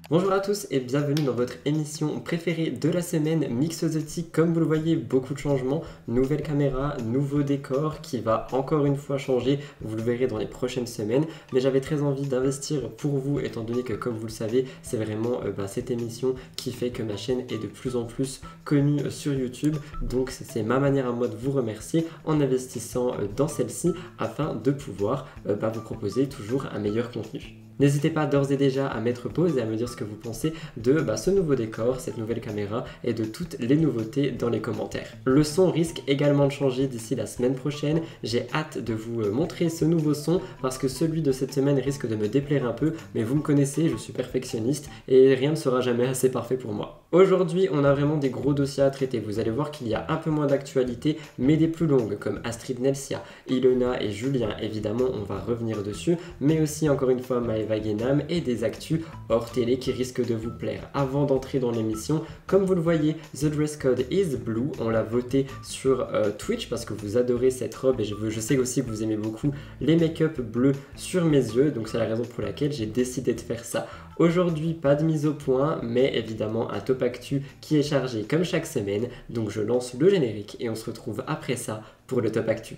Bonjour à tous et bienvenue dans votre émission préférée de la semaine, Mixosotique. Comme vous le voyez, beaucoup de changements, nouvelle caméra, nouveau décor qui va encore une fois changer, vous le verrez dans les prochaines semaines. Mais j'avais très envie d'investir pour vous, étant donné que comme vous le savez, c'est vraiment cette émission qui fait que ma chaîne est de plus en plus connue sur YouTube. Donc c'est ma manière à moi de vous remercier en investissant dans celle-ci afin de pouvoir vous proposer toujours un meilleur contenu. N'hésitez pas d'ores et déjà à mettre pause et à me dire ce que vous pensez de ce nouveau décor, cette nouvelle caméra et de toutes les nouveautés dans les commentaires. Le son risque également de changer d'ici la semaine prochaine. J'ai hâte de vous montrer ce nouveau son parce que celui de cette semaine risque de me déplaire un peu, mais vous me connaissez, je suis perfectionniste et rien ne sera jamais assez parfait pour moi. Aujourd'hui, on a vraiment des gros dossiers à traiter. Vous allez voir qu'il y a un peu moins d'actualités, mais des plus longues comme Astrid Nelsia, Ilona et Julien. Évidemment, on va revenir dessus, mais aussi encore une fois Maëva Guénam et des actus hors télé qui risquent de vous plaire. Avant d'entrer dans l'émission, comme vous le voyez, The Dress Code is Blue. On l'a voté sur Twitch parce que vous adorez cette robe et je sais aussi que vous aimez beaucoup les make-up bleus sur mes yeux. Donc c'est la raison pour laquelle j'ai décidé de faire ça. Aujourd'hui, pas de mise au point, mais évidemment un top actu qui est chargé comme chaque semaine. Donc je lance le générique et on se retrouve après ça pour le top actu.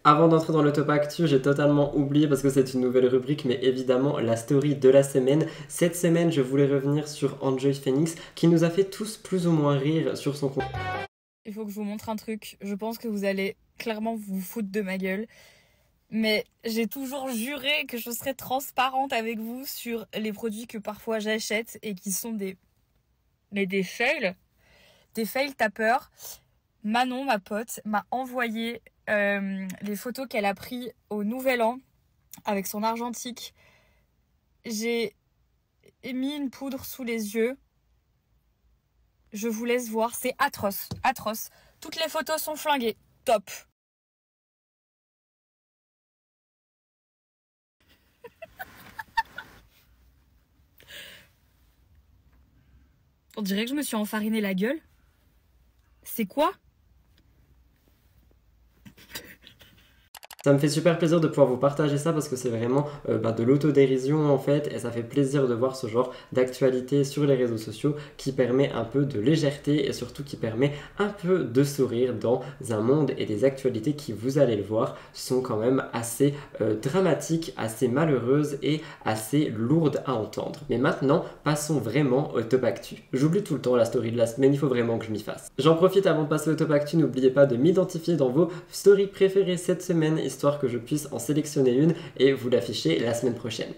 Avant d'entrer dans le top actu, j'ai totalement oublié parce que c'est une nouvelle rubrique, mais évidemment la story de la semaine. Cette semaine, je voulais revenir sur Enjoy Phoenix qui nous a fait tous plus ou moins rire sur son compte. Il faut que je vous montre un truc. Je pense que vous allez clairement vous foutre de ma gueule. Mais j'ai toujours juré que je serais transparente avec vous sur les produits que parfois j'achète et qui sont des fails. Des fails tapeurs. Manon, ma pote, m'a envoyé les photos qu'elle a prises au Nouvel An avec son argentique. J'ai mis une poudre sous les yeux. Je vous laisse voir, c'est atroce, atroce. Toutes les photos sont flinguées, top. On dirait que je me suis enfariné la gueule. C'est quoi ? Ça me fait super plaisir de pouvoir vous partager ça parce que c'est vraiment de l'autodérision en fait et ça fait plaisir de voir ce genre d'actualité sur les réseaux sociaux qui permet un peu de légèreté et surtout qui permet un peu de sourire dans un monde et des actualités qui, vous allez le voir, sont quand même assez dramatiques, assez malheureuses et assez lourdes à entendre. Mais maintenant, passons vraiment au top actu. J'oublie tout le temps la story de la semaine, il faut vraiment que je m'y fasse. J'en profite avant de passer au top actu, n'oubliez pas de m'identifier dans vos stories préférées cette semaine, histoire que je puisse en sélectionner une et vous l'afficher la semaine prochaine.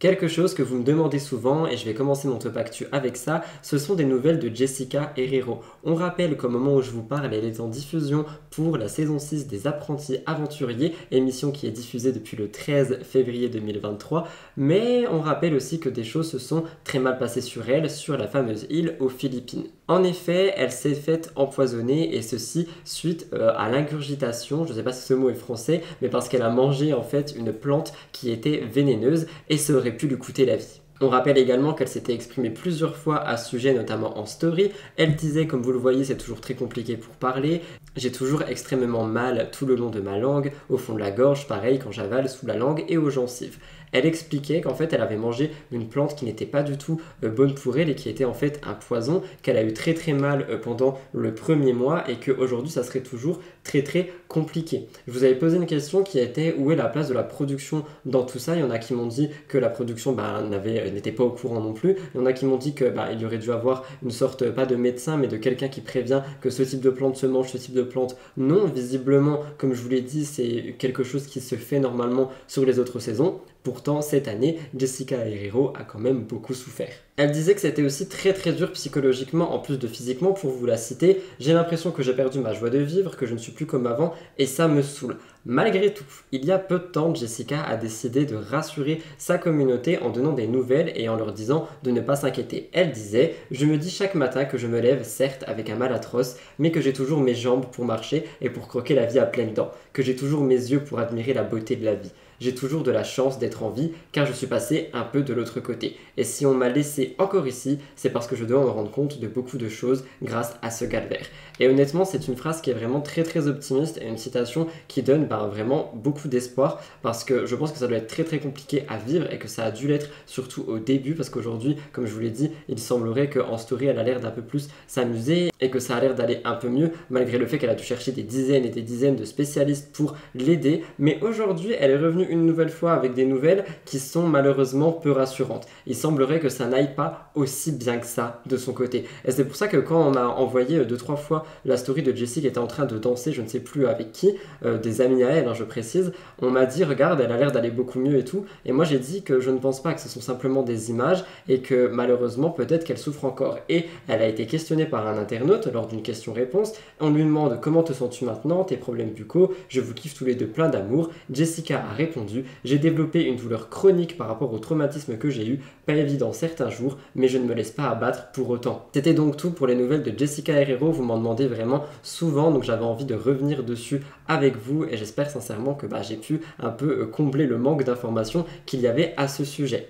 Quelque chose que vous me demandez souvent, et je vais commencer mon top actu avec ça, ce sont des nouvelles de Jessica Herrero. On rappelle qu'au moment où je vous parle, elle est en diffusion pour la saison 6 des Apprentis Aventuriers, émission qui est diffusée depuis le 13 février 2023, mais on rappelle aussi que des choses se sont très mal passées sur elle, sur la fameuse île aux Philippines. En effet, elle s'est faite empoisonner et ceci suite à l'ingurgitation, je ne sais pas si ce mot est français, mais parce qu'elle a mangé en fait une plante qui était vénéneuse et ça aurait pu lui coûter la vie. On rappelle également qu'elle s'était exprimée plusieurs fois à ce sujet, notamment en story. Elle disait, comme vous le voyez, c'est toujours très compliqué pour parler. J'ai toujours extrêmement mal tout le long de ma langue, au fond de la gorge, pareil quand j'avale sous la langue et aux gencives. Elle expliquait qu'en fait elle avait mangé une plante qui n'était pas du tout bonne pour elle et qui était en fait un poison, qu'elle a eu très très mal pendant le premier mois et qu'aujourd'hui ça serait toujours très très compliqué. Je vous avais posé une question qui était où est la place de la production dans tout ça. Il y en a qui m'ont dit que la production n'était pas au courant non plus. Il y en a qui m'ont dit que il y aurait dû avoir une sorte, pas de médecin, mais de quelqu'un qui prévient que ce type de plante se mange, ce type de plante non. Visiblement, comme je vous l'ai dit, c'est quelque chose qui se fait normalement sur les autres saisons. Pourtant, cette année, Jessica Herrero a quand même beaucoup souffert. Elle disait que c'était aussi très dur psychologiquement en plus de physiquement, pour vous la citer. J'ai l'impression que j'ai perdu ma joie de vivre, que je ne suis plus comme avant et ça me saoule. Malgré tout, il y a peu de temps, Jessica a décidé de rassurer sa communauté en donnant des nouvelles et en leur disant de ne pas s'inquiéter. Elle disait: je me dis chaque matin que je me lève, certes avec un mal atroce, mais que j'ai toujours mes jambes pour marcher et pour croquer la vie à pleines dents, que j'ai toujours mes yeux pour admirer la beauté de la vie. J'ai toujours de la chance d'être en vie car je suis passé un peu de l'autre côté. Et si on m'a laissé encore ici, c'est parce que je dois me rendre compte de beaucoup de choses grâce à ce calvaire. Et honnêtement, c'est une phrase qui est vraiment très optimiste et une citation qui donne vraiment beaucoup d'espoir, parce que je pense que ça doit être très compliqué à vivre et que ça a dû l'être surtout au début, parce qu'aujourd'hui, comme je vous l'ai dit, il semblerait qu'en story elle a l'air d'un peu plus s'amuser et que ça a l'air d'aller un peu mieux, malgré le fait qu'elle a dû chercher des dizaines et des dizaines de spécialistes pour l'aider. Mais aujourd'hui, elle est revenue une nouvelle fois avec des nouvelles qui sont malheureusement peu rassurantes. Il semblerait que ça n'aille pas aussi bien que ça de son côté. Et c'est pour ça que quand on m'a envoyé 2-3 fois la story de Jessie qui était en train de danser, je ne sais plus avec qui, des amis à elle, je précise, on m'a dit: regarde, elle a l'air d'aller beaucoup mieux et tout. Et moi j'ai dit que je ne pense pas, que ce sont simplement des images et que malheureusement peut-être qu'elle souffre encore. Et elle a été questionnée par un internaute lors d'une question-réponse. On lui demande: comment te sens-tu maintenant, tes problèmes buccaux, je vous kiffe tous les deux, plein d'amour. Jessica a répondu: j'ai développé une douleur chronique par rapport au traumatisme que j'ai eu, pas évident certains jours, mais je ne me laisse pas abattre pour autant. C'était donc tout pour les nouvelles de Jessica Herrero. Vous m'en demandez vraiment souvent, donc j'avais envie de revenir dessus avec vous et j'espère sincèrement que j'ai pu un peu combler le manque d'informations qu'il y avait à ce sujet.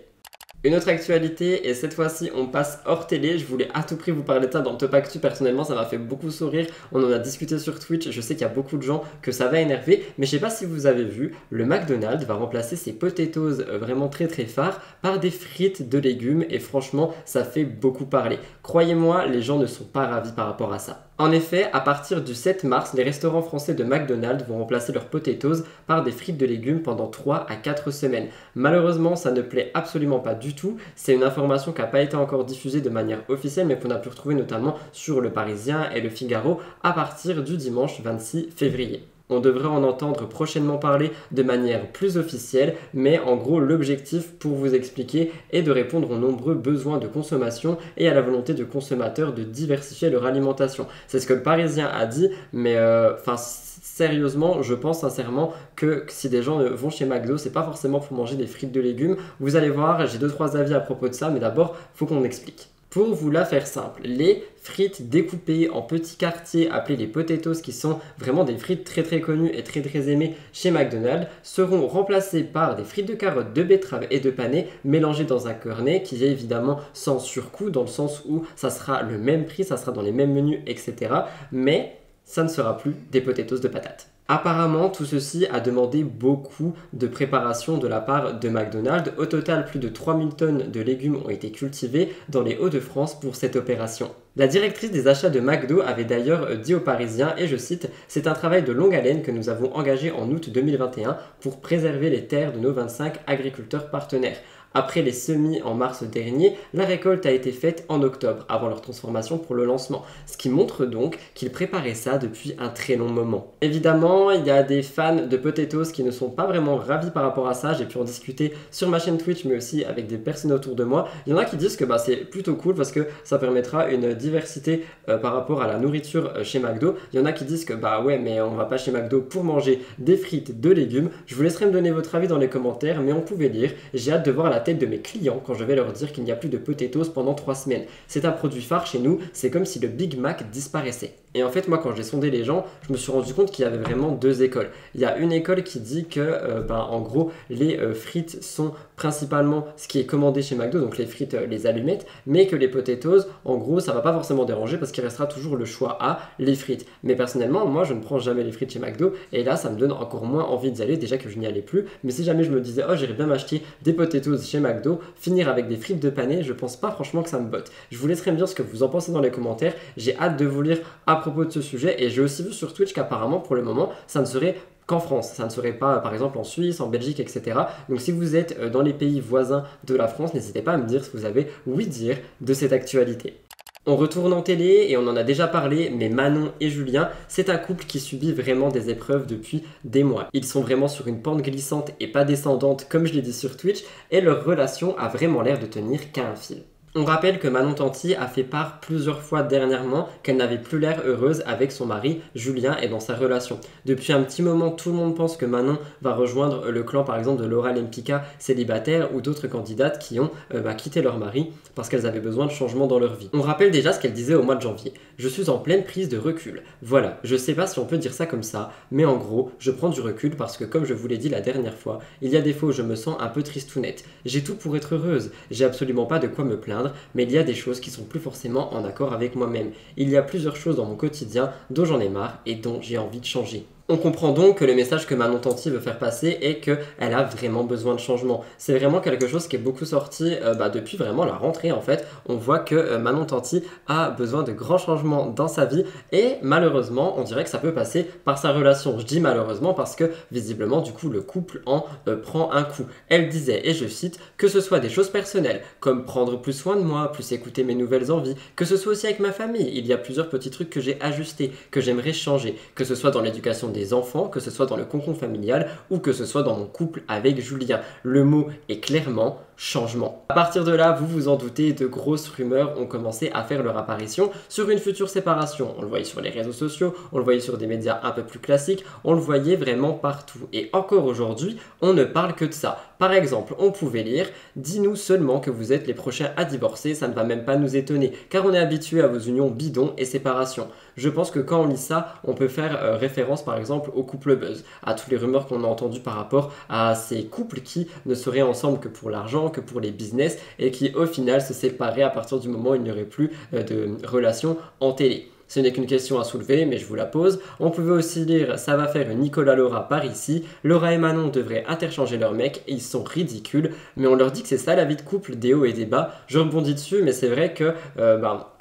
Une autre actualité, et cette fois-ci on passe hors télé. Je voulais à tout prix vous parler de ça dans le Top Actu. Personnellement ça m'a fait beaucoup sourire, on en a discuté sur Twitch. Je sais qu'il y a beaucoup de gens que ça va énerver, mais je sais pas si vous avez vu, le McDonald's va remplacer ses potatoes vraiment très phares par des frites de légumes, et franchement ça fait beaucoup parler. Croyez-moi, les gens ne sont pas ravis par rapport à ça. En effet, à partir du 7 mars, les restaurants français de McDonald's vont remplacer leurs potatoes par des frites de légumes pendant 3 à 4 semaines. Malheureusement, ça ne plaît absolument pas du tout. C'est une information qui n'a pas été encore diffusée de manière officielle, mais qu'on a pu retrouver notamment sur Le Parisien et Le Figaro à partir du dimanche 26 février. On devrait en entendre prochainement parler de manière plus officielle, mais en gros l'objectif, pour vous expliquer, est de répondre aux nombreux besoins de consommation et à la volonté de consommateurs de diversifier leur alimentation. C'est ce que Le Parisien a dit, mais sérieusement, je pense sincèrement que si des gens vont chez McDo, c'est pas forcément pour manger des frites de légumes. Vous allez voir, j'ai 2-3 avis à propos de ça, mais d'abord, faut qu'on explique. Pour vous la faire simple, les frites découpées en petits quartiers appelées les potatoes, qui sont vraiment des frites très connues et très aimées chez McDonald's, seront remplacées par des frites de carottes, de betteraves et de panais mélangées dans un cornet qui est évidemment sans surcoût, dans le sens où ça sera le même prix, ça sera dans les mêmes menus, etc. Mais ça ne sera plus des potatoes de patates. Apparemment, tout ceci a demandé beaucoup de préparation de la part de McDonald's. Au total, plus de 3000 tonnes de légumes ont été cultivés dans les Hauts-de-France pour cette opération. La directrice des achats de McDo avait d'ailleurs dit aux Parisiens, et je cite: « C'est un travail de longue haleine que nous avons engagé en août 2021 pour préserver les terres de nos 25 agriculteurs partenaires. Après les semis en mars dernier, la récolte a été faite en octobre, avant leur transformation pour le lancement. Ce qui montre donc qu'ils préparaient ça depuis un très long moment. » Évidemment, il y a des fans de potatoes qui ne sont pas vraiment ravis par rapport à ça. J'ai pu en discuter sur ma chaîne Twitch, mais aussi avec des personnes autour de moi. Il y en a qui disent que c'est plutôt cool parce que ça permettra une diversité par rapport à la nourriture chez McDo. Il y en a qui disent que ouais, mais on va pas chez McDo pour manger des frites de légumes. Je vous laisserai me donner votre avis dans les commentaires, mais on pouvait lire. J'ai hâte de voir la tête de mes clients quand je vais leur dire qu'il n'y a plus de potatoes pendant 3 semaines. C'est un produit phare chez nous, c'est comme si le Big Mac disparaissait. Et en fait, moi, quand j'ai sondé les gens, je me suis rendu compte qu'il y avait vraiment 2 écoles. Il y a une école qui dit que, en gros, les frites sont principalement ce qui est commandé chez McDo, donc les frites, les allumettes, mais que les potatoes, en gros, ça va pas forcément déranger parce qu'il restera toujours le choix A, les frites. Mais personnellement, moi, je ne prends jamais les frites chez McDo, et là, ça me donne encore moins envie d'y aller, déjà que je n'y allais plus. Mais si jamais je me disais, oh, j'irais bien m'acheter des potatoes chez McDo, finir avec des frites de panais, je pense pas franchement que ça me botte. Je vous laisserai me dire ce que vous en pensez dans les commentaires. J'ai hâte de vous lire à propos de ce sujet, et j'ai aussi vu sur Twitch qu'apparemment, pour le moment, ça ne serait qu'en France, ça ne serait pas par exemple en Suisse, en Belgique, etc. Donc si vous êtes dans les pays voisins de la France, n'hésitez pas à me dire ce que vous avez ouï dire de cette actualité. On retourne en télé et on en a déjà parlé, mais Manon et Julien, c'est un couple qui subit vraiment des épreuves depuis des mois. Ils sont vraiment sur une pente glissante et pas descendante comme je l'ai dit sur Twitch, et leur relation a vraiment l'air de tenir qu'à un fil. On rappelle que Manon Tanti a fait part plusieurs fois dernièrement qu'elle n'avait plus l'air heureuse avec son mari Julien et dans sa relation. Depuis un petit moment, tout le monde pense que Manon va rejoindre le clan par exemple de Laura Lempicka célibataire ou d'autres candidates qui ont quitté leur mari parce qu'elles avaient besoin de changement dans leur vie. On rappelle déjà ce qu'elle disait au mois de janvier. Je suis en pleine prise de recul. Voilà, je sais pas si on peut dire ça comme ça, mais en gros, je prends du recul parce que comme je vous l'ai dit la dernière fois, il y a des fois où je me sens un peu tristounette. J'ai tout pour être heureuse, j'ai absolument pas de quoi me plaindre, mais il y a des choses qui sont plus forcément en accord avec moi-même. Il y a plusieurs choses dans mon quotidien dont j'en ai marre et dont j'ai envie de changer. On comprend donc que le message que Manon Tanti veut faire passer est qu'elle a vraiment besoin de changement. C'est vraiment quelque chose qui est beaucoup sorti depuis vraiment la rentrée en fait. On voit que Manon Tanti a besoin de grands changements dans sa vie et malheureusement on dirait que ça peut passer par sa relation. Je dis malheureusement parce que visiblement du coup le couple en prend un coup. Elle disait, et je cite, que ce soit des choses personnelles comme prendre plus soin de moi, plus écouter mes nouvelles envies, que ce soit aussi avec ma famille. Il y a plusieurs petits trucs que j'ai ajustés, que j'aimerais changer, que ce soit dans l'éducation des enfants, que ce soit dans le cocon familial ou que ce soit dans mon couple avec Julien. Le mot est clairement changement. À partir de là, vous vous en doutez, de grosses rumeurs ont commencé à faire leur apparition sur une future séparation. On le voyait sur les réseaux sociaux, on le voyait sur des médias un peu plus classiques, on le voyait vraiment partout. Et encore aujourd'hui, on ne parle que de ça. Par exemple, on pouvait lire « Dis-nous seulement que vous êtes les prochains à divorcer, ça ne va même pas nous étonner, car on est habitué à vos unions bidons et séparations. » Je pense que quand on lit ça, on peut faire référence par exemple au couple buzz, à toutes les rumeurs qu'on a entendues par rapport à ces couples qui ne seraient ensemble que pour l'argent, que pour les business et qui au final se séparaient à partir du moment où il n'y aurait plus de relation en télé. Ce n'est qu'une question à soulever, mais je vous la pose. On pouvait aussi lire « Ça va faire une Nicolas Laura par ici. Laura et Manon devraient interchanger leurs mecs et ils sont ridicules. » Mais on leur dit que c'est ça la vie de couple, des hauts et des bas. Je rebondis dessus, mais c'est vrai que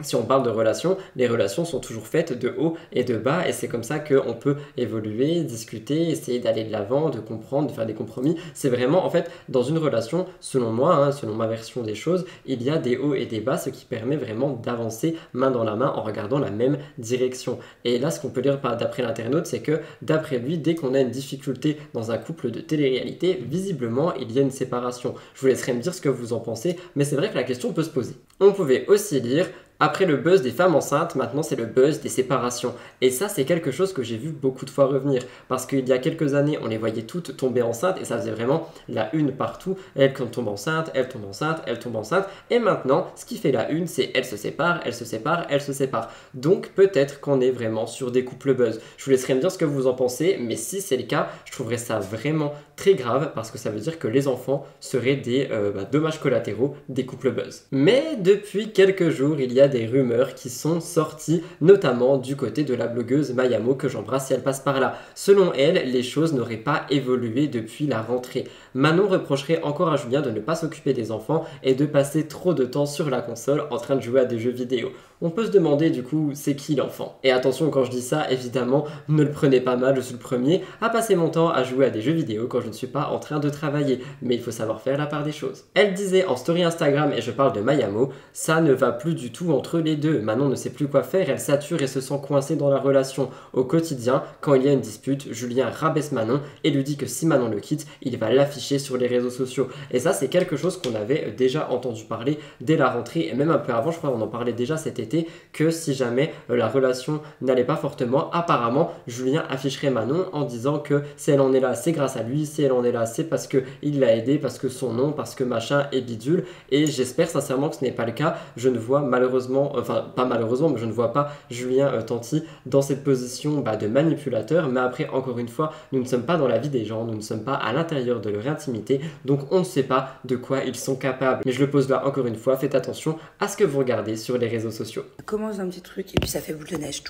si on parle de relations, les relations sont toujours faites de hauts et de bas. Et c'est comme ça qu'on peut évoluer, discuter, essayer d'aller de l'avant, de comprendre, de faire des compromis. C'est vraiment, en fait, dans une relation, selon moi, selon ma version des choses, il y a des hauts et des bas, ce qui permet vraiment d'avancer main dans la main en regardant la même direction. Et là, ce qu'on peut lire d'après l'internaute, c'est que d'après lui, dès qu'on a une difficulté dans un couple de télé-réalité, visiblement, il y a une séparation. Je vous laisserai me dire ce que vous en pensez, mais c'est vrai que la question peut se poser. On pouvait aussi lire après le buzz des femmes enceintes, maintenant c'est le buzz des séparations. Et ça, c'est quelque chose que j'ai vu beaucoup de fois revenir. Parce qu'il y a quelques années, on les voyait toutes tomber enceintes et ça faisait vraiment la une partout. Elle tombe enceinte, elle tombe enceinte, elle tombe enceinte. Et maintenant, ce qui fait la une, c'est elle se sépare, elle se sépare, elle se sépare. Donc peut-être qu'on est vraiment sur des couples buzz. Je vous laisserai me dire ce que vous en pensez, mais si c'est le cas, je trouverais ça vraiment très grave parce que ça veut dire que les enfants seraient des dommages collatéraux des couples buzz. Mais depuis quelques jours, il y a des rumeurs qui sont sorties, notamment du côté de la blogueuse Mayamo, que j'embrasse si elle passe par là. Selon elle, les choses n'auraient pas évolué depuis la rentrée. Manon reprocherait encore à Julien de ne pas s'occuper des enfants et de passer trop de temps sur la console en train de jouer à des jeux vidéo. On peut se demander du coup, c'est qui l'enfant? Et attention, quand je dis ça, évidemment, ne le prenez pas mal, je suis le premier à passer mon temps à jouer à des jeux vidéo quand je ne suis pas en train de travailler. Mais il faut savoir faire la part des choses. Elle disait en story Instagram, et je parle de Mayamo, ça ne va plus du tout entre les deux. Manon ne sait plus quoi faire, elle sature et se sent coincée dans la relation. Au quotidien, quand il y a une dispute, Julien rabaisse Manon et lui dit que si Manon le quitte, il va l'afficher sur les réseaux sociaux. Et ça, c'est quelque chose qu'on avait déjà entendu parler dès la rentrée, et même un peu avant, je crois qu'on en parlait déjà cet été, que si jamais la relation n'allait pas fortement, apparemment Julien afficherait Manon en disant que si elle en est là, c'est grâce à lui, si elle en est là, c'est parce qu'il l'a aidé, parce que son nom, parce que machin est bidule. Et j'espère sincèrement que ce n'est pas le cas. Je ne vois malheureusement, enfin pas malheureusement, mais je ne vois pas Julien Tanti dans cette position de manipulateur. Mais après, encore une fois, nous ne sommes pas dans la vie des gens, nous ne sommes pas à l'intérieur de leur intimité, donc on ne sait pas de quoi ils sont capables. Mais je le pose là encore une fois, faites attention à ce que vous regardez sur les réseaux sociaux. Ça commence un petit truc et puis ça fait boule de neige.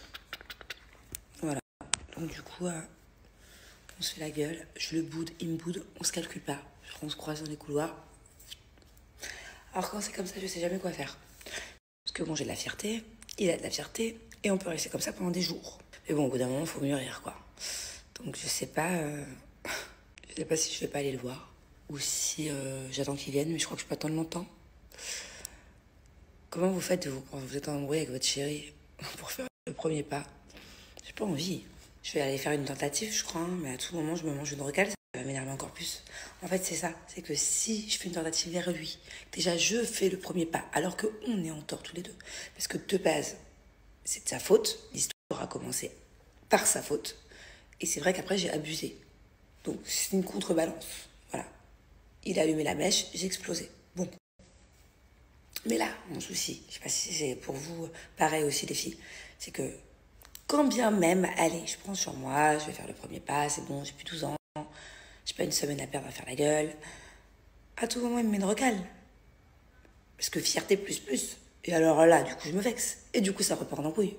Voilà. Donc du coup, on se fait la gueule. Je le boude, il me boude. On se calcule pas. On se croise dans les couloirs. Alors quand c'est comme ça, je sais jamais quoi faire. Parce que bon, j'ai de la fierté, il a de la fierté, et on peut rester comme ça pendant des jours. Mais bon, au bout d'un moment, il faut mûrir, quoi. Donc je sais pas si je vais pas aller le voir. Ou si j'attends qu'il vienne, mais je crois que je peux attendre longtemps. Comment vous faites quand vous êtes en embrouille avec votre chéri pour faire le premier pas? J'ai pas envie. Je vais aller faire une tentative, je crois, mais à tout moment, je me mange une recale. va m'énerver encore plus. En fait, c'est ça. C'est que si je fais une tentative vers lui, déjà, je fais le premier pas, alors qu'on est en tort tous les deux. Parce que de base, c'est de sa faute. L'histoire a commencé par sa faute. Et c'est vrai qu'après, j'ai abusé. Donc, c'est une contrebalance. Voilà. Il a allumé la mèche, j'ai explosé. Bon. Mais là, mon souci, je sais pas si c'est pour vous pareil aussi, les filles, c'est que quand bien même, allez, je prends sur moi, je vais faire le premier pas, c'est bon, j'ai plus 12 ans, j'ai pas une semaine à perdre à faire la gueule. À tout moment, il me met une recale. Parce que fierté plus plus. Et alors là, du coup, je me vexe. Et du coup, ça repart en couille.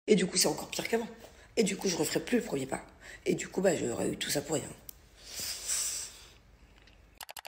Et du coup, c'est encore pire qu'avant. Et du coup, je referai plus le premier pas. Et du coup, j'aurais eu tout ça pour rien.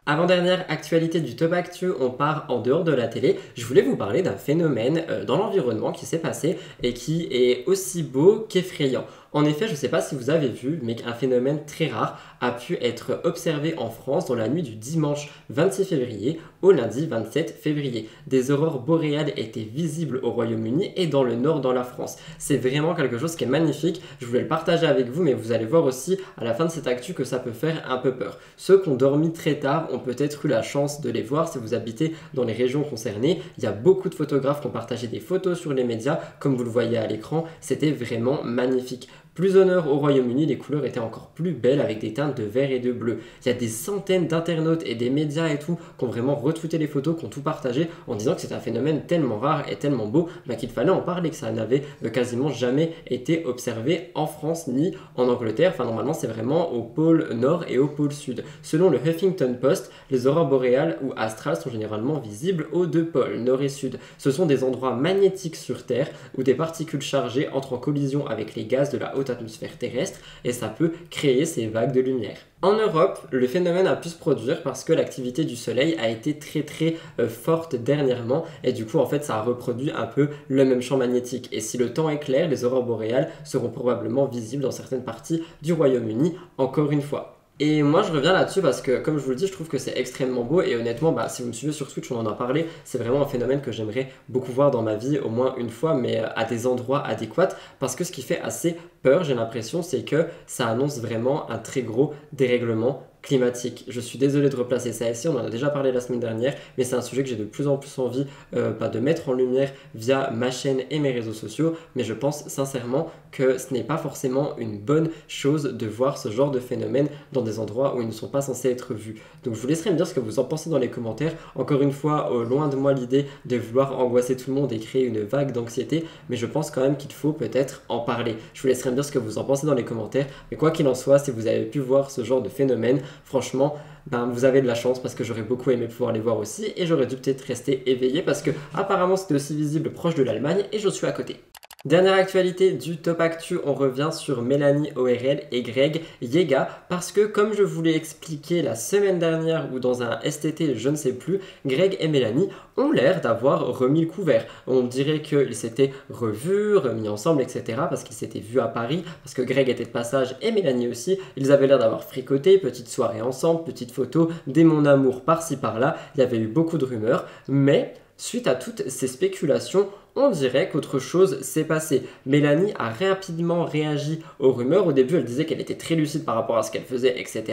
Avant-dernière actualité du Top Actu, on part en dehors de la télé. Je voulais vous parler d'un phénomène dans l'environnement qui s'est passé et qui est aussi beau qu'effrayant. En effet, je ne sais pas si vous avez vu, mais un phénomène très rare a pu être observé en France dans la nuit du dimanche 26 février au lundi 27 février. Des aurores boréales étaient visibles au Royaume-Uni et dans le nord dans la France. C'est vraiment quelque chose qui est magnifique. Je voulais le partager avec vous, mais vous allez voir aussi à la fin de cette actu que ça peut faire un peu peur. Ceux qui ont dormi très tard ont peut-être eu la chance de les voir si vous habitez dans les régions concernées. Il y a beaucoup de photographes qui ont partagé des photos sur les médias, comme vous le voyez à l'écran. C'était vraiment magnifique. Plus au nord, au Royaume-Uni, les couleurs étaient encore plus belles avec des teintes de vert et de bleu. Il y a des centaines d'internautes et des médias et tout qui ont vraiment retweeté les photos, qui ont tout partagé en disant que c'est un phénomène tellement rare et tellement beau qu'il fallait en parler, que ça n'avait quasiment jamais été observé en France ni en Angleterre. Enfin, normalement, c'est vraiment au pôle nord et au pôle sud. Selon le Huffington Post, les aurores boréales ou astrales sont généralement visibles aux deux pôles, nord et sud. Ce sont des endroits magnétiques sur Terre où des particules chargées entrent en collision avec les gaz de la haute atmosphère terrestre et ça peut créer ces vagues de lumière. En Europe, le phénomène a pu se produire parce que l'activité du soleil a été très forte dernièrement et du coup en fait ça a reproduit un peu le même champ magnétique. Et si le temps est clair, les aurores boréales seront probablement visibles dans certaines parties du Royaume-Uni encore une fois. Et moi je reviens là-dessus parce que comme je vous le dis, je trouve que c'est extrêmement beau et honnêtement si vous me suivez sur Twitch on en a parlé, c'est vraiment un phénomène que j'aimerais beaucoup voir dans ma vie au moins une fois, mais à des endroits adéquats, parce que ce qui fait assez peur, j'ai l'impression, c'est que ça annonce vraiment un très gros dérèglement climatique. Je suis désolé de replacer ça ici, on en a déjà parlé la semaine dernière, mais c'est un sujet que j'ai de plus en plus envie de mettre en lumière via ma chaîne et mes réseaux sociaux, mais je pense sincèrement que ce n'est pas forcément une bonne chose de voir ce genre de phénomène dans des endroits où ils ne sont pas censés être vus. Donc je vous laisserai me dire ce que vous en pensez dans les commentaires. Encore une fois, loin de moi l'idée de vouloir angoisser tout le monde et créer une vague d'anxiété, mais je pense quand même qu'il faut peut-être en parler. Je vous laisserai me dire ce que vous en pensez dans les commentaires, mais quoi qu'il en soit, si vous avez pu voir ce genre de phénomène, franchement, vous avez de la chance parce que j'aurais beaucoup aimé pouvoir les voir aussi et j'aurais dû peut-être rester éveillé parce que apparemment c'était aussi visible proche de l'Allemagne et je suis à côté. Dernière actualité du Top Actu, on revient sur Mélanie ORL et Greg Yega parce que comme je vous l'ai expliqué la semaine dernière ou dans un STT, je ne sais plus, Greg et Mélanie ont l'air d'avoir remis le couvert. On dirait qu'ils s'étaient revus, remis ensemble, etc. parce qu'ils s'étaient vus à Paris, parce que Greg était de passage et Mélanie aussi. Ils avaient l'air d'avoir fricoté, petite soirée ensemble, petite photo, des mon amour par-ci par-là. Il y avait eu beaucoup de rumeurs, mais suite à toutes ces spéculations, on dirait qu'autre chose s'est passé. Mélanie a rapidement réagi aux rumeurs. Au début, elle disait qu'elle était très lucide par rapport à ce qu'elle faisait, etc.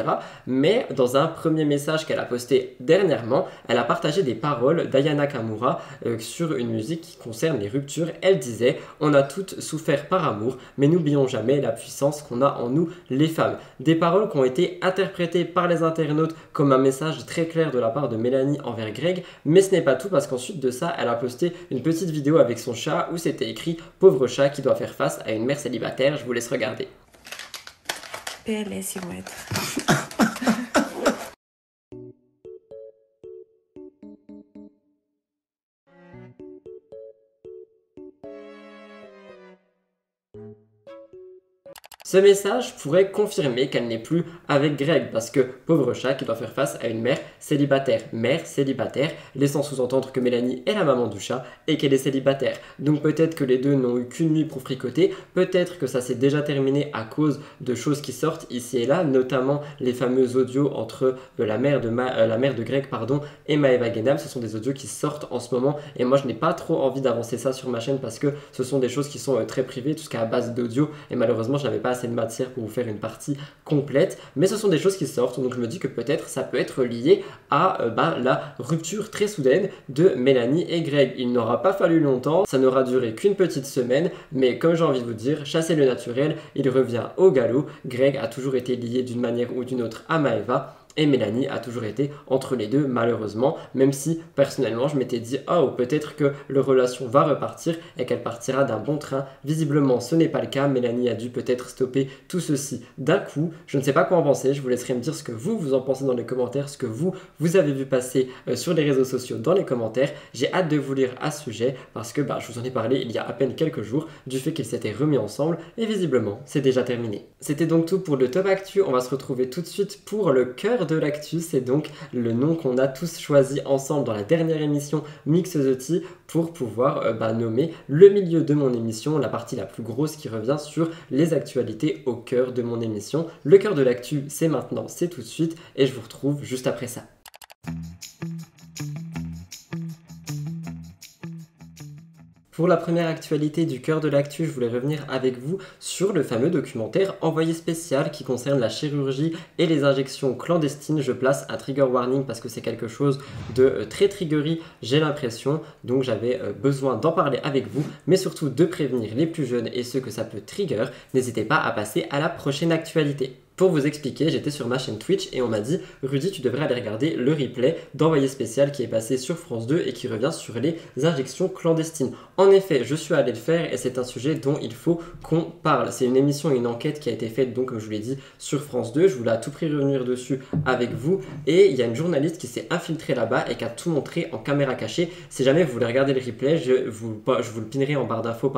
Mais dans un premier message qu'elle a posté dernièrement, elle a partagé des paroles d'Aya Nakamura sur une musique qui concerne les ruptures. Elle disait « On a toutes souffert par amour, mais n'oublions jamais la puissance qu'on a en nous, les femmes ». Des paroles qui ont été interprétées par les internautes comme un message très clair de la part de Mélanie envers Greg. Mais ce n'est pas tout parce qu'ensuite de ça, elle a posté une petite vidéo avec son chat où c'était écrit « Pauvre chat qui doit faire face à une mère célibataire ». Je vous laisse regarder. PLS, ils vont être. Ce message pourrait confirmer qu'elle n'est plus avec Greg parce que pauvre chat qui doit faire face à une mère célibataire, laissant sous-entendre que Mélanie est la maman du chat et qu'elle est célibataire. Donc peut-être que les deux n'ont eu qu'une nuit pour fricoter, peut-être que ça s'est déjà terminé à cause de choses qui sortent ici et là, notamment les fameux audios entre la mère de Greg et Maëva Guénam. Ce sont des audios qui sortent en ce moment et moi je n'ai pas trop envie d'avancer ça sur ma chaîne parce que ce sont des choses qui sont très privées, tout ce qui est à base d'audio et malheureusement je n'avais pas assez de matière pour vous faire une partie complète, mais ce sont des choses qui sortent, donc je me dis que peut-être ça peut être lié à la rupture très soudaine de Mélanie et Greg. Il n'aura pas fallu longtemps, ça n'aura duré qu'une petite semaine, mais comme j'ai envie de vous dire, chasser le naturel, il revient au galop. Greg a toujours été lié d'une manière ou d'une autre à Maëva, et Mélanie a toujours été entre les deux malheureusement, même si personnellement je m'étais dit oh peut-être que leur relation va repartir et qu'elle partira d'un bon train. Visiblement ce n'est pas le cas, Mélanie a dû peut-être stopper tout ceci d'un coup. Je ne sais pas quoi en penser, je vous laisserai me dire ce que vous en pensez dans les commentaires, ce que vous avez vu passer sur les réseaux sociaux dans les commentaires. J'ai hâte de vous lire à ce sujet parce que je vous en ai parlé il y a à peine quelques jours du fait qu'ils s'étaient remis ensemble et visiblement c'est déjà terminé. C'était donc tout pour le top actu, on va se retrouver tout de suite pour le cœur de l'actu, c'est donc le nom qu'on a tous choisi ensemble dans la dernière émission Mix the Tea pour pouvoir nommer le milieu de mon émission, la partie la plus grosse qui revient sur les actualités au cœur de mon émission. Le cœur de l'actu, c'est maintenant, c'est tout de suite et je vous retrouve juste après ça. Pour la première actualité du cœur de l'actu, je voulais revenir avec vous sur le fameux documentaire Envoyé spécial qui concerne la chirurgie et les injections clandestines. Je place un trigger warning parce que c'est quelque chose de très triggery, j'ai l'impression, donc j'avais besoin d'en parler avec vous, mais surtout de prévenir les plus jeunes et ceux que ça peut trigger. N'hésitez pas à passer à la prochaine actualité. Pour vous expliquer, j'étais sur ma chaîne Twitch et on m'a dit « Rudy, tu devrais aller regarder le replay d'Envoyé spécial qui est passé sur France 2 et qui revient sur les injections clandestines. » En effet, je suis allé le faire et c'est un sujet dont il faut qu'on parle. C'est une émission et une enquête qui a été faite, donc comme je vous l'ai dit, sur France 2. Je voulais à tout prix revenir dessus avec vous. Et il y a une journaliste qui s'est infiltrée là-bas et qui a tout montré en caméra cachée. Si jamais vous voulez regarder le replay, je vous le pinerai en barre d'infos,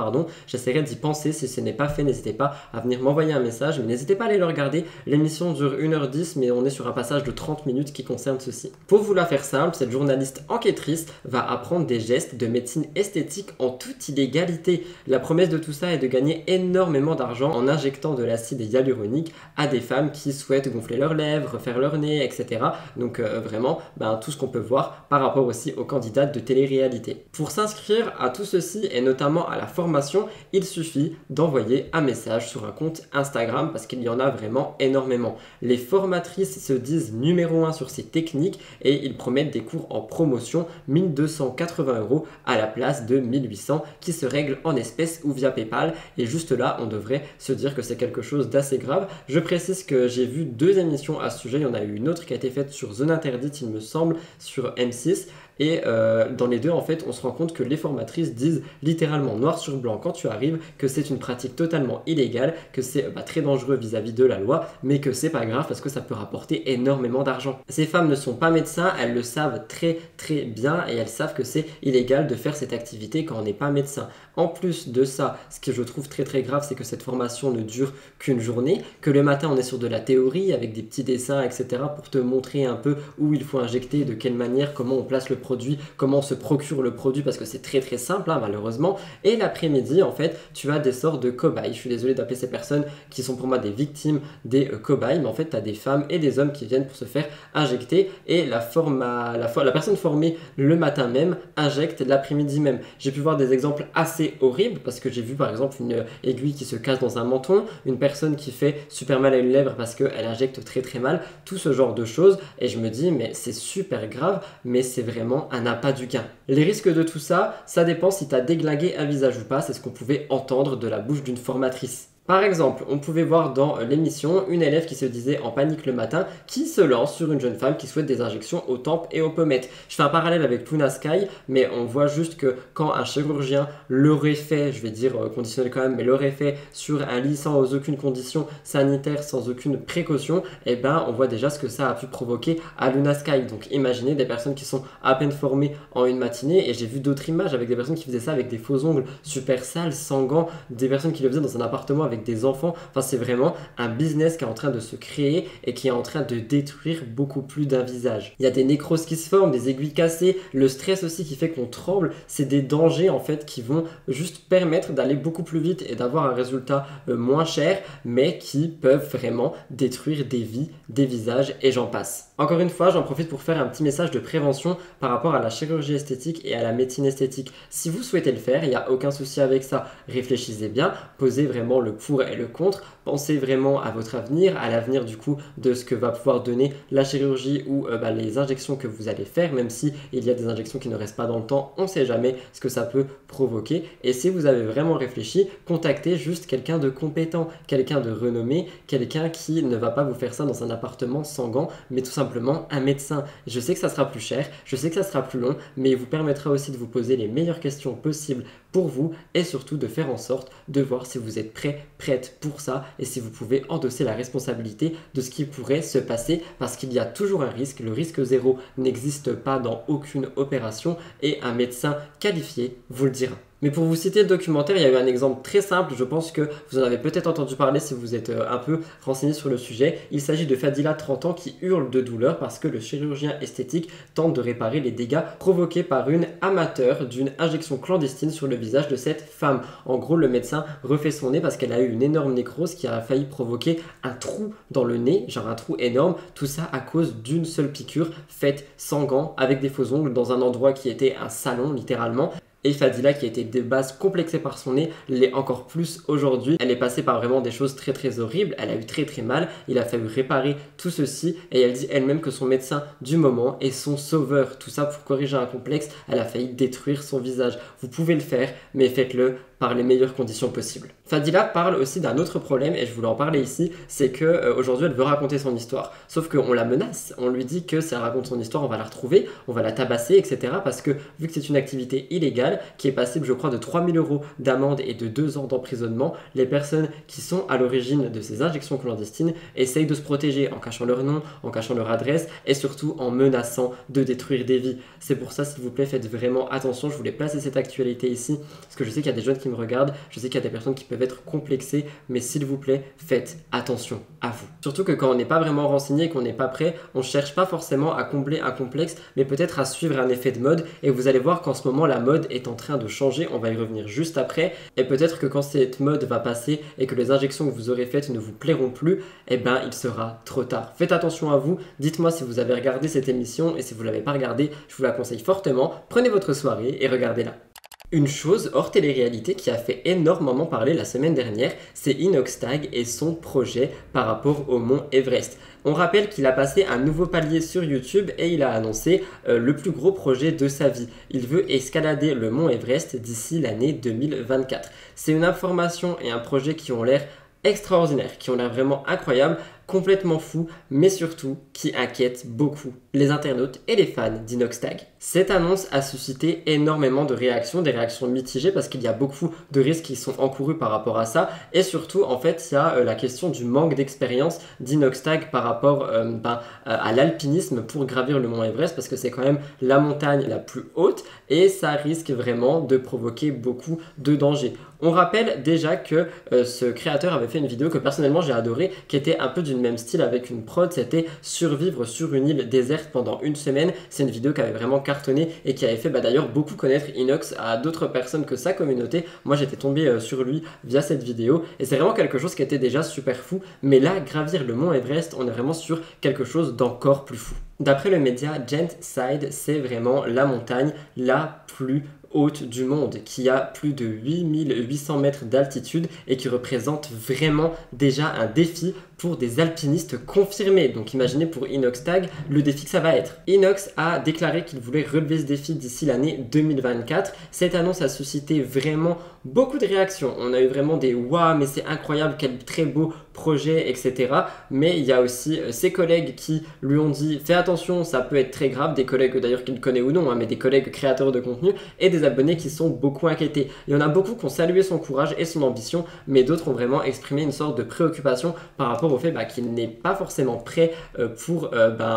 J'essaierai d'y penser. Si ce n'est pas fait, n'hésitez pas à venir m'envoyer un message. Mais n'hésitez pas à aller le regarder. L'émission dure 1h10, mais on est sur un passage de 30 minutes qui concerne ceci. Pour vous la faire simple, cette journaliste enquêtrice va apprendre des gestes de médecine esthétique en toute illégalité. La promesse de tout ça est de gagner énormément d'argent en injectant de l'acide hyaluronique à des femmes qui souhaitent gonfler leurs lèvres, refaire leur nez, etc. Donc vraiment, tout ce qu'on peut voir par rapport aussi aux candidates de télé-réalité. Pour s'inscrire à tout ceci et notamment à la formation, il suffit d'envoyer un message sur un compte Instagram parce qu'il y en a vraiment énormément. Les formatrices se disent numéro 1 sur ces techniques et ils promettent des cours en promotion 1280 € à la place de 1800 qui se règlent en espèces ou via PayPal. Et juste là, on devrait se dire que c'est quelque chose d'assez grave. Je précise que j'ai vu 2 émissions à ce sujet. Il y en a eu une autre qui a été faite sur Zone Interdite, il me semble, sur M6. Et dans les deux, en fait, on se rend compte que les formatrices disent littéralement noir sur blanc quand tu arrives que c'est une pratique totalement illégale, que c'est très dangereux vis-à-vis de la loi, mais que c'est pas grave parce que ça peut rapporter énormément d'argent. Ces femmes ne sont pas médecins, elles le savent très très bien et elles savent que c'est illégal de faire cette activité quand on n'est pas médecin. En plus de ça, ce que je trouve très très grave, c'est que cette formation ne dure qu'une journée, que le matin on est sur de la théorie avec des petits dessins, etc. pour te montrer un peu où il faut injecter, de quelle manière, comment on place le produit, comment on se procure le produit parce que c'est très très simple malheureusement. Et l'après-midi en fait tu as des sortes de cobayes. Je suis désolé d'appeler ces personnes qui sont pour moi des victimes des cobayes, mais en fait tu as des femmes et des hommes qui viennent pour se faire injecter et la personne formée le matin même injecte l'après-midi même. J'ai pu voir des exemples assez horribles parce que j'ai vu par exemple une aiguille qui se casse dans un menton, une personne qui fait super mal à une lèvre parce qu'elle injecte très très mal, tout ce genre de choses et je me dis mais c'est super grave, mais c'est vraiment un appât du gain. Les risques de tout ça, ça dépend si tu as déglingué un visage ou pas, c'est ce qu'on pouvait entendre de la bouche d'une formatrice. Par exemple, on pouvait voir dans l'émission une élève qui se disait en panique le matin, qui se lance sur une jeune femme qui souhaite des injections aux tempes et aux pommettes. Je fais un parallèle avec Luna Sky, mais on voit juste que quand un chirurgien l'aurait fait, je vais dire conditionnel quand même, mais l'aurait fait sur un lit sans aucune condition sanitaire, sans aucune précaution, et ben on voit déjà ce que ça a pu provoquer à Luna Sky. Donc imaginez des personnes qui sont à peine formées en une matinée, et j'ai vu d'autres images avec des personnes qui faisaient ça avec des faux ongles super sales, sans gants, des personnes qui le faisaient dans un appartement avec des enfants. Enfin c'est vraiment un business qui est en train de se créer et qui est en train de détruire beaucoup plus d'un visage. Il y a des nécroses qui se forment, des aiguilles cassées, le stress aussi qui fait qu'on tremble. C'est des dangers en fait qui vont juste permettre d'aller beaucoup plus vite et d'avoir un résultat moins cher, mais qui peuvent vraiment détruire des vies, des visages et j'en passe. Encore une fois, j'en profite pour faire un petit message de prévention par rapport à la chirurgie esthétique et à la médecine esthétique. Si vous souhaitez le faire, il n'y a aucun souci avec ça. Réfléchissez bien, posez vraiment le pour et le contre. Pensez vraiment à votre avenir, à l'avenir du coup de ce que va pouvoir donner la chirurgie ou les injections que vous allez faire, même si il y a des injections qui ne restent pas dans le temps, on ne sait jamais ce que ça peut provoquer. Et si vous avez vraiment réfléchi, contactez juste quelqu'un de compétent, quelqu'un de renommé, quelqu'un qui ne va pas vous faire ça dans un appartement sans gants, mais tout simplement un médecin. Je sais que ça sera plus cher, je sais que ça sera plus long, mais il vous permettra aussi de vous poser les meilleures questions possibles pour vous et surtout de faire en sorte de voir si vous êtes prêt, prête pour ça et si vous pouvez endosser la responsabilité de ce qui pourrait se passer parce qu'il y a toujours un risque. Le risque zéro n'existe pas dans aucune opération et un médecin qualifié vous le dira. Mais pour vous citer le documentaire, il y a eu un exemple très simple, je pense que vous en avez peut-être entendu parler si vous êtes un peu renseigné sur le sujet. Il s'agit de Fadila, 30 ans, qui hurle de douleur parce que le chirurgien esthétique tente de réparer les dégâts provoqués par une amateur d'une injection clandestine sur le visage de cette femme. En gros, le médecin refait son nez parce qu'elle a eu une énorme nécrose qui a failli provoquer un trou dans le nez, genre un trou énorme, tout ça à cause d'une seule piqûre faite sans gants, avec des faux ongles, dans un endroit qui était un salon littéralement. Et Fadila, qui était de base complexée par son nez, l'est encore plus aujourd'hui. Elle est passée par vraiment des choses très horribles, elle a eu très mal, il a fallu réparer tout ceci et elle dit elle-même que son médecin du moment est son sauveur. Tout ça pour corriger un complexe, elle a failli détruire son visage. Vous pouvez le faire, mais faites-le par les meilleures conditions possibles. Fadila parle aussi d'un autre problème et je voulais en parler ici, c'est que aujourd'hui elle veut raconter son histoire. Sauf qu'on la menace, on lui dit que si elle raconte son histoire, on va la retrouver, on va la tabasser, etc. Parce que vu que c'est une activité illégale qui est passible, je crois, de 3 000 € d'amende et de 2 ans d'emprisonnement, les personnes qui sont à l'origine de ces injections clandestines essayent de se protéger en cachant leur nom, en cachant leur adresse et surtout en menaçant de détruire des vies. C'est pour ça, s'il vous plaît, faites vraiment attention. Je voulais placer cette actualité ici parce que je sais qu'il y a des jeunes qui me regardent, je sais qu'il y a des personnes qui peuvent être complexées, mais s'il vous plaît, faites attention à vous. Surtout que quand on n'est pas vraiment renseigné et qu'on n'est pas prêt, on cherche pas forcément à combler un complexe, mais peut-être à suivre un effet de mode et vous allez voir qu'en ce moment, la mode est en train de changer, on va y revenir juste après et peut-être que quand cette mode va passer et que les injections que vous aurez faites ne vous plairont plus, eh ben il sera trop tard. Faites attention à vous, dites-moi si vous avez regardé cette émission et si vous ne l'avez pas regardée, je vous la conseille fortement. Prenez votre soirée et regardez-la. Une chose hors télé-réalité qui a fait énormément parler la semaine dernière, c'est Inoxtag et son projet par rapport au mont Everest. On rappelle qu'il a passé un nouveau palier sur YouTube et il a annoncé le plus gros projet de sa vie. Il veut escalader le mont Everest d'ici l'année 2024. C'est une information et un projet qui ont l'air extraordinaires, qui ont l'air vraiment incroyables, complètement fous, mais surtout qui inquiètent beaucoup les internautes et les fans d'Inoxtag. Cette annonce a suscité énormément de réactions, des réactions mitigées parce qu'il y a beaucoup de risques qui sont encourus par rapport à ça et surtout en fait il y a la question du manque d'expérience d'Inoxtag par rapport à l'alpinisme pour gravir le mont Everest parce que c'est quand même la montagne la plus haute et ça risque vraiment de provoquer beaucoup de dangers. On rappelle déjà que ce créateur avait fait une vidéo que personnellement j'ai adorée qui était un peu d'une même style avec une prod, c'était survivre sur une île déserte pendant une semaine. C'est une vidéo qui avait vraiment cartonné et qui avait fait d'ailleurs beaucoup connaître Inox à d'autres personnes que sa communauté. Moi j'étais tombé sur lui via cette vidéo et c'est vraiment quelque chose qui était déjà super fou, mais là gravir le mont Everest, on est vraiment sur quelque chose d'encore plus fou. D'après le média Gentside, c'est vraiment la montagne la plus haute du monde, qui a plus de 8800 mètres d'altitude et qui représente vraiment déjà un défi pour des alpinistes confirmés. Donc imaginez pour Inoxtag le défi que ça va être. Inox a déclaré qu'il voulait relever ce défi d'ici l'année 2024. Cette annonce a suscité vraiment beaucoup de réactions. On a eu vraiment des « waouh, mais c'est incroyable, quel très beau projet, etc. » Mais il y a aussi ses collègues qui lui ont dit « fais attention, ça peut être très grave », des collègues d'ailleurs qu'il connaît ou non, mais des collègues créateurs de contenu et des abonnés qui sont beaucoup inquiétés. Il y en a beaucoup qui ont salué son courage et son ambition, mais d'autres ont vraiment exprimé une sorte de préoccupation par rapport au fait qu'il n'est pas forcément prêt pour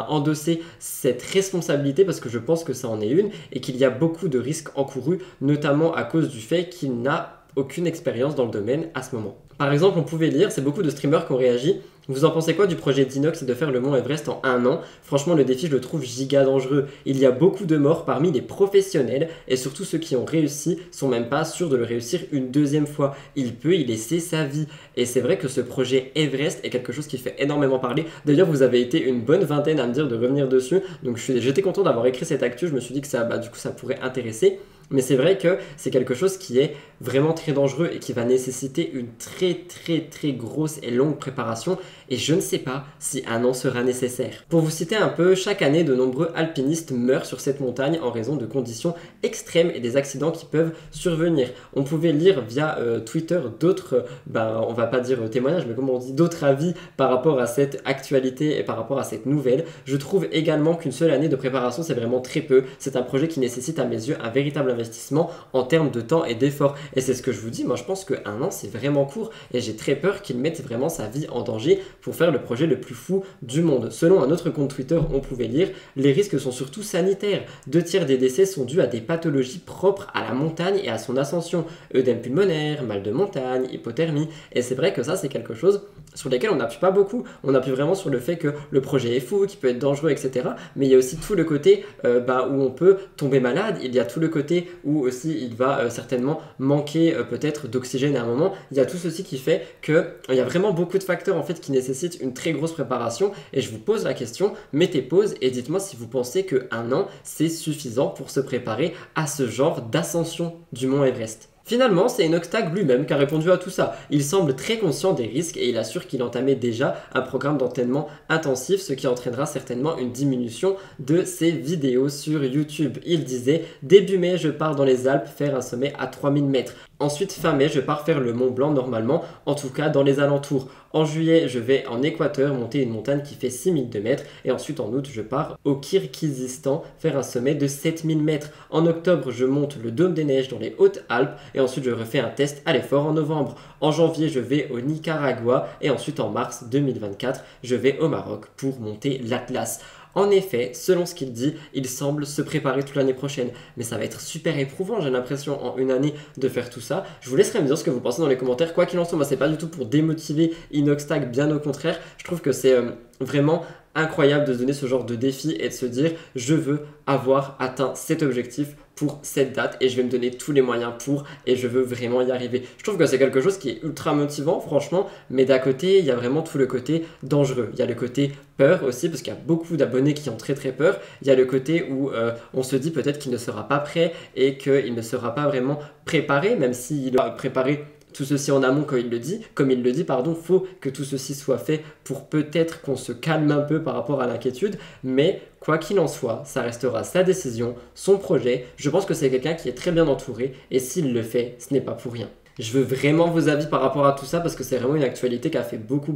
endosser cette responsabilité parce que je pense que ça en est une et qu'il y a beaucoup de risques encourus, notamment à cause du fait qu'il n'a aucune expérience dans le domaine à ce moment. Par exemple, on pouvait lire, c'est beaucoup de streamers qui ont réagi. Vous en pensez quoi du projet d'Inox de faire le mont Everest en 1 an? Franchement, le défi, je le trouve giga dangereux. Il y a beaucoup de morts parmi les professionnels et surtout ceux qui ont réussi sont même pas sûrs de le réussir une deuxième fois. Il peut y laisser sa vie. Et c'est vrai que ce projet Everest est quelque chose qui fait énormément parler. D'ailleurs, vous avez été une bonne vingtaine à me dire de revenir dessus. Donc j'étais content d'avoir écrit cette actu. Je me suis dit que ça, du coup, ça pourrait intéresser. Mais c'est vrai que c'est quelque chose qui est vraiment très dangereux et qui va nécessiter une très grosse et longue préparation et je ne sais pas si un an sera nécessaire. Pour vous citer un peu, chaque année de nombreux alpinistes meurent sur cette montagne en raison de conditions extrêmes et des accidents qui peuvent survenir. On pouvait lire via Twitter d'autres, on va pas dire témoignages, mais comment on dit, d'autres avis par rapport à cette actualité et par rapport à cette nouvelle. Je trouve également qu'une seule année de préparation c'est vraiment très peu. C'est un projet qui nécessite à mes yeux un véritable investissement en termes de temps et d'effort. Et c'est ce que je vous dis, moi je pense qu'un an c'est vraiment court et j'ai très peur qu'il mette vraiment sa vie en danger pour faire le projet le plus fou du monde. Selon un autre compte Twitter, on pouvait lire « Les risques sont surtout sanitaires. 2/3 des décès sont dus à des pathologies propres à la montagne et à son ascension. Œdème pulmonaire, mal de montagne, hypothermie. » Et c'est vrai que ça c'est quelque chose sur lesquels on n'appuie pas beaucoup. On appuie vraiment sur le fait que le projet est fou, qu'il peut être dangereux, etc. Mais il y a aussi tout le côté où on peut tomber malade. Il y a tout le côté où aussi il va certainement manquer peut-être d'oxygène à un moment. Il y a tout ceci qui fait qu'il y a vraiment beaucoup de facteurs en fait qui nécessitent une très grosse préparation. Et je vous pose la question, mettez pause et dites-moi si vous pensez qu'un an c'est suffisant pour se préparer à ce genre d'ascension du mont Everest. Finalement, c'est Inoxtag lui-même qui a répondu à tout ça. Il semble très conscient des risques et il assure qu'il entamait déjà un programme d'entraînement intensif, ce qui entraînera certainement une diminution de ses vidéos sur YouTube. Il disait « Début mai, je pars dans les Alpes faire un sommet à 3000 mètres. Ensuite, fin mai, je pars faire le Mont Blanc normalement, en tout cas dans les alentours. En juillet, je vais en Équateur monter une montagne qui fait 6002 mètres. Et ensuite, en août, je pars au Kirghizistan faire un sommet de 7000 mètres. En octobre, je monte le Dôme des Neiges dans les Hautes-Alpes. Et ensuite, je refais un test à l'effort en novembre. En janvier, je vais au Nicaragua. Et ensuite, en mars 2024, je vais au Maroc pour monter l'Atlas. En effet, selon ce qu'il dit, il semble se préparer toute l'année prochaine. Mais ça va être super éprouvant, j'ai l'impression, en une année de faire tout ça. Je vous laisserai me dire ce que vous pensez dans les commentaires. Quoi qu'il en soit, moi, c'est pas du tout pour démotiver Inoxtag, bien au contraire. Je trouve que c'est vraiment incroyable de se donner ce genre de défi et de se dire « Je veux avoir atteint cet objectif pour cette date et je vais me donner tous les moyens pour et je veux vraiment y arriver. » Je trouve que c'est quelque chose qui est ultra motivant, franchement, mais d'à côté, il y a vraiment tout le côté dangereux. Il y a le côté peur aussi, parce qu'il y a beaucoup d'abonnés qui ont très peur. Il y a le côté où on se dit peut-être qu'il ne sera pas prêt et qu'il ne sera pas vraiment préparé, même s'il a préparé tout ceci en amont, comme il le dit, faut que tout ceci soit fait pour peut-être qu'on se calme un peu par rapport à l'inquiétude, mais quoi qu'il en soit, ça restera sa décision, son projet. Je pense que c'est quelqu'un qui est très bien entouré et s'il le fait, ce n'est pas pour rien. Je veux vraiment vos avis par rapport à tout ça parce que c'est vraiment une actualité qui a fait beaucoup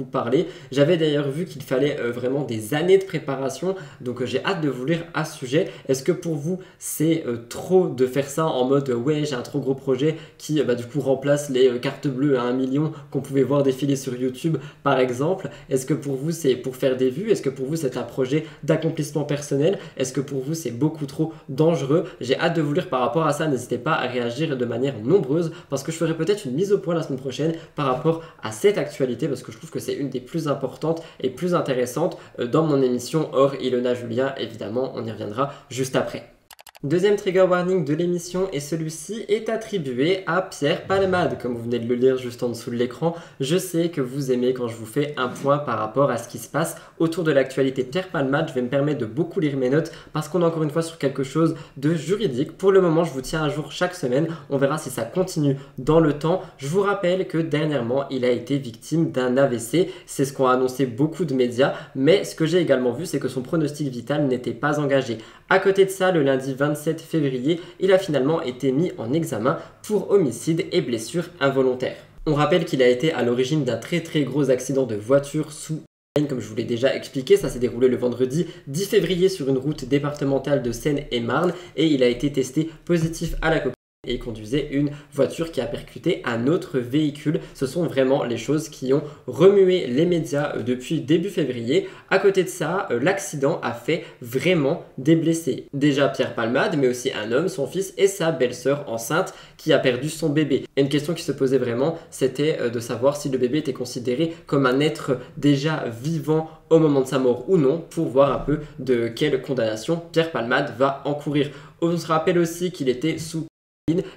parler. J'avais d'ailleurs vu qu'il fallait vraiment des années de préparation, donc j'ai hâte de vous lire à ce sujet. Est-ce que pour vous c'est trop de faire ça en mode ouais j'ai un trop gros projet qui du coup remplace les cartes bleues à 1 million qu'on pouvait voir défiler sur YouTube par exemple? Est-ce que pour vous c'est pour faire des vues? Est-ce que pour vous c'est un projet d'accomplissement personnel? Est-ce que pour vous c'est beaucoup trop dangereux? J'ai hâte de vous lire par rapport à ça, n'hésitez pas à réagir de manière nombreuse parce que je ferai peut-être une mise au point la semaine prochaine par rapport à cette actualité parce que je trouve que c'est une des plus importantes et plus intéressantes dans mon émission hors Ilona Julien. Évidemment, on y reviendra juste après. Deuxième trigger warning de l'émission et celui-ci est attribué à Pierre Palmade. Comme vous venez de le lire juste en dessous de l'écran, je sais que vous aimez quand je vous fais un point par rapport à ce qui se passe autour de l'actualité Pierre Palmade. Je vais me permettre de beaucoup lire mes notes parce qu'on est encore une fois sur quelque chose de juridique. Pour le moment, je vous tiens à jour chaque semaine. On verra si ça continue dans le temps. Je vous rappelle que dernièrement, il a été victime d'un AVC. C'est ce qu'ont annoncé beaucoup de médias. Mais ce que j'ai également vu, c'est que son pronostic vital n'était pas engagé. À côté de ça, le lundi 27 février, il a finalement été mis en examen pour homicide et blessure involontaire. On rappelle qu'il a été à l'origine d'un très gros accident de voiture sous comme je vous l'ai déjà expliqué. Ça s'est déroulé le vendredi 10 février sur une route départementale de Seine-et-Marne et il a été testé positif à la cocaïne et conduisait une voiture qui a percuté un autre véhicule. Ce sont vraiment les choses qui ont remué les médias depuis début février. À côté de ça, l'accident a fait vraiment des blessés. Déjà Pierre Palmade, mais aussi un homme, son fils et sa belle-sœur enceinte qui a perdu son bébé. Et une question qui se posait vraiment, c'était de savoir si le bébé était considéré comme un être déjà vivant au moment de sa mort ou non, pour voir un peu de quelle condamnation Pierre Palmade va encourir. On se rappelle aussi qu'il était sous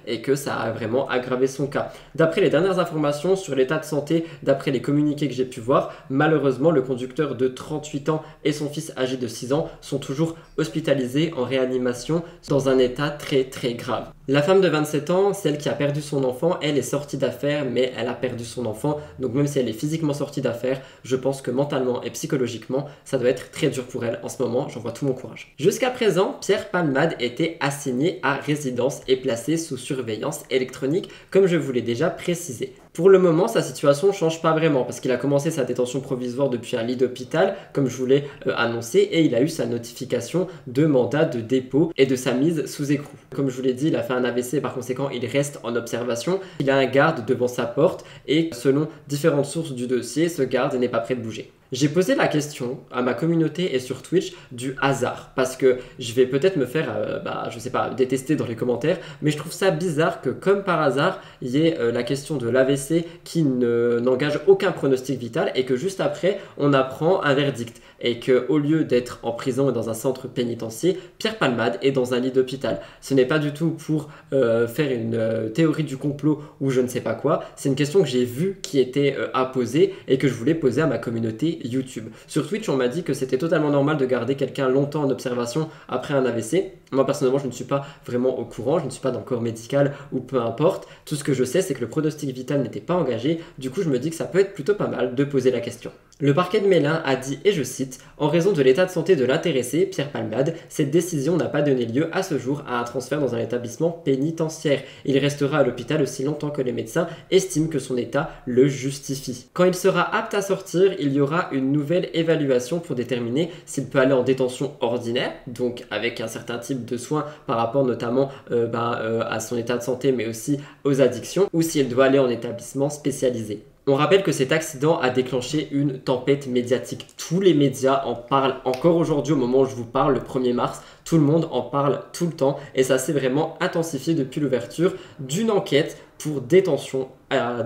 et que ça a vraiment aggravé son cas. D'après les dernières informations sur l'état de santé, d'après les communiqués que j'ai pu voir, malheureusement le conducteur de 38 ans et son fils âgé de 6 ans sont toujours hospitalisés en réanimation dans un état très grave. La femme de 27 ans, celle qui a perdu son enfant, elle est sortie d'affaires, mais elle a perdu son enfant, donc même si elle est physiquement sortie d'affaires, je pense que mentalement et psychologiquement, ça doit être très dur pour elle en ce moment, j'envoie tout mon courage. Jusqu'à présent, Pierre Palmade était assigné à résidence et placé sous surveillance électronique, comme je vous l'ai déjà précisé. Pour le moment, sa situation ne change pas vraiment parce qu'il a commencé sa détention provisoire depuis un lit d'hôpital, comme je vous l'ai annoncé, et il a eu sa notification de mandat de dépôt et de sa mise sous écrou. Comme je vous l'ai dit, il a fait un AVC, par conséquent, il reste en observation. Il a un garde devant sa porte et selon différentes sources du dossier, ce garde n'est pas prêt de bouger. J'ai posé la question à ma communauté et sur Twitch du hasard parce que je vais peut-être me faire, je sais pas, détester dans les commentaires, mais je trouve ça bizarre que comme par hasard, il y ait la question de l'AVC qui n'engage aucun pronostic vital et que juste après, on apprend un verdict et qu'au lieu d'être en prison et dans un centre pénitentiaire, Pierre Palmade est dans un lit d'hôpital. Ce n'est pas du tout pour faire une théorie du complot ou je ne sais pas quoi, c'est une question que j'ai vue qui était à poser et que je voulais poser à ma communauté YouTube. Sur Twitch, on m'a dit que c'était totalement normal de garder quelqu'un longtemps en observation après un AVC. Moi, personnellement, je ne suis pas vraiment au courant, je ne suis pas dans le corps médical ou peu importe. Tout ce que je sais, c'est que le pronostic vital n'était pas engagé. Du coup, je me dis que ça peut être plutôt pas mal de poser la question. Le parquet de Mélin a dit, et je cite, « En raison de l'état de santé de l'intéressé, Pierre Palmade, cette décision n'a pas donné lieu à ce jour à un transfert dans un établissement pénitentiaire. Il restera à l'hôpital aussi longtemps que les médecins estiment que son état le justifie. Quand il sera apte à sortir, il y aura une nouvelle évaluation pour déterminer s'il peut aller en détention ordinaire, donc avec un certain type de soins par rapport notamment à son état de santé mais aussi aux addictions, ou s'il doit aller en établissement spécialisé. » On rappelle que cet accident a déclenché une tempête médiatique. Tous les médias en parlent encore aujourd'hui au moment où je vous parle, le 1er mars. Tout le monde en parle tout le temps et ça s'est vraiment intensifié depuis l'ouverture d'une enquête pour détention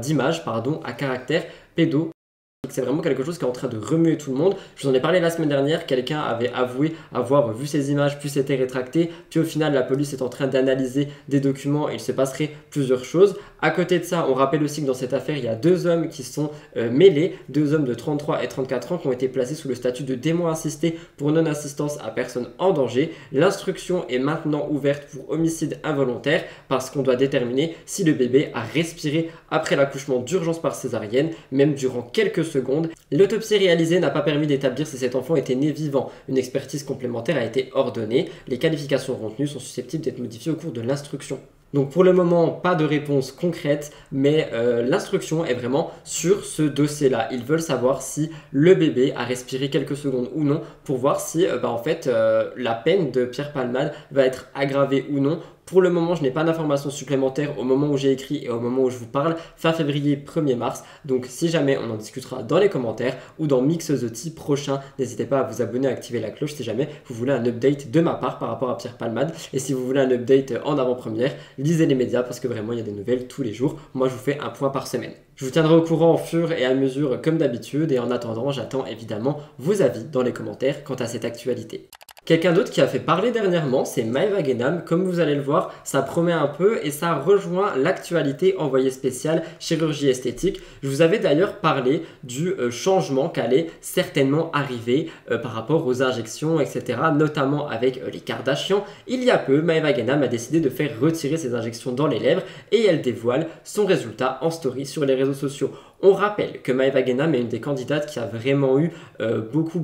d'images à caractère pédo. C'est vraiment quelque chose qui est en train de remuer tout le monde. Je vous en ai parlé la semaine dernière, quelqu'un avait avoué avoir vu ces images puis s'était rétracté, puis au final la police est en train d'analyser des documents et il se passerait plusieurs choses. À côté de ça, on rappelle aussi que dans cette affaire, il y a 2 hommes qui sont mêlés, 2 hommes de 33 et 34 ans qui ont été placés sous le statut de témoin assisté pour non-assistance à personne en danger. L'instruction est maintenant ouverte pour homicide involontaire parce qu'on doit déterminer si le bébé a respiré après l'accouchement d'urgence par césarienne, même durant quelques secondes. L'autopsie réalisée n'a pas permis d'établir si cet enfant était né vivant. Une expertise complémentaire a été ordonnée. Les qualifications retenues sont susceptibles d'être modifiées au cours de l'instruction. Donc pour le moment, pas de réponse concrète, mais l'instruction est vraiment sur ce dossier-là. Ils veulent savoir si le bébé a respiré quelques secondes ou non pour voir si la peine de Pierre Palmade va être aggravée ou non. Pour le moment, je n'ai pas d'informations supplémentaires au moment où j'ai écrit et au moment où je vous parle, fin février, 1er mars. Donc si jamais, on en discutera dans les commentaires ou dans Mix the Tea prochain. N'hésitez pas à vous abonner, à activer la cloche si jamais vous voulez un update de ma part par rapport à Pierre Palmade. Et si vous voulez un update en avant-première, lisez les médias parce que vraiment, il y a des nouvelles tous les jours. Moi, je vous fais un point par semaine. Je vous tiendrai au courant au fur et à mesure comme d'habitude. Et en attendant, j'attends évidemment vos avis dans les commentaires quant à cette actualité. Quelqu'un d'autre qui a fait parler dernièrement, c'est Maeva Genam. Comme vous allez le voir, ça promet un peu et ça rejoint l'actualité envoyée spéciale chirurgie esthétique. Je vous avais d'ailleurs parlé du changement qu'allait certainement arriver par rapport aux injections, etc. Notamment avec les Kardashian. Il y a peu, Maeva Genam a décidé de faire retirer ses injections dans les lèvres et elle dévoile son résultat en story sur les réseaux sociaux. On rappelle que Maeva Genam est une des candidates qui a vraiment eu beaucoup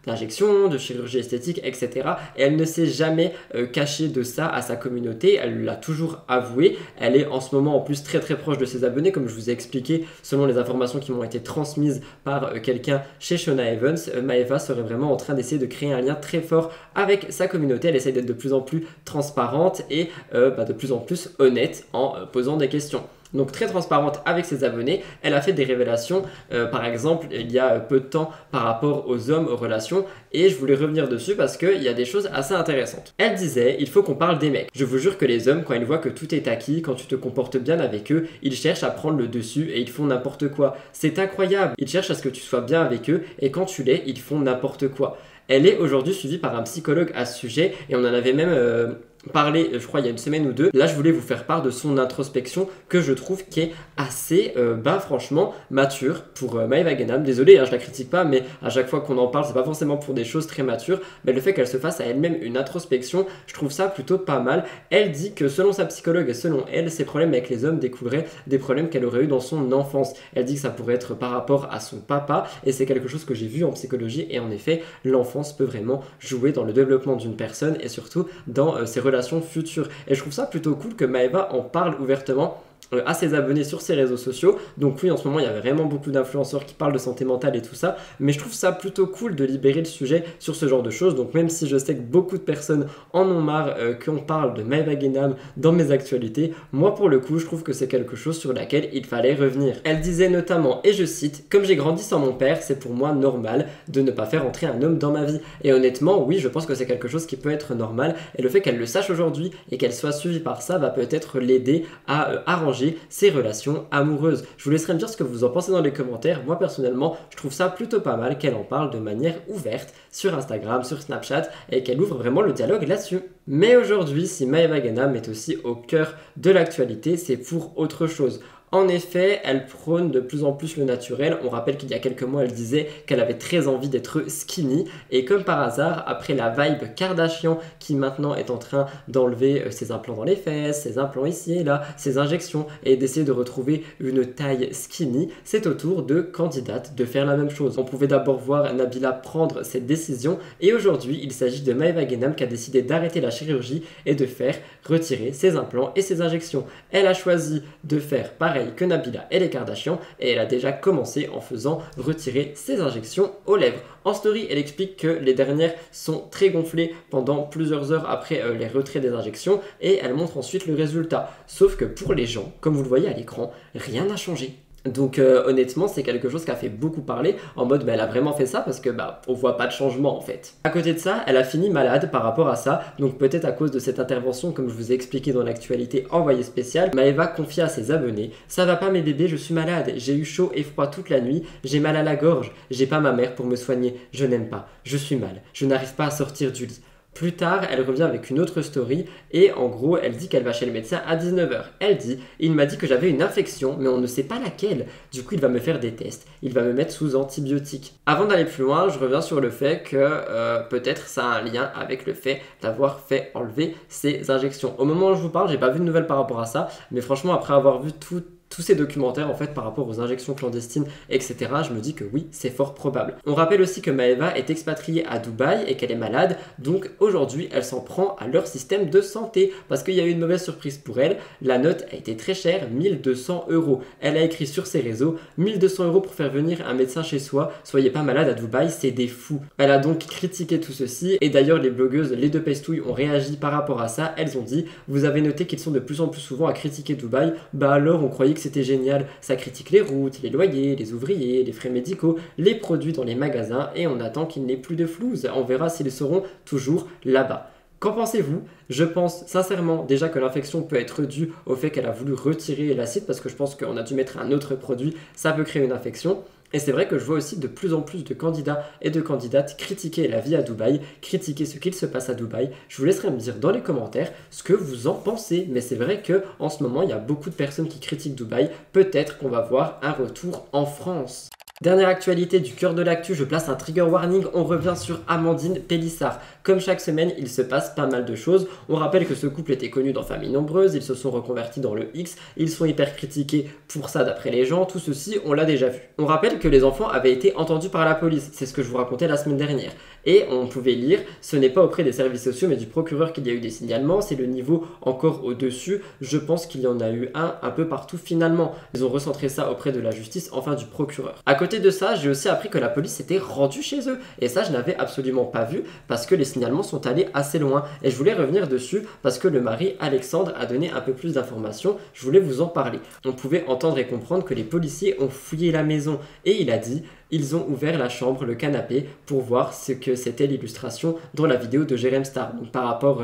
d'injections, de chirurgie esthétique, etc. Et elle ne s'est jamais cachée de ça à sa communauté, elle l'a toujours avoué. Elle est en ce moment en plus très proche de ses abonnés, comme je vous ai expliqué, selon les informations qui m'ont été transmises par quelqu'un chez Shona Evans. Maeva serait vraiment en train d'essayer de créer un lien très fort avec sa communauté. Elle essaye d'être de plus en plus transparente et de plus en plus honnête en posant des questions. Donc très transparente avec ses abonnés, elle a fait des révélations, par exemple il y a peu de temps par rapport aux hommes, aux relations, et je voulais revenir dessus parce qu'il y a des choses assez intéressantes. Elle disait, il faut qu'on parle des mecs. Je vous jure que les hommes, quand ils voient que tout est acquis, quand tu te comportes bien avec eux, ils cherchent à prendre le dessus et ils font n'importe quoi. C'est incroyable, ils cherchent à ce que tu sois bien avec eux et quand tu l'es, ils font n'importe quoi. Elle est aujourd'hui suivie par un psychologue à ce sujet et on en avait même parlé, je crois, il y a une semaine ou deux. Là, je voulais vous faire part de son introspection que je trouve qui est assez, franchement, mature pour Maëva Guénam. Désolé, hein, je la critique pas, mais à chaque fois qu'on en parle, c'est pas forcément pour des choses très matures, mais le fait qu'elle se fasse à elle-même une introspection, je trouve ça plutôt pas mal. Elle dit que selon sa psychologue et selon elle, ses problèmes avec les hommes découleraient des problèmes qu'elle aurait eu dans son enfance. Elle dit que ça pourrait être par rapport à son papa, et c'est quelque chose que j'ai vu en psychologie, et en effet, l'enfance peut vraiment jouer dans le développement d'une personne, et surtout dans ses relations futures. Et je trouve ça plutôt cool que Maëva en parle ouvertement à ses abonnés sur ses réseaux sociaux. Donc oui, en ce moment, il y avait vraiment beaucoup d'influenceurs qui parlent de santé mentale et tout ça, mais je trouve ça plutôt cool de libérer le sujet sur ce genre de choses. Donc même si je sais que beaucoup de personnes en ont marre qu'on parle de Maëva Guénam dans mes actualités, moi pour le coup, je trouve que c'est quelque chose sur laquelle il fallait revenir. Elle disait notamment, et je cite, « Comme j'ai grandi sans mon père, c'est pour moi normal de ne pas faire entrer un homme dans ma vie. » Et honnêtement, oui, je pense que c'est quelque chose qui peut être normal, et le fait qu'elle le sache aujourd'hui et qu'elle soit suivie par ça va peut-être l'aider à arranger ses relations amoureuses. Je vous laisserai me dire ce que vous en pensez dans les commentaires. Moi personnellement, je trouve ça plutôt pas mal qu'elle en parle de manière ouverte sur Instagram, sur Snapchat, et qu'elle ouvre vraiment le dialogue là-dessus. Mais aujourd'hui, si Maëva Guénam est aussi au cœur de l'actualité, c'est pour autre chose. En effet, elle prône de plus en plus le naturel. On rappelle qu'il y a quelques mois, elle disait qu'elle avait très envie d'être skinny. Et comme par hasard, après la vibe Kardashian qui maintenant est en train d'enlever ses implants dans les fesses, ses implants ici et là, ses injections et d'essayer de retrouver une taille skinny, c'est au tour de candidates de faire la même chose. On pouvait d'abord voir Nabila prendre cette décision et aujourd'hui, il s'agit de Maëva Guénam qui a décidé d'arrêter la chirurgie et de faire retirer ses implants et ses injections. Elle a choisi de faire pareil que Nabila et les Kardashians et elle a déjà commencé en faisant retirer ses injections aux lèvres. En story, elle explique que les dernières sont très gonflées pendant plusieurs heures après les retraits des injections et elle montre ensuite le résultat. Sauf que pour les gens, comme vous le voyez à l'écran, rien n'a changé. Donc honnêtement, c'est quelque chose qui a fait beaucoup parler en mode elle a vraiment fait ça parce que on voit pas de changement en fait. À côté de ça, elle a fini malade par rapport à ça, donc peut-être à cause de cette intervention comme je vous ai expliqué dans l'actualité envoyée spéciale, Maëva confie à ses abonnés: ça va pas mes bébés, je suis malade, j'ai eu chaud et froid toute la nuit, j'ai mal à la gorge, j'ai pas ma mère pour me soigner, je n'aime pas, je suis mal, je n'arrive pas à sortir du lit. Plus tard, elle revient avec une autre story et en gros, elle dit qu'elle va chez le médecin à 19 h. Elle dit: il m'a dit que j'avais une infection, mais on ne sait pas laquelle. Du coup, il va me faire des tests. Il va me mettre sous antibiotiques. Avant d'aller plus loin, je reviens sur le fait que peut-être ça a un lien avec le fait d'avoir fait enlever ces injections. Au moment où je vous parle, j'ai pas vu de nouvelles par rapport à ça, mais franchement, après avoir vu tous ces documentaires en fait par rapport aux injections clandestines, etc., je me dis que oui, c'est fort probable. On rappelle aussi que Maëva est expatriée à Dubaï et qu'elle est malade, donc aujourd'hui elle s'en prend à leur système de santé parce qu'il y a eu une mauvaise surprise pour elle. La note a été très chère, 1200 €. Elle a écrit sur ses réseaux: 1200 € pour faire venir un médecin chez soi, soyez pas malade à Dubaï, c'est des fous. Elle a donc critiqué tout ceci et d'ailleurs les blogueuses, les deux pestouilles ont réagi par rapport à ça. Elles ont dit: vous avez noté qu'ils sont de plus en plus souvent à critiquer Dubaï, alors on croyait que c'était génial, ça critique les routes, les loyers, les ouvriers, les frais médicaux, les produits dans les magasins et on attend qu'il n'ait plus de flouze, on verra s'ils seront toujours là-bas. Qu'en pensez-vous? Je pense sincèrement déjà que l'infection peut être due au fait qu'elle a voulu retirer l'acide parce que je pense qu'on a dû mettre un autre produit, ça peut créer une infection. Et c'est vrai que je vois aussi de plus en plus de candidats et de candidates critiquer la vie à Dubaï, critiquer ce qu'il se passe à Dubaï. Je vous laisserai me dire dans les commentaires ce que vous en pensez. Mais c'est vrai qu'en ce moment, il y a beaucoup de personnes qui critiquent Dubaï. Peut-être qu'on va voir un retour en France. Dernière actualité du cœur de l'actu, je place un trigger warning, on revient sur Amandine Pélissard. Comme chaque semaine, il se passe pas mal de choses. On rappelle que ce couple était connu dans Famille Nombreuse, ils se sont reconvertis dans le X, ils sont hyper critiqués pour ça d'après les gens, tout ceci on l'a déjà vu. On rappelle que les enfants avaient été entendus par la police, c'est ce que je vous racontais la semaine dernière. Et on pouvait lire, ce n'est pas auprès des services sociaux mais du procureur qu'il y a eu des signalements, c'est le niveau encore au-dessus, je pense qu'il y en a eu un peu partout finalement. Ils ont recentré ça auprès de la justice, enfin du procureur. À côté de ça, j'ai aussi appris que la police s'était rendue chez eux. Et ça, je n'avais absolument pas vu parce que les signalements sont allés assez loin. Et je voulais revenir dessus parce que le mari Alexandre a donné un peu plus d'informations. Je voulais vous en parler. On pouvait entendre et comprendre que les policiers ont fouillé la maison. Et il a dit: ils ont ouvert la chambre, le canapé, pour voir ce que c'était l'illustration dans la vidéo de Jérém Star. Donc par rapport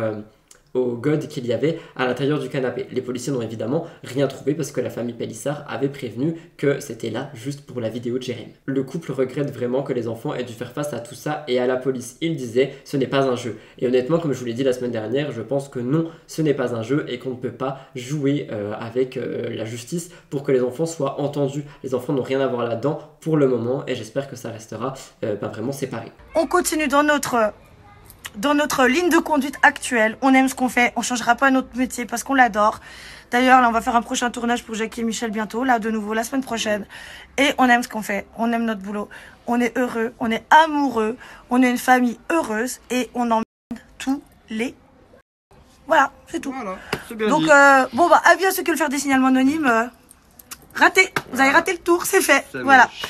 au god qu'il y avait à l'intérieur du canapé. Les policiers n'ont évidemment rien trouvé parce que la famille Pélissard avait prévenu que c'était là juste pour la vidéo de Jérém. Le couple regrette vraiment que les enfants aient dû faire face à tout ça et à la police. Il disait ce n'est pas un jeu. Et honnêtement, comme je vous l'ai dit la semaine dernière, je pense que non, ce n'est pas un jeu et qu'on ne peut pas jouer avec la justice pour que les enfants soient entendus. Les enfants n'ont rien à voir là-dedans pour le moment et j'espère que ça restera vraiment séparé. On continue dans notre ligne de conduite actuelle. On aime ce qu'on fait, on changera pas notre métier parce qu'on l'adore. D'ailleurs, là, on va faire un prochain tournage pour Jackie et Michel bientôt, là, de nouveau, la semaine prochaine. Et on aime ce qu'on fait, on aime notre boulot. On est heureux, on est amoureux, on est une famille heureuse et on emmène tous les... Voilà, c'est tout. Voilà, c'est bien donc, dit. bon, bah, avis à ceux qui veulent faire des signalements anonymes. Raté, vous avez raté le tour, c'est fait. C'est Voilà. moche.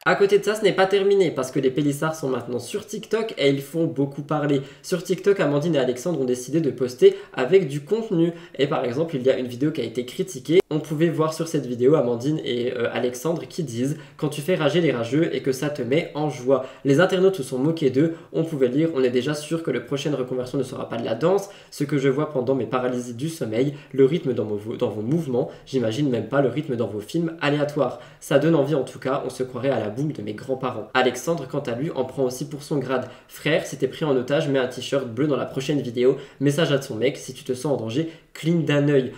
À côté de ça, ce n'est pas terminé parce que les Pélissards sont maintenant sur TikTok et ils font beaucoup parler. Sur TikTok, Amandine et Alexandre ont décidé de poster avec du contenu. Et par exemple, il y a une vidéo qui a été critiquée. On pouvait voir sur cette vidéo Amandine et Alexandre qui disent « Quand tu fais rager les rageux et que ça te met en joie ». Les internautes se sont moqués d'eux. On pouvait lire « On est déjà sûr que la prochaine reconversion ne sera pas de la danse. Ce que je vois pendant mes paralysies du sommeil, le rythme dans vos mouvements, j'imagine même pas le rythme dans vos films aléatoires. Ça donne envie en tout cas, on se croirait à la boum de mes grands-parents. » Alexandre, quant à lui, en prend aussi pour son grade. Frère, s'était pris en otage, met un t-shirt bleu dans la prochaine vidéo. Message à son mec, si tu te sens en danger, cligne d'un œil.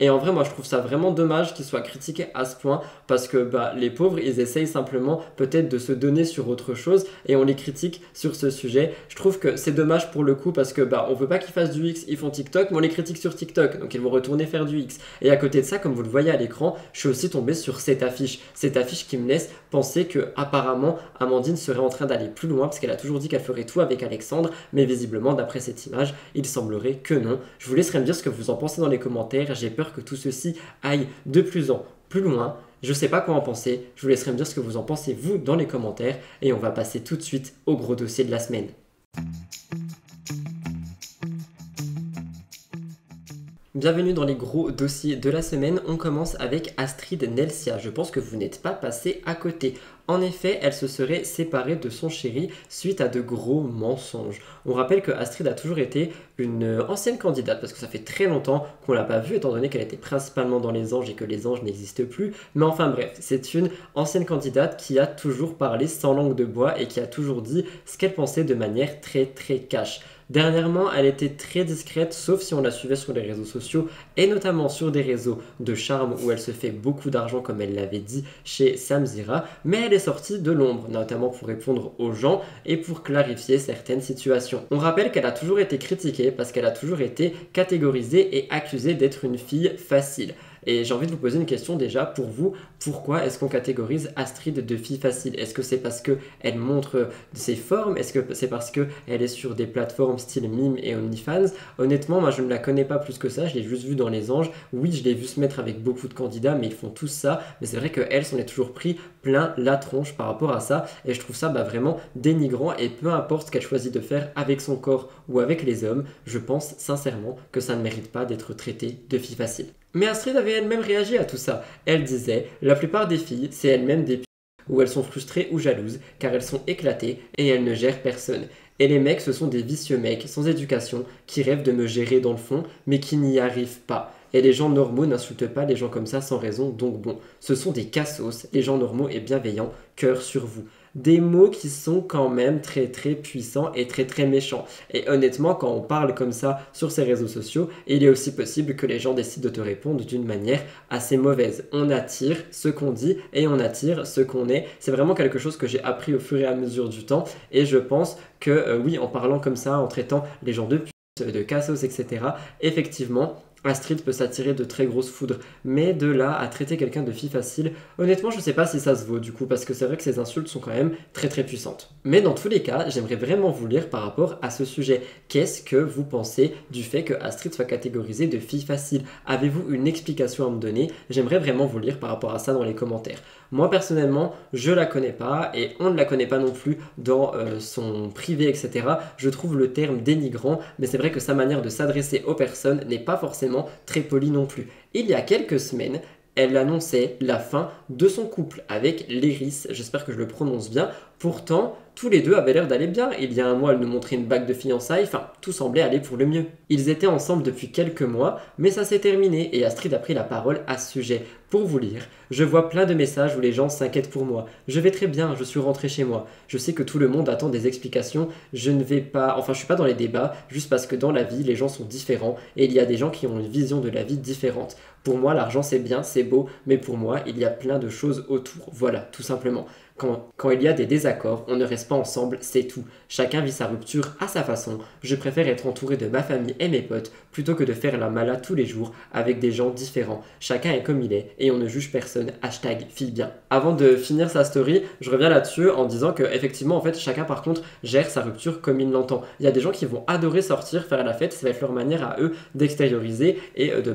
Et en vrai, moi, je trouve ça vraiment dommage qu'ils soient critiqués à ce point parce que les pauvres, ils essayent simplement peut-être de se donner sur autre chose et on les critique sur ce sujet. Je trouve que c'est dommage pour le coup parce que on veut pas qu'ils fassent du X, ils font TikTok, mais on les critique sur TikTok, donc ils vont retourner faire du X. Et à côté de ça, comme vous le voyez à l'écran, je suis aussi tombé sur cette affiche qui me laisse penser que apparemment Amandine serait en train d'aller plus loin parce qu'elle a toujours dit qu'elle ferait tout avec Alexandre, mais visiblement, d'après cette image, il semblerait que non. Je vous laisserai me dire ce que vous en pensez dans les commentaires. J'ai peur que tout ceci aille de plus en plus loin. Je sais pas quoi en penser, je vous laisserai me dire ce que vous en pensez vous dans les commentaires et on va passer tout de suite au gros dossier de la semaine. Bienvenue dans les gros dossiers de la semaine. On commence avec Astrid Nelsia. Je pense que vous n'êtes pas passé à côté. En effet, elle se serait séparée de son chéri suite à de gros mensonges. On rappelle que Astrid a toujours été une ancienne candidate parce que ça fait très longtemps qu'on l'a pas vue étant donné qu'elle était principalement dans les anges et que les anges n'existent plus. Mais enfin bref, c'est une ancienne candidate qui a toujours parlé sans langue de bois et qui a toujours dit ce qu'elle pensait de manière très cash. Dernièrement, elle était très discrète, sauf si on la suivait sur les réseaux sociaux et notamment sur des réseaux de charme où elle se fait beaucoup d'argent comme elle l'avait dit chez Samzira, mais elle est sortie de l'ombre, notamment pour répondre aux gens et pour clarifier certaines situations. On rappelle qu'elle a toujours été critiquée parce qu'elle a toujours été catégorisée et accusée d'être une fille facile. Et j'ai envie de vous poser une question déjà pour vous. Pourquoi est-ce qu'on catégorise Astrid de fille facile? Est-ce que c'est parce qu'elle montre ses formes? Est-ce que c'est parce qu'elle est sur des plateformes style Mime et OnlyFans? Honnêtement, moi je ne la connais pas plus que ça. Je l'ai juste vue dans Les Anges. Oui, je l'ai vue se mettre avec beaucoup de candidats, mais ils font tous ça. Mais c'est vrai qu'elle s'en est toujours pris plein la tronche par rapport à ça. Et je trouve ça vraiment dénigrant. Et peu importe ce qu'elle choisit de faire avec son corps ou avec les hommes, je pense sincèrement que ça ne mérite pas d'être traité de fille facile. Mais Astrid avait elle-même réagi à tout ça. Elle disait « La plupart des filles, c'est elles-mêmes des où elles sont frustrées ou jalouses, car elles sont éclatées et elles ne gèrent personne. Et les mecs, ce sont des vicieux mecs, sans éducation, qui rêvent de me gérer dans le fond, mais qui n'y arrivent pas. Et les gens normaux n'insultent pas les gens comme ça sans raison, donc bon, ce sont des cassos, les gens normaux et bienveillants, cœur sur vous. » Des mots qui sont quand même très puissants et très méchants. Et honnêtement, quand on parle comme ça sur ces réseaux sociaux, il est aussi possible que les gens décident de te répondre d'une manière assez mauvaise. On attire ce qu'on dit et on attire ce qu'on est. C'est vraiment quelque chose que j'ai appris au fur et à mesure du temps. Et je pense que oui, en parlant comme ça, en traitant les gens de cassos, etc., effectivement, Astrid peut s'attirer de très grosses foudres. Mais de là à traiter quelqu'un de fille facile, honnêtement je sais pas si ça se vaut du coup, parce que c'est vrai que ces insultes sont quand même très très puissantes. Mais dans tous les cas, j'aimerais vraiment vous lire par rapport à ce sujet. Qu'est-ce que vous pensez du fait que Astrid soit catégorisée de fille facile? Avez-vous une explication à me donner? J'aimerais vraiment vous lire par rapport à ça dans les commentaires. Moi personnellement, je la connais pas et on ne la connaît pas non plus dans son privé, etc. Je trouve le terme dénigrant, mais c'est vrai que sa manière de s'adresser aux personnes n'est pas forcément très polie non plus. Il y a quelques semaines, elle annonçait la fin de son couple avec Léris, j'espère que je le prononce bien. Pourtant, tous les deux avaient l'air d'aller bien. Il y a un mois, elle nous montrait une bague de fiançailles, enfin, tout semblait aller pour le mieux. Ils étaient ensemble depuis quelques mois, mais ça s'est terminé et Astrid a pris la parole à ce sujet. Pour vous lire, je vois plein de messages où les gens s'inquiètent pour moi. Je vais très bien, je suis rentrée chez moi. Je sais que tout le monde attend des explications. Je ne vais pas, enfin, je suis pas dans les débats, juste parce que dans la vie, les gens sont différents et il y a des gens qui ont une vision de la vie différente. Pour moi, l'argent c'est bien, c'est beau, mais pour moi, il y a plein de choses autour. Voilà, tout simplement. Quand il y a des désaccords, on ne reste pas ensemble, c'est tout. Chacun vit sa rupture à sa façon. Je préfère être entouré de ma famille et mes potes plutôt que de faire la malade tous les jours avec des gens différents. Chacun est comme il est et on ne juge personne. Hashtag fille bien. Avant de finir sa story, je reviens là-dessus en disant que effectivement, en fait, chacun par contre gère sa rupture comme il l'entend. Il y a des gens qui vont adorer sortir, faire la fête, ça va être leur manière à eux d'extérioriser et de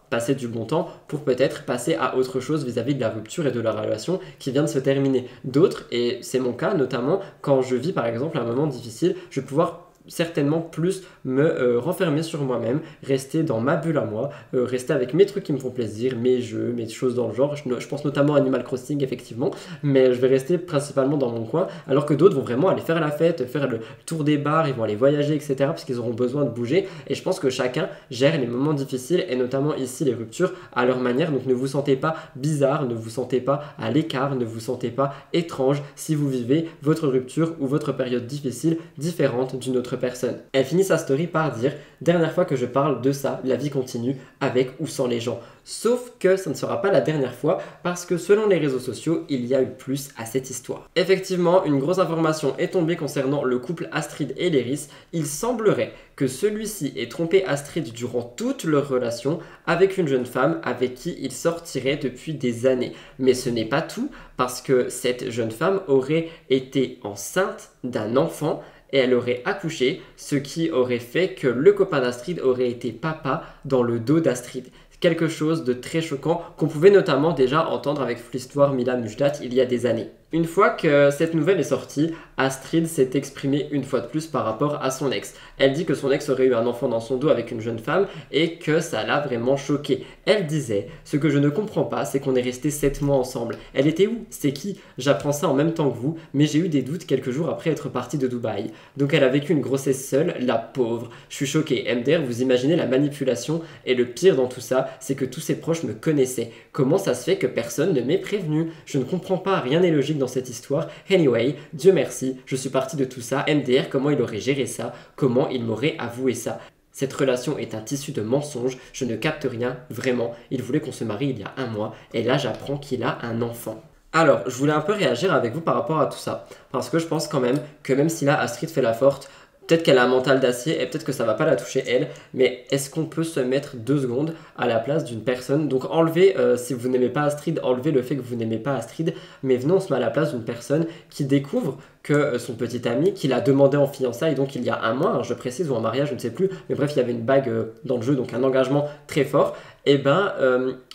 passer du bon temps pour peut-être passer à autre chose vis-à-vis de la rupture et de la relation qui vient de se terminer. D'autres, et c'est mon cas notamment, quand je vis par exemple un moment difficile, je vais pouvoir certainement plus me renfermer sur moi-même, rester dans ma bulle à moi, rester avec mes trucs qui me font plaisir, mes jeux, mes choses dans le genre. Je pense notamment à Animal Crossing effectivement, mais je vais rester principalement dans mon coin, alors que d'autres vont vraiment aller faire la fête, faire le tour des bars, ils vont aller voyager, etc. parce qu'ils auront besoin de bouger. Et je pense que chacun gère les moments difficiles et notamment ici les ruptures à leur manière. Donc ne vous sentez pas bizarre, ne vous sentez pas à l'écart, ne vous sentez pas étrange si vous vivez votre rupture ou votre période difficile différente d'une autre personne. Elle finit sa story par dire « Dernière fois que je parle de ça, la vie continue avec ou sans les gens ». Sauf que ça ne sera pas la dernière fois parce que selon les réseaux sociaux, il y a eu plus à cette histoire. Effectivement, une grosse information est tombée concernant le couple Astrid et Léris. Il semblerait que celui-ci ait trompé Astrid durant toute leur relation avec une jeune femme avec qui il sortirait depuis des années. Mais ce n'est pas tout parce que cette jeune femme aurait été enceinte d'un enfant et elle aurait accouché, ce qui aurait fait que le copain d'Astrid aurait été papa dans le dos d'Astrid. Quelque chose de très choquant qu'on pouvait notamment déjà entendre avec l'histoire Mila Mujdat il y a des années. Une fois que cette nouvelle est sortie, Astrid s'est exprimée une fois de plus par rapport à son ex. Elle dit que son ex aurait eu un enfant dans son dos avec une jeune femme et que ça l'a vraiment choquée. Elle disait « Ce que je ne comprends pas, c'est qu'on est resté 7 mois ensemble. Elle était où? C'est qui? J'apprends ça en même temps que vous, mais j'ai eu des doutes quelques jours après être partie de Dubaï. Donc elle a vécu une grossesse seule, la pauvre. Je suis choquée. MDR, vous imaginez la manipulation et le pire dans tout ça, c'est que tous ses proches me connaissaient. Comment ça se fait que personne ne m'ait prévenu? Je ne comprends pas, rien n'est logique dans cette histoire. Anyway, Dieu merci, je suis partie de tout ça. MDR, comment il aurait géré ça? Comment il m'aurait avoué ça? Cette relation est un tissu de mensonges, je ne capte rien, vraiment. Il voulait qu'on se marie il y a 1 mois, et là j'apprends qu'il a un enfant. Alors, je voulais un peu réagir avec vous par rapport à tout ça, parce que je pense quand même que même si là Astrid fait la forte, peut-être qu'elle a un mental d'acier et peut-être que ça va pas la toucher elle, mais est-ce qu'on peut se mettre 2 secondes à la place d'une personne? Donc enlevez, si vous n'aimez pas Astrid, enlevez le fait que vous n'aimez pas Astrid, mais venons on se met à la place d'une personne qui découvre que son petit ami, qui l'a demandé en fiançailles, donc il y a 1 mois, je précise, ou en mariage, je ne sais plus, mais bref, il y avait une bague dans le jeu, donc un engagement très fort, et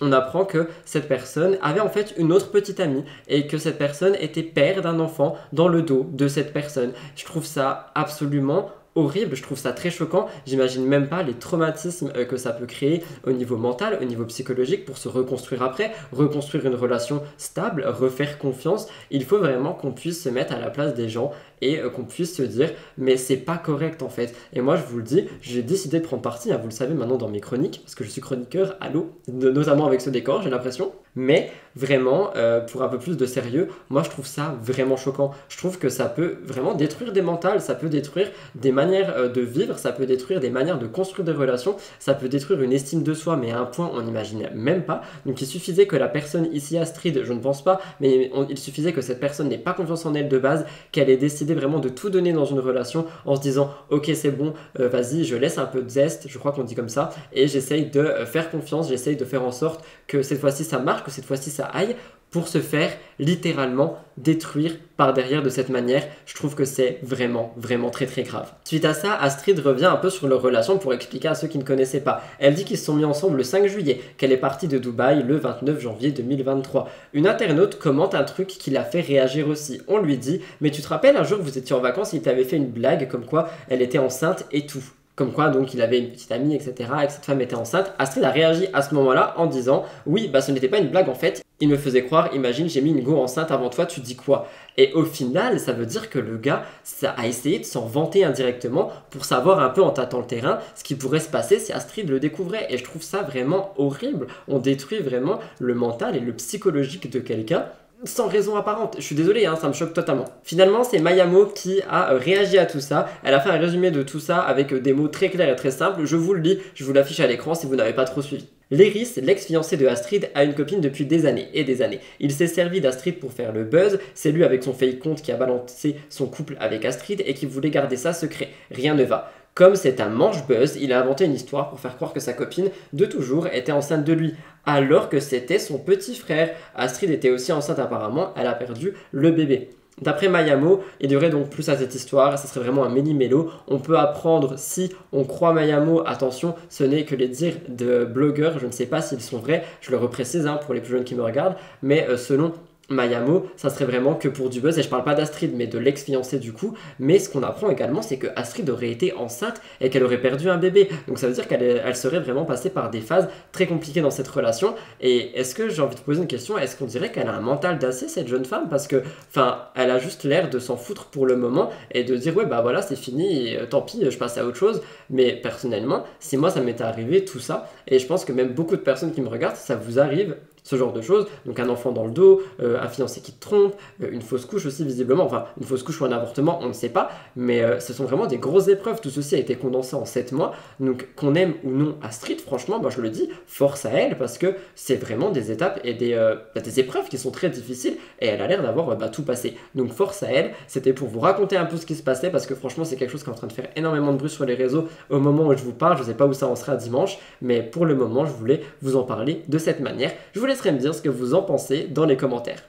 on apprend que cette personne avait en fait une autre petite amie, et que cette personne était père d'un enfant dans le dos de cette personne. Je trouve ça absolument horrible, je trouve ça très choquant, j'imagine même pas les traumatismes que ça peut créer au niveau mental, au niveau psychologique pour se reconstruire après, reconstruire une relation stable, refaire confiance. Il faut vraiment qu'on puisse se mettre à la place des gens et qu'on puisse se dire mais c'est pas correct en fait. Et moi je vous le dis, j'ai décidé de prendre parti, vous le savez maintenant dans mes chroniques, parce que je suis chroniqueur, allô, notamment avec ce décor j'ai l'impression, mais vraiment pour un peu plus de sérieux, moi je trouve ça vraiment choquant. Je trouve que ça peut vraiment détruire des mentales, ça peut détruire des manières de vivre, ça peut détruire des manières de construire des relations, ça peut détruire une estime de soi, mais à un point on n'imagine même pas. Donc il suffisait que la personne ici Astrid, je ne pense pas, mais il suffisait que cette personne n'ait pas confiance en elle de base, qu'elle ait décidé décidé vraiment de tout donner dans une relation en se disant ok c'est bon, vas-y je laisse un peu de zeste, je crois qu'on dit comme ça, et j'essaye de faire confiance, j'essaye de faire en sorte que cette fois-ci ça marche, que cette fois-ci ça aille, pour se faire littéralement détruire par derrière de cette manière. Je trouve que c'est vraiment très grave. Suite à ça, Astrid revient un peu sur leur relation pour expliquer à ceux qui ne connaissaient pas. Elle dit qu'ils se sont mis ensemble le 5 juillet, qu'elle est partie de Dubaï le 29 janvier 2023. Une internaute commente un truc qui l'a fait réagir aussi. On lui dit « Mais tu te rappelles un jour que vous étiez en vacances, il t'avait fait une blague comme quoi elle était enceinte et tout ». Comme quoi, donc, il avait une petite amie, etc. et que cette femme était enceinte. Astrid a réagi à ce moment-là en disant « Oui, bah ce n'était pas une blague en fait. Il me faisait croire, imagine, j'ai mis une go enceinte avant toi, tu dis quoi ?» Et au final, ça veut dire que le gars ça a essayé de s'en vanter indirectement pour savoir un peu en tâtant le terrain ce qui pourrait se passer si Astrid le découvrait. Et je trouve ça vraiment horrible. On détruit vraiment le mental et le psychologique de quelqu'un sans raison apparente. Je suis désolé, hein, ça me choque totalement. Finalement, c'est Mayamo qui a réagi à tout ça. Elle a fait un résumé de tout ça avec des mots très clairs et très simples. Je vous le lis, je vous l'affiche à l'écran si vous n'avez pas trop suivi. Léris, l'ex-fiancé de Astrid, a une copine depuis des années et des années. Il s'est servi d'Astrid pour faire le buzz. C'est lui avec son fake compte qui a balancé son couple avec Astrid et qui voulait garder ça secret. Rien ne va. Comme c'est un manche-buzz, il a inventé une histoire pour faire croire que sa copine de toujours était enceinte de lui, alors que c'était son petit frère. Astrid était aussi enceinte apparemment, elle a perdu le bébé. D'après Mayamo, il y aurait donc plus à cette histoire, ça serait vraiment un méli-mélo. On peut apprendre, si on croit Mayamo, attention, ce n'est que les dires de blogueurs, je ne sais pas s'ils sont vrais, je le reprécise hein, pour les plus jeunes qui me regardent, mais selon Mayamo, ça serait vraiment que pour du buzz, et je parle pas d'Astrid mais de l'ex-fiancé du coup, mais ce qu'on apprend également c'est que Astrid aurait été enceinte et qu'elle aurait perdu un bébé, donc ça veut dire qu'elle serait vraiment passée par des phases très compliquées dans cette relation. Et est-ce que j'ai envie de poser une question, est-ce qu'on dirait qu'elle a un mental d'acier cette jeune femme, parce que enfin elle a juste l'air de s'en foutre pour le moment et de dire ouais bah voilà c'est fini, et, tant pis je passe à autre chose. Mais personnellement si moi ça m'était arrivé tout ça, et je pense que même beaucoup de personnes qui me regardent ça vous arrive ce genre de choses, donc un enfant dans le dos, un fiancé qui te trompe, une fausse couche aussi visiblement, enfin une fausse couche ou un avortement, on ne sait pas, mais ce sont vraiment des grosses épreuves, tout ceci a été condensé en 7 mois, donc qu'on aime ou non Astrid, franchement, moi je le dis, force à elle, parce que c'est vraiment des étapes et des épreuves qui sont très difficiles, et elle a l'air d'avoir tout passé, donc force à elle. C'était pour vous raconter un peu ce qui se passait, parce que franchement c'est quelque chose qui est en train de faire énormément de bruit sur les réseaux au moment où je vous parle, je ne sais pas où ça en sera dimanche, mais pour le moment je voulais vous en parler de cette manière. Je vous laisserai me dire ce que vous en pensez dans les commentaires.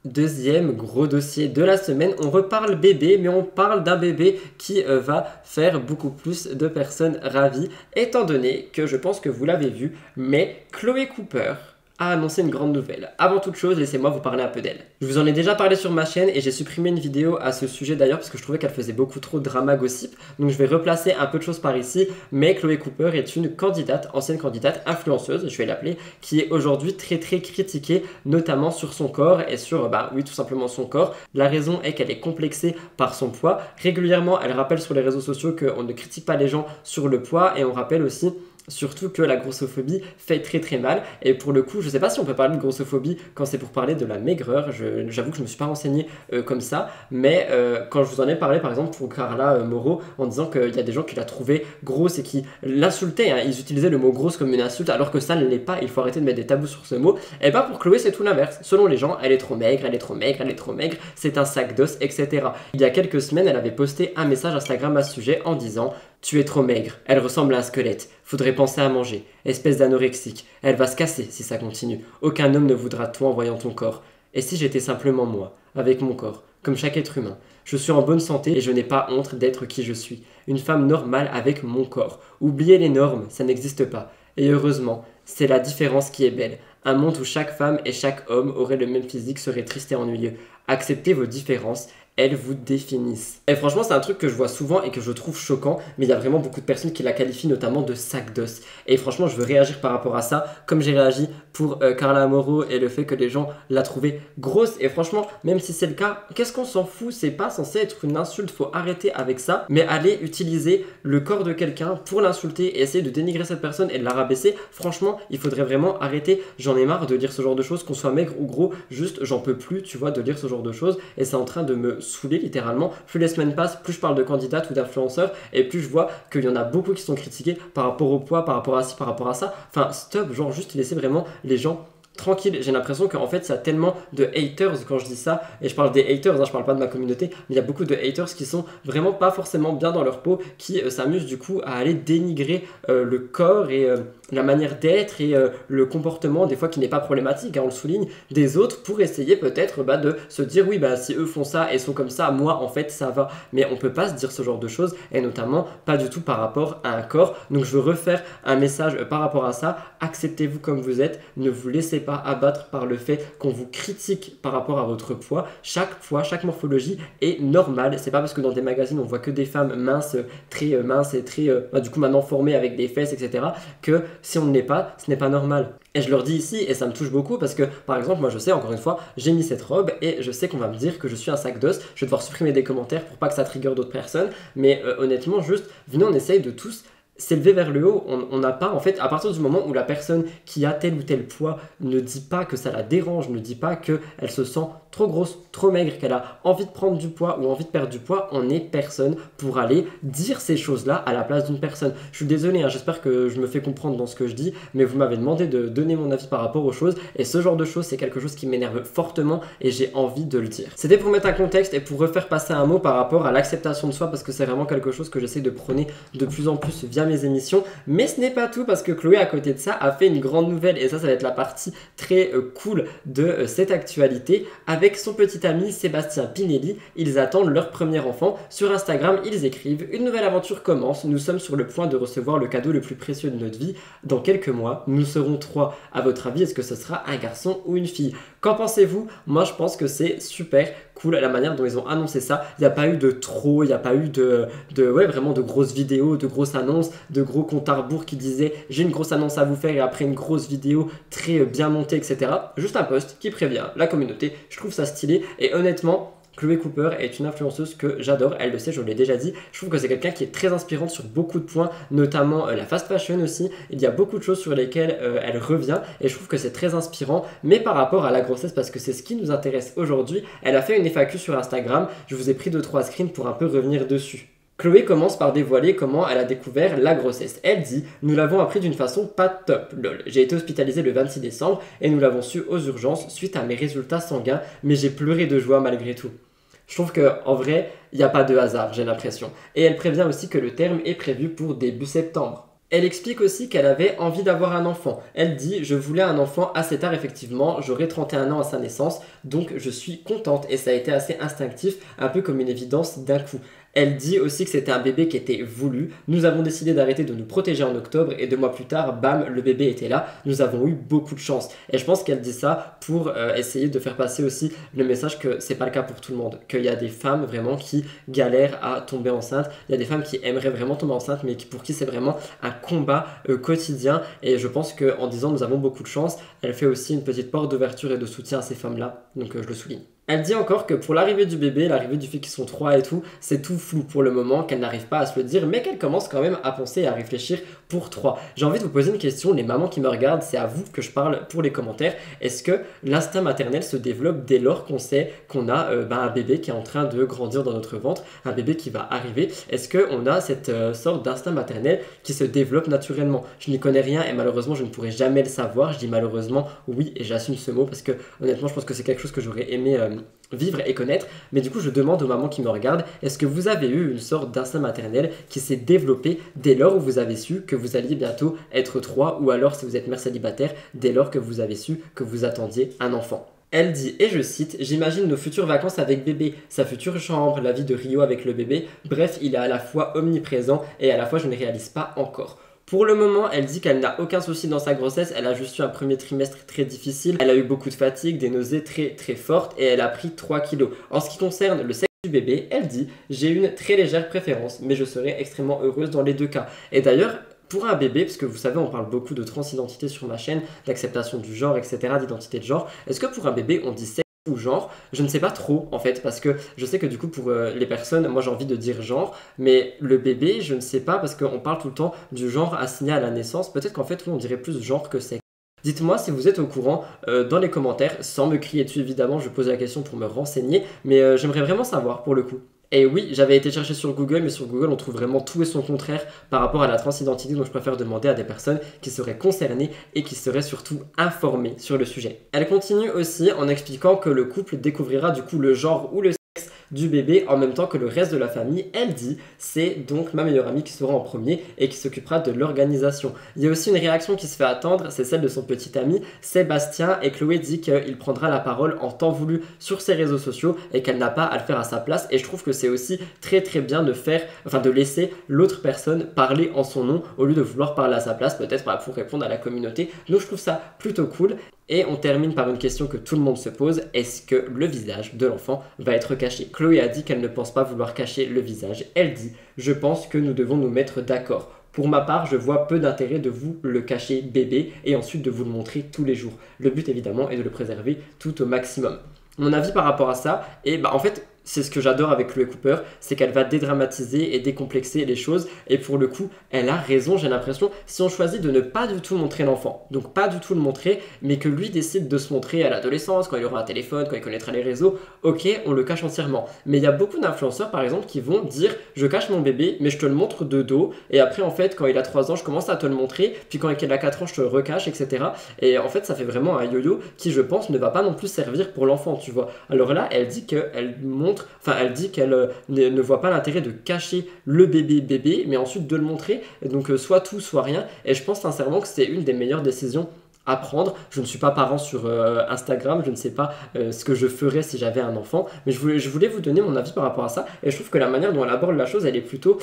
Deuxième gros dossier de la semaine, on reparle bébé, mais on parle d'un bébé qui va faire beaucoup plus de personnes ravies, étant donné que je pense que vous l'avez vu, mais Chloé Cooper a annoncé une grande nouvelle. Avant toute chose, laissez-moi vous parler un peu d'elle. Je vous en ai déjà parlé sur ma chaîne et j'ai supprimé une vidéo à ce sujet d'ailleurs parce que je trouvais qu'elle faisait beaucoup trop drama gossip. Donc je vais replacer un peu de choses par ici, mais Chloé Cooper est une candidate, ancienne candidate influenceuse, je vais l'appeler, qui est aujourd'hui très critiquée, notamment sur son corps et sur, oui, tout simplement son corps. La raison est qu'elle est complexée par son poids. Régulièrement, elle rappelle sur les réseaux sociaux qu'on ne critique pas les gens sur le poids, et on rappelle aussi surtout que la grossophobie fait très mal. Et pour le coup, je sais pas si on peut parler de grossophobie quand c'est pour parler de la maigreur. J'avoue que je me suis pas renseigné comme ça, mais quand je vous en ai parlé par exemple pour Carla Moreau, en disant qu'il y a des gens qui la trouvaient grosse et qui l'insultaient, hein, ils utilisaient le mot grosse comme une insulte alors que ça ne l'est pas, il faut arrêter de mettre des tabous sur ce mot. Et bah pour Chloé c'est tout l'inverse. Selon les gens, elle est trop maigre, elle est trop maigre, elle est trop maigre, c'est un sac d'os, etc. Il y a quelques semaines, elle avait posté un message Instagram à ce sujet en disant: tu es trop maigre, elle ressemble à un squelette, faudrait penser à manger, espèce d'anorexique, elle va se casser si ça continue, aucun homme ne voudra de toi en voyant ton corps. Et si j'étais simplement moi, avec mon corps, comme chaque être humain, je suis en bonne santé et je n'ai pas honte d'être qui je suis, une femme normale avec mon corps. Oubliez les normes, ça n'existe pas. Et heureusement, c'est la différence qui est belle. Un monde où chaque femme et chaque homme auraient le même physique serait triste et ennuyeux. Acceptez vos différences, elles vous définissent. Et franchement, c'est un truc que je vois souvent et que je trouve choquant, mais il y a vraiment beaucoup de personnes qui la qualifient notamment de sac d'os. Et franchement, je veux réagir par rapport à ça, comme j'ai réagi pour Carla Moreau et le fait que les gens la trouvaient grosse. Et franchement, même si c'est le cas, qu'est-ce qu'on s'en fout? C'est pas censé être une insulte, faut arrêter avec ça. Mais aller utiliser le corps de quelqu'un pour l'insulter et essayer de dénigrer cette personne et de la rabaisser, franchement, il faudrait vraiment arrêter. J'en ai marre de lire ce genre de choses, qu'on soit maigre ou gros, juste j'en peux plus, tu vois, de lire ce genre de choses. Et c'est en train de me saouler littéralement. Plus les semaines passent, plus je parle de candidates ou d'influenceurs et plus je vois qu'il y en a beaucoup qui sont critiqués par rapport au poids, par rapport à ci, par rapport à ça. Enfin, stop, genre juste laisser vraiment les gens tranquille. J'ai l'impression qu'en fait, il y a tellement de haters quand je dis ça, et je parle des haters, hein, je parle pas de ma communauté, mais il y a beaucoup de haters qui sont vraiment pas forcément bien dans leur peau, qui s'amusent du coup à aller dénigrer le corps et la manière d'être et le comportement, des fois qui n'est pas problématique, hein, on le souligne, des autres pour essayer peut-être de se dire oui, si eux font ça et sont comme ça, moi en fait ça va. Mais on peut pas se dire ce genre de choses, et notamment pas du tout par rapport à un corps. Donc je veux refaire un message par rapport à ça. Acceptez-vous comme vous êtes, ne vous laissez pas abattre par le fait qu'on vous critique par rapport à votre poids. Chaque poids, chaque morphologie est normale. C'est pas parce que dans des magazines on voit que des femmes minces, très minces et très du coup maintenant formées avec des fesses, etc., que si on ne l'est pas, ce n'est pas normal. Et je leur dis ici, et ça me touche beaucoup parce que, par exemple, moi je sais, encore une fois, j'ai mis cette robe et je sais qu'on va me dire que je suis un sac d'os. Je vais devoir supprimer des commentaires pour pas que ça trigger d'autres personnes. Mais honnêtement, juste, venez, on essaye de tous s'élever vers le haut. On n'a pas, en fait, à partir du moment où la personne qui a tel ou tel poids ne dit pas que ça la dérange, ne dit pas qu'elle se sent trop grosse, trop maigre, qu'elle a envie de prendre du poids ou envie de perdre du poids, on n'est personne pour aller dire ces choses-là à la place d'une personne. Je suis désolé, hein, j'espère que je me fais comprendre dans ce que je dis, mais vous m'avez demandé de donner mon avis par rapport aux choses, et ce genre de choses, c'est quelque chose qui m'énerve fortement, et j'ai envie de le dire. C'était pour mettre un contexte et pour refaire passer un mot par rapport à l'acceptation de soi, parce que c'est vraiment quelque chose que j'essaie de prôner de plus en plus via mes émissions, mais ce n'est pas tout, parce que Chloé, à côté de ça, a fait une grande nouvelle, et ça va être la partie très cool de cette actualité. Avec son petit ami Sébastien Pinelli, ils attendent leur premier enfant. Sur Instagram, ils écrivent: une nouvelle aventure commence, nous sommes sur le point de recevoir le cadeau le plus précieux de notre vie. Dans quelques mois, nous serons 3. À votre avis, est-ce que ce sera un garçon ou une fille? Qu'en pensez-vous? Moi, je pense que c'est super cool la manière dont ils ont annoncé ça. Il n'y a pas eu de trop, il n'y a pas eu vraiment de grosses vidéos, de grosses annonces, de gros comptes à rebours qui disaient j'ai une grosse annonce à vous faire et après une grosse vidéo très bien montée, etc. Juste un post qui prévient la communauté. Je trouve ça stylé et honnêtement, Chloé Cooper est une influenceuse que j'adore, elle le sait, je l'ai déjà dit. Je trouve que c'est quelqu'un qui est très inspirante sur beaucoup de points, notamment la fast fashion aussi. Il y a beaucoup de choses sur lesquelles elle revient et je trouve que c'est très inspirant. Mais par rapport à la grossesse, parce que c'est ce qui nous intéresse aujourd'hui, elle a fait une FAQ sur Instagram. Je vous ai pris 2-3 screens pour un peu revenir dessus. Chloé commence par dévoiler comment elle a découvert la grossesse. Elle dit: nous l'avons appris d'une façon pas top, lol. J'ai été hospitalisée le 26 décembre et nous l'avons su aux urgences suite à mes résultats sanguins, mais j'ai pleuré de joie malgré tout. Je trouve qu'en vrai, il n'y a pas de hasard, j'ai l'impression. Et elle prévient aussi que le terme est prévu pour début septembre. Elle explique aussi qu'elle avait envie d'avoir un enfant. Elle dit: je voulais un enfant assez tard effectivement, j'aurai 31 ans à sa naissance, donc je suis contente et ça a été assez instinctif, un peu comme une évidence d'un coup. Elle dit aussi que c'était un bébé qui était voulu. Nous avons décidé d'arrêter de nous protéger en octobre et 2 mois plus tard, bam, le bébé était là. Nous avons eu beaucoup de chance. Et je pense qu'elle dit ça pour essayer de faire passer aussi le message que c'est pas le cas pour tout le monde. Qu'il y a des femmes vraiment qui galèrent à tomber enceinte. Il y a des femmes qui aimeraient vraiment tomber enceinte mais pour qui c'est vraiment un combat quotidien. Et je pense qu'en disant nous avons beaucoup de chance, elle fait aussi une petite porte d'ouverture et de soutien à ces femmes-là. Donc je le souligne. Elle dit encore que pour l'arrivée du bébé, l'arrivée du fait qu'ils sont 3 et tout, c'est tout flou pour le moment, qu'elle n'arrive pas à se le dire, mais qu'elle commence quand même à penser et à réfléchir pour 3. J'ai envie de vous poser une question, les mamans qui me regardent, c'est à vous que je parle pour les commentaires. Est-ce que l'instinct maternel se développe dès lors qu'on sait qu'on a un bébé qui est en train de grandir dans notre ventre, un bébé qui va arriver? Est-ce qu'on a cette sorte d'instinct maternel qui se développe naturellement? Je n'y connais rien et malheureusement je ne pourrai jamais le savoir. Je dis malheureusement oui et j'assume ce mot parce que honnêtement je pense que c'est quelque chose que j'aurais aimé vivre et connaître, mais du coup je demande aux mamans qui me regardent, est-ce que vous avez eu une sorte d'instinct maternel qui s'est développé dès lors où vous avez su que vous alliez bientôt être 3, ou alors si vous êtes mère célibataire, dès lors que vous avez su que vous attendiez un enfant? Elle dit, et je cite: j'imagine nos futures vacances avec bébé, sa future chambre, la vie de Rio avec le bébé, bref il est à la fois omniprésent et à la fois je ne réalise pas encore. Pour le moment, elle dit qu'elle n'a aucun souci dans sa grossesse, elle a juste eu un premier trimestre très difficile, elle a eu beaucoup de fatigue, des nausées très très fortes et elle a pris 3 kilos. En ce qui concerne le sexe du bébé, elle dit: j'ai une très légère préférence, mais je serai extrêmement heureuse dans les 2 cas. Et d'ailleurs, pour un bébé, parce que vous savez, on parle beaucoup de transidentité sur ma chaîne, d'acceptation du genre, etc., d'identité de genre, est-ce que pour un bébé, on dit sexe ou genre? Je ne sais pas trop en fait, parce que je sais que du coup pour les personnes, moi j'ai envie de dire genre, mais le bébé je ne sais pas, parce qu'on parle tout le temps du genre assigné à la naissance. Peut-être qu'en fait oui, on dirait plus genre que sexe. Dites-moi si vous êtes au courant dans les commentaires, sans me crier dessus évidemment, je pose la question pour me renseigner, mais j'aimerais vraiment savoir pour le coup. Et oui, j'avais été chercher sur Google, mais sur Google, on trouve vraiment tout et son contraire par rapport à la transidentité, donc je préfère demander à des personnes qui seraient concernées et qui seraient surtout informées sur le sujet. Elle continue aussi en expliquant que le couple découvrira du coup le genre ou le sexe du bébé en même temps que le reste de la famille. Elle dit, c'est donc ma meilleure amie qui sera en premier et qui s'occupera de l'organisation. Il y a aussi une réaction qui se fait attendre, c'est celle de son petit ami Sébastien, et Chloé dit qu'il prendra la parole en temps voulu sur ses réseaux sociaux et qu'elle n'a pas à le faire à sa place. Et je trouve que c'est aussi très très bien de laisser l'autre personne parler en son nom au lieu de vouloir parler à sa place, peut-être pour répondre à la communauté. Donc je trouve ça plutôt cool. Et on termine par une question que tout le monde se pose, est-ce que le visage de l'enfant va être caché? Chloé a dit qu'elle ne pense pas vouloir cacher le visage. Elle dit, je pense que nous devons nous mettre d'accord. Pour ma part, je vois peu d'intérêt de vous le cacher bébé et ensuite de vous le montrer tous les jours. Le but évidemment est de le préserver tout au maximum. Mon avis par rapport à ça, et en fait, c'est ce que j'adore avec Chloé Cooper, c'est qu'elle va dédramatiser et décomplexer les choses. Et pour le coup, elle a raison, j'ai l'impression, si on choisit de ne pas du tout montrer l'enfant, donc pas du tout le montrer, mais que lui décide de se montrer à l'adolescence, quand il aura un téléphone, quand il connaîtra les réseaux, ok, on le cache entièrement. Mais il y a beaucoup d'influenceurs, par exemple, qui vont dire, je cache mon bébé, mais je te le montre de dos, et après, en fait, quand il a 3 ans, je commence à te le montrer, puis quand il a 4 ans, je te le recache, etc. Et en fait, ça fait vraiment un yo-yo qui, je pense, ne va pas non plus servir pour l'enfant, tu vois. Alors là, elle dit qu'elle ne voit pas l'intérêt de cacher le bébé, mais ensuite de le montrer, donc soit tout, soit rien. Et je pense sincèrement que c'est une des meilleures décisions à prendre. Je ne suis pas parent sur Instagram, je ne sais pas ce que je ferais si j'avais un enfant, mais je voulais vous donner mon avis par rapport à ça, et je trouve que la manière dont elle aborde la chose, elle est plutôt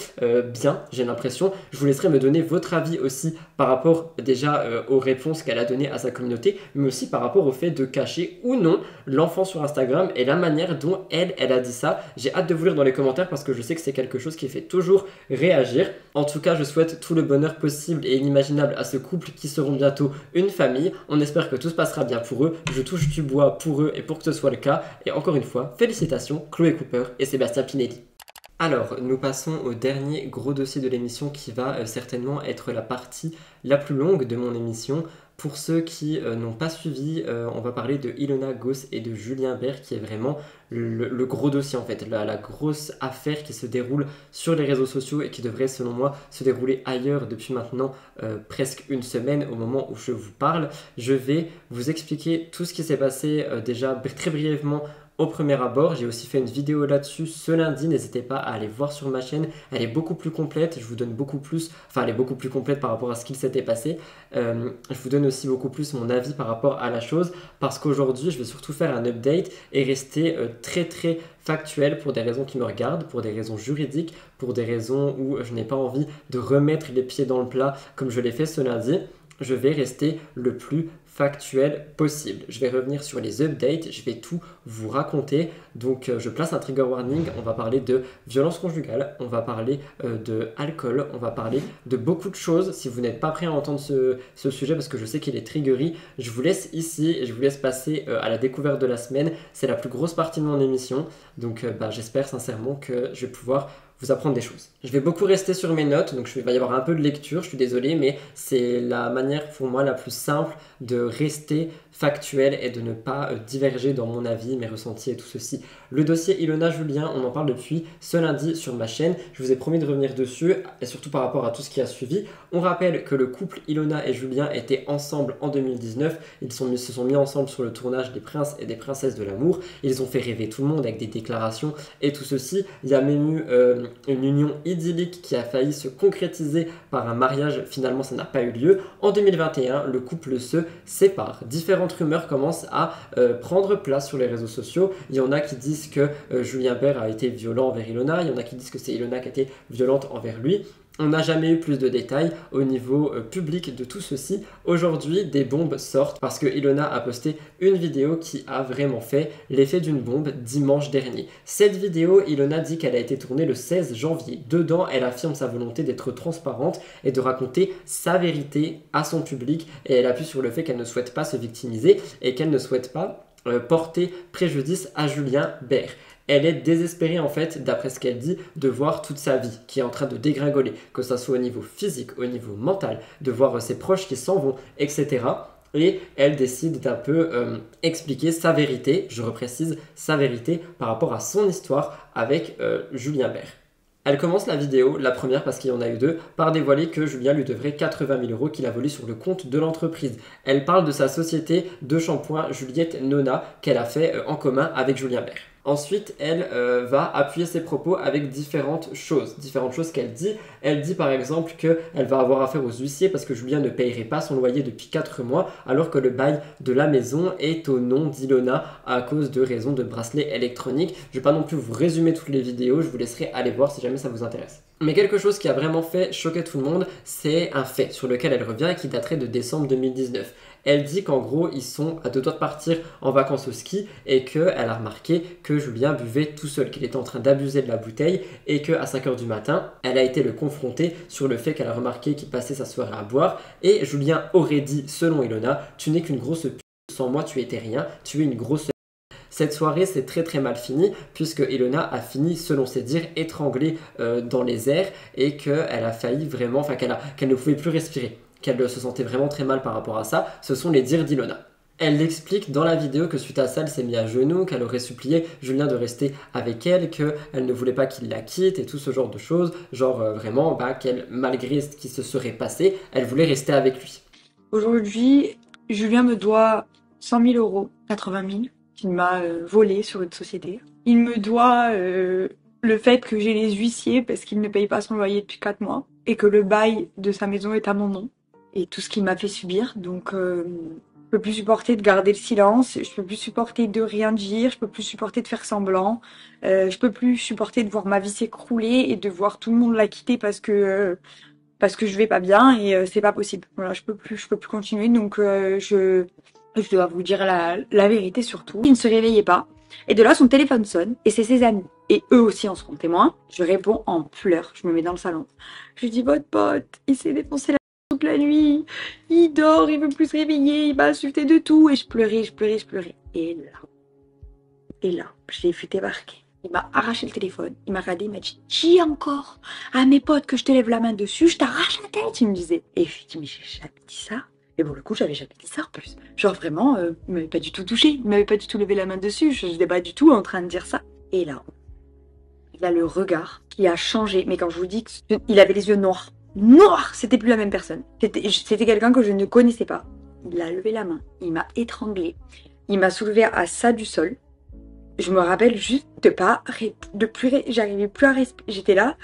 bien, j'ai l'impression. Je vous laisserai me donner votre avis aussi par rapport déjà aux réponses qu'elle a données à sa communauté, mais aussi par rapport au fait de cacher ou non l'enfant sur Instagram et la manière dont elle a dit ça. J'ai hâte de vous lire dans les commentaires parce que je sais que c'est quelque chose qui fait toujours réagir. En tout cas, je souhaite tout le bonheur possible et inimaginable à ce couple qui seront bientôt une famille. On espère que tout se passera bien pour eux. Je touche du bois pour eux et pour que ce soit le cas. Et encore une fois, félicitations Chloé Cooper et Sébastien Pinelli. Alors, nous passons au dernier gros dossier de l'émission qui va certainement être la partie la plus longue de mon émission. Pour ceux qui n'ont pas suivi, on va parler de Ilona Goss et de Julien Bert, qui est vraiment le gros dossier en fait, la grosse affaire qui se déroule sur les réseaux sociaux et qui devrait selon moi se dérouler ailleurs depuis maintenant presque une semaine au moment où je vous parle. Je vais vous expliquer tout ce qui s'est passé déjà très brièvement au premier abord. J'ai aussi fait une vidéo là-dessus ce lundi, n'hésitez pas à aller voir sur ma chaîne, elle est beaucoup plus complète, je vous donne beaucoup plus, enfin elle est beaucoup plus complète par rapport à ce qu'il s'était passé. Je vous donne aussi beaucoup plus mon avis par rapport à la chose, parce qu'aujourd'hui je vais surtout faire un update et rester très très factuel pour des raisons qui me regardent, pour des raisons juridiques, pour des raisons où je n'ai pas envie de remettre les pieds dans le plat comme je l'ai fait ce lundi. Je vais rester le plus factuel possible. Je vais revenir sur les updates, je vais tout vous raconter. Donc je place un trigger warning, on va parler de violence conjugale, on va parler de alcool, on va parler de beaucoup de choses. Si vous n'êtes pas prêt à entendre ce sujet parce que je sais qu'il est triggery, je vous laisse ici et je vous laisse passer à la découverte de la semaine. C'est la plus grosse partie de mon émission, donc j'espère sincèrement que je vais pouvoir vous apprendre des choses. Je vais beaucoup rester sur mes notes, donc il va y avoir un peu de lecture, je suis désolé, mais c'est la manière pour moi la plus simple de rester factuel et de ne pas diverger dans mon avis, mes ressentis et tout ceci. Le dossier Ilona Julien, on en parle depuis ce lundi sur ma chaîne. Je vous ai promis de revenir dessus et surtout par rapport à tout ce qui a suivi. On rappelle que le couple Ilona et Julien étaient ensemble en 2019. Ils se sont mis ensemble sur le tournage des Princes et des Princesses de l'amour. Ils ont fait rêver tout le monde avec des déclarations et tout ceci. Il y a même eu une union idyllique qui a failli se concrétiser par un mariage. Finalement, ça n'a pas eu lieu. En 2021, le couple se sépare. Différentes rumeurs commencent à prendre place sur les réseaux sociaux. Il y en a qui disent que Julien Bert a été violent envers Ilona. Il y en a qui disent que c'est Ilona qui a été violente envers lui. On n'a jamais eu plus de détails au niveau public de tout ceci. Aujourd'hui, des bombes sortent parce que Ilona a posté une vidéo qui a vraiment fait l'effet d'une bombe dimanche dernier. Cette vidéo, Ilona dit qu'elle a été tournée le 16 janvier. Dedans, elle affirme sa volonté d'être transparente et de raconter sa vérité à son public. Et elle appuie sur le fait qu'elle ne souhaite pas se victimiser et qu'elle ne souhaite pas porter préjudice à Julien Bert. Elle est désespérée en fait, d'après ce qu'elle dit, de voir toute sa vie qui est en train de dégringoler, que ça soit au niveau physique, au niveau mental, de voir ses proches qui s'en vont, etc. et elle décide d'un peu expliquer sa vérité, je reprécise sa vérité par rapport à son histoire avec Julien Bert. Elle commence la vidéo, la première parce qu'il y en a eu deux, par dévoiler que Julien lui devrait 80 000 € qu'il a volé sur le compte de l'entreprise. Elle parle de sa société de shampoing Juliette Nona qu'elle a fait en commun avec Julien Bert. Ensuite, elle va appuyer ses propos avec différentes choses qu'elle dit. Elle dit par exemple qu'elle va avoir affaire aux huissiers parce que Julien ne payerait pas son loyer depuis 4 mois alors que le bail de la maison est au nom d'Ilona à cause de raisons de bracelet électronique. Je ne vais pas non plus vous résumer toutes les vidéos, je vous laisserai aller voir si jamais ça vous intéresse. Mais quelque chose qui a vraiment fait choquer tout le monde, c'est un fait sur lequel elle revient et qui daterait de décembre 2019. Elle dit qu'en gros, ils sont à 2 doigts de partir en vacances au ski et qu'elle a remarqué que Julien buvait tout seul, qu'il était en train d'abuser de la bouteille et qu'à 5 h du matin, elle a été le confronter sur le fait qu'elle a remarqué qu'il passait sa soirée à boire et Julien aurait dit, selon Ilona, « Tu n'es qu'une grosse pute, sans moi tu étais rien, tu es une grosse... » Cette soirée s'est très mal finie puisque Ilona a fini, selon ses dires, étranglée dans les airs et qu'elle a failli vraiment, enfin qu'elle ne pouvait plus respirer, qu'elle se sentait vraiment très mal par rapport à ça. Ce sont les dires d'Ilona. Elle explique dans la vidéo que suite à ça, elle s'est mise à genoux, qu'elle aurait supplié Julien de rester avec elle, qu'elle ne voulait pas qu'il la quitte et tout ce genre de choses. Genre vraiment, qu'elle, malgré ce qui se serait passé, elle voulait rester avec lui. Aujourd'hui, Julien me doit 100 000 €, 80 000, qu'il m'a volé sur une société. Il me doit le fait que j'ai les huissiers parce qu'il ne paye pas son loyer depuis 4 mois et que le bail de sa maison est à mon nom et tout ce qu'il m'a fait subir. Donc je peux plus supporter de garder le silence, je peux plus supporter de rien dire, je peux plus supporter de faire semblant, je peux plus supporter de voir ma vie s'écrouler et de voir tout le monde la quitter parce que je vais pas bien et c'est pas possible. Voilà, je peux plus continuer. Donc je dois vous dire la vérité surtout. Il ne se réveillait pas. Et de là, son téléphone sonne. Et c'est ses amis. Et eux aussi en seront témoins. Je réponds en pleurs. Je me mets dans le salon. Je lui dis, votre pote, il s'est défoncé toute la nuit. Il dort, il veut plus se réveiller. Il m'a insulté de tout. Et je pleurais. Et là, je l'ai vu débarquer. Il m'a arraché le téléphone. Il m'a regardé. Il m'a dit, dis encore à mes potes que je te lève la main dessus. Je t'arrache la tête. Il me disait. Et je lui dis, mais j'ai jamais dit ça. Et pour le coup, j'avais jamais dit ça en plus. Genre vraiment, il m'avait pas du tout touché, il m'avait pas du tout levé la main dessus, je n'étais pas du tout en train de dire ça. Et là, il a le regard qui a changé. Mais quand je vous dis qu'il avait les yeux noirs, c'était plus la même personne. C'était quelqu'un que je ne connaissais pas. Il a levé la main, il m'a étranglée, il m'a soulevé à ça du sol. Je me rappelle juste j'arrivais plus à respirer. J'étais là.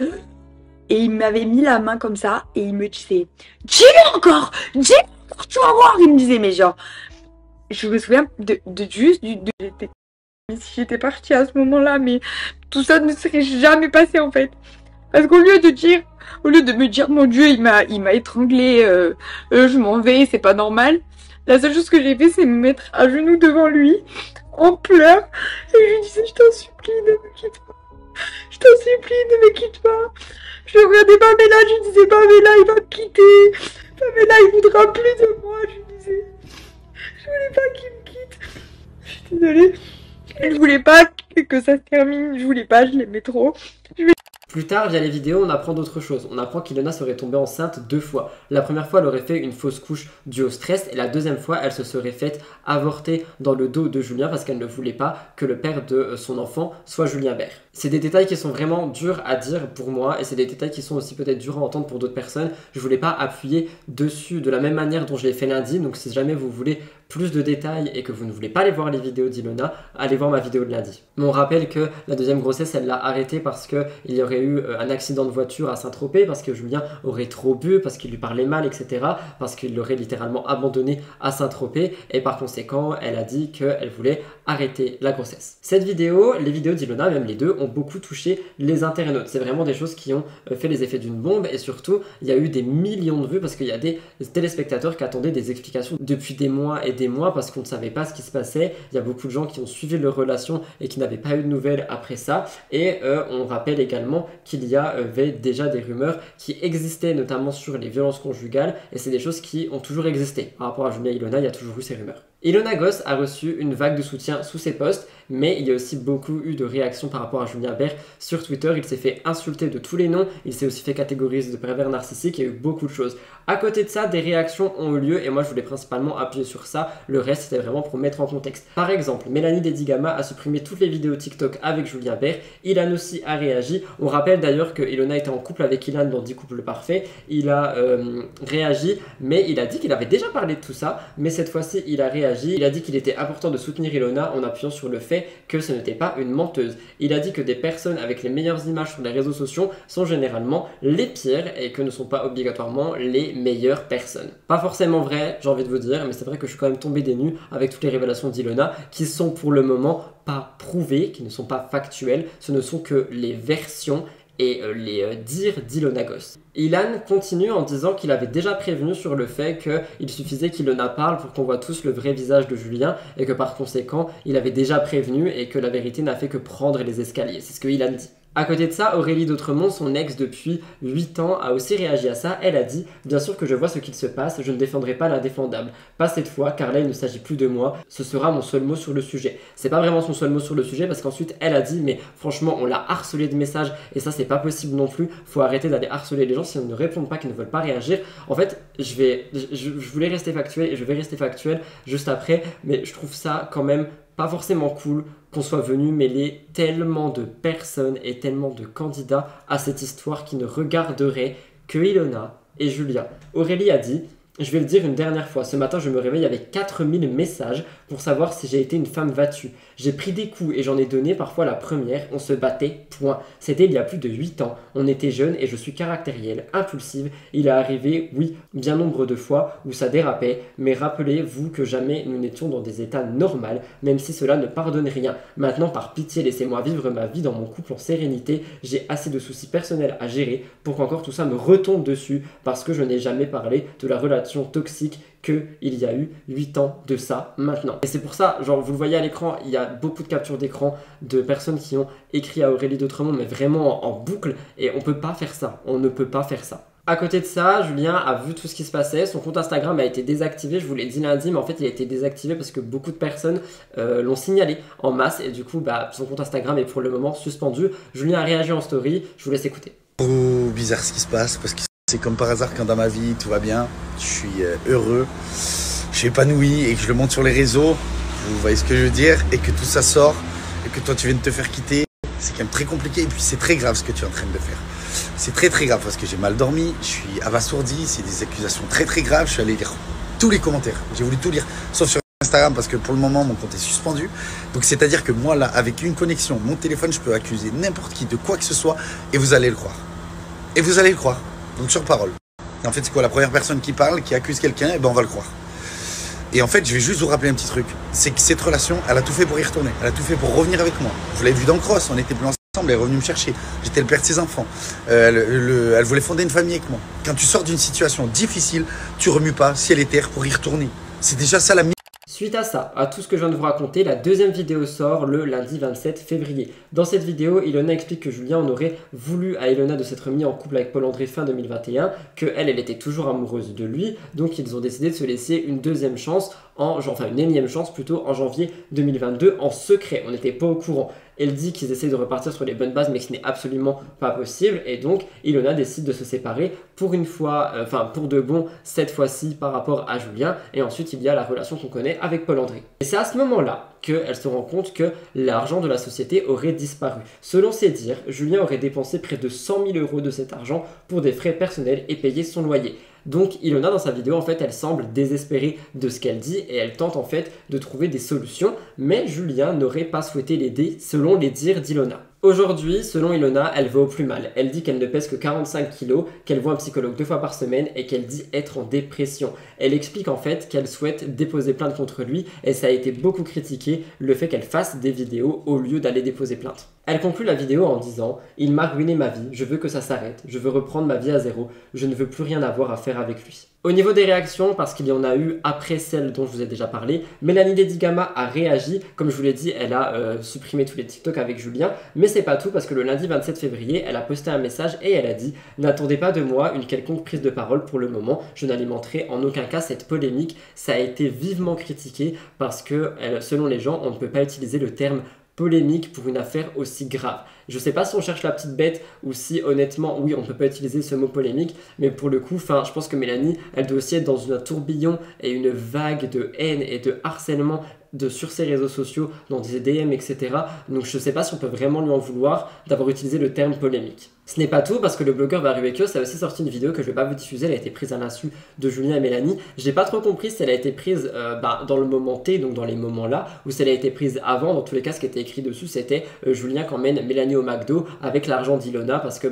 Et il m'avait mis la main comme ça et il me disait, dis-le encore, tu vas voir. Il me disait, mais genre, je me souviens si j'étais partie à ce moment-là, mais tout ça ne serait jamais passé en fait. Parce qu'au lieu de me dire, mon Dieu, il m'a étranglé, je m'en vais, c'est pas normal. La seule chose que j'ai fait, c'est me mettre à genoux devant lui, en pleurs, et je lui disais, je t'en supplie, ne me quitte pas. Je t'en supplie, ne me quitte pas. Je regardais Pamela, je disais, Pamela, il va me quitter. Pamela, il voudra plus de moi, je disais. Je voulais pas qu'il me quitte. Je suis désolée. Je voulais pas que ça se termine, je voulais pas, je l'aimais trop. Plus tard, via les vidéos, on apprend d'autres choses. On apprend qu'Ilona serait tombée enceinte 2 fois. La première fois, elle aurait fait une fausse couche due au stress et la deuxième fois, elle se serait faite avorter dans le dos de Julien parce qu'elle ne voulait pas que le père de son enfant soit Julien Bert. C'est des détails qui sont vraiment durs à dire pour moi et c'est des détails qui sont aussi peut-être durs à entendre pour d'autres personnes. Je voulais pas appuyer dessus de la même manière dont je l'ai fait lundi. Donc si jamais vous voulez plus de détails et que vous ne voulez pas aller voir les vidéos d'Ilona, allez voir ma vidéo de lundi. Mais on rappelle que la deuxième grossesse, elle l'a arrêtée parce qu'il y aurait eu un accident de voiture à Saint-Tropez, parce que Julien aurait trop bu, parce qu'il lui parlait mal, etc. Parce qu'il l'aurait littéralement abandonné à Saint-Tropez et par conséquent, elle a dit qu'elle voulait arrêter la grossesse. Cette vidéo, les vidéos d'Ilona, même les deux, ont beaucoup touché les internautes. C'est vraiment des choses qui ont fait les effets d'une bombe et surtout, il y a eu des millions de vues parce qu'il y a des téléspectateurs qui attendaient des explications depuis des mois et des mois parce qu'on ne savait pas ce qui se passait. Il y a beaucoup de gens qui ont suivi leur relation et qui n'avaient pas eu de nouvelles après ça. Et on rappelle également qu'il y avait déjà des rumeurs qui existaient notamment sur les violences conjugales et c'est des choses qui ont toujours existé. Par rapport à Julien et Ilona, il y a toujours eu ces rumeurs. Ilona Goss a reçu une vague de soutien sous ses posts, mais il y a aussi beaucoup eu de réactions par rapport à Julien Bert sur Twitter. Il s'est fait insulter de tous les noms, il s'est aussi fait catégoriser de pervers narcissique, il y a eu beaucoup de choses. À côté de ça, des réactions ont eu lieu et moi je voulais principalement appuyer sur ça, le reste c'était vraiment pour mettre en contexte. Par exemple, Mélanie Dedigama a supprimé toutes les vidéos TikTok avec Julien Bert, Ilan aussi a réagi. On rappelle d'ailleurs que Ilona était en couple avec Ilan dans 10 couples parfaits, il a réagi, mais il a dit qu'il avait déjà parlé de tout ça, mais cette fois-ci il a réagi. Il a dit qu'il était important de soutenir Ilona en appuyant sur le fait que ce n'était pas une menteuse. Il a dit que des personnes avec les meilleures images sur les réseaux sociaux sont généralement les pires et que ne sont pas obligatoirement les meilleures personnes. Pas forcément vrai, j'ai envie de vous dire, mais c'est vrai que je suis quand même tombé des nues avec toutes les révélations d'Ilona qui sont pour le moment pas prouvées, qui ne sont pas factuelles, ce ne sont que les versions et les dires d'Ilona Goss. Ilan continue en disant qu'il avait déjà prévenu sur le fait qu'il suffisait qu'Ilona parle pour qu'on voit tous le vrai visage de Julien et que par conséquent, il avait déjà prévenu et que la vérité n'a fait que prendre les escaliers. C'est ce que Ilan dit. À côté de ça, Aurélie d'Autremont, son ex depuis 8 ans, a aussi réagi à ça. Elle a dit « Bien sûr que je vois ce qu'il se passe, je ne défendrai pas l'indéfendable. Pas cette fois, car là il ne s'agit plus de moi, ce sera mon seul mot sur le sujet. » C'est pas vraiment son seul mot sur le sujet parce qu'ensuite elle a dit « Mais franchement, on l'a harcelé de messages et ça c'est pas possible non plus. Faut arrêter d'aller harceler les gens si on ne répond pas, qu'ils ne veulent pas réagir. » En fait, je voulais rester factuel et je vais rester factuel juste après, mais je trouve ça quand même pas forcément cool qu'on soit venu mêler tellement de personnes et tellement de candidats à cette histoire qui ne regarderait que Ilona et Julien. Aurélie a dit « Je vais le dire une dernière fois, ce matin je me réveille avec 4000 messages pour savoir si j'ai été une femme battue. J'ai pris des coups et j'en ai donné parfois la première, on se battait, point. C'était il y a plus de 8 ans, on était jeunes et je suis caractérielle, impulsive. Il est arrivé, oui, bien nombre de fois où ça dérapait, mais rappelez-vous que jamais nous n'étions dans des états normaux, même si cela ne pardonne rien. Maintenant, par pitié, laissez-moi vivre ma vie dans mon couple en sérénité. J'ai assez de soucis personnels à gérer pour qu'encore tout ça me retombe dessus parce que je n'ai jamais parlé de la relation toxique qu'il y a eu 8 ans de ça maintenant. Et c'est pour ça, genre vous le voyez à l'écran, il y a beaucoup de captures d'écran de personnes qui ont écrit à Aurélie d'Autremont, mais vraiment en boucle, et on peut pas faire ça, on ne peut pas faire ça. À côté de ça, Julien a vu tout ce qui se passait, son compte Instagram a été désactivé, je vous l'ai dit lundi, mais en fait il a été désactivé parce que beaucoup de personnes l'ont signalé en masse, et du coup son compte Instagram est pour le moment suspendu. Julien a réagi en story, je vous laisse écouter. Oh, bizarre ce qui se passe, parce que c'est comme par hasard quand dans ma vie tout va bien, je suis heureux, je suis épanoui et que je le monte sur les réseaux, vous voyez ce que je veux dire, et que tout ça sort, et que toi tu viens de te faire quitter, c'est quand même très compliqué, et puis c'est très grave ce que tu es en train de faire. C'est très grave parce que j'ai mal dormi, je suis abasourdi, c'est des accusations très graves, je suis allé lire tous les commentaires, j'ai voulu tout lire, sauf sur Instagram parce que pour le moment mon compte est suspendu. Donc c'est à dire que moi là, avec une connexion, mon téléphone, je peux accuser n'importe qui de quoi que ce soit et vous allez le croire. Et vous allez le croire. Donc sur parole. Et en fait c'est quoi, la première personne qui parle, qui accuse quelqu'un, et ben on va le croire. Et en fait je vais juste vous rappeler un petit truc, c'est que cette relation, elle a tout fait pour y retourner, elle a tout fait pour revenir avec moi. Vous l'avez vu dans le cross, on était plus ensemble, elle est revenue me chercher, j'étais le père de ses enfants, elle voulait fonder une famille avec moi. Quand tu sors d'une situation difficile, tu remues pas ciel et terre pour y retourner. C'est déjà ça la mise. Suite à ça, à tout ce que je viens de vous raconter, la deuxième vidéo sort le lundi 27 février. Dans cette vidéo, Ilona explique que Julien en aurait voulu à Ilona de s'être mis en couple avec Paul-André fin 2021, qu'elle était toujours amoureuse de lui, donc ils ont décidé de se laisser une deuxième chance, une énième chance plutôt, en janvier 2022 en secret. On n'était pas au courant. Elle dit qu'ils essayent de repartir sur les bonnes bases mais que ce n'est absolument pas possible, et donc Ilona décide de se séparer pour une fois, pour de bon cette fois-ci par rapport à Julien, et ensuite il y a la relation qu'on connaît avec Paul-André. Et c'est à ce moment-là qu'elle se rend compte que l'argent de la société aurait disparu. Selon ses dires, Julien aurait dépensé près de 100 000 € de cet argent pour des frais personnels et payé son loyer. Donc Ilona dans sa vidéo en fait elle semble désespérée de ce qu'elle dit et elle tente en fait de trouver des solutions, mais Julien n'aurait pas souhaité l'aider selon les dires d'Ilona. Aujourd'hui, selon Ilona, elle va au plus mal. Elle dit qu'elle ne pèse que 45 kg, qu'elle voit un psychologue 2 fois par semaine et qu'elle dit être en dépression. Elle explique en fait qu'elle souhaite déposer plainte contre lui et ça a été beaucoup critiqué le fait qu'elle fasse des vidéos au lieu d'aller déposer plainte. Elle conclut la vidéo en disant « Il m'a ruiné ma vie, je veux que ça s'arrête, je veux reprendre ma vie à zéro, je ne veux plus rien avoir à faire avec lui. » Au niveau des réactions, parce qu'il y en a eu après celle dont je vous ai déjà parlé, Mélanie Lady Gamma a réagi. Comme je vous l'ai dit, elle a supprimé tous les TikTok avec Julien. Mais c'est pas tout, parce que le lundi 27 février, elle a posté un message et elle a dit « N'attendez pas de moi une quelconque prise de parole pour le moment. Je n'alimenterai en aucun cas cette polémique. » Ça a été vivement critiqué parce que, selon les gens, on ne peut pas utiliser le terme polémique pour une affaire aussi grave. Je sais pas si on cherche la petite bête ou si honnêtement, oui, on peut pas utiliser ce mot polémique, mais pour le coup, je pense que Mélanie, elle doit aussi être dans un tourbillon et une vague de haine et de harcèlement sur ses réseaux sociaux, dans des DM, etc. Donc je sais pas si on peut vraiment lui en vouloir d'avoir utilisé le terme polémique. Ce n'est pas tout, parce que le blogueur Barbecue a aussi sorti une vidéo que je vais pas vous diffuser, elle a été prise à l'insu de Julien et Mélanie. J'ai pas trop compris si elle a été prise dans le moment T, donc dans les moments là, ou si elle a été prise avant. Dans tous les cas, ce qui était écrit dessus, c'était Julien qu'emmène Mélanie au McDo avec l'argent d'Ilona, parce que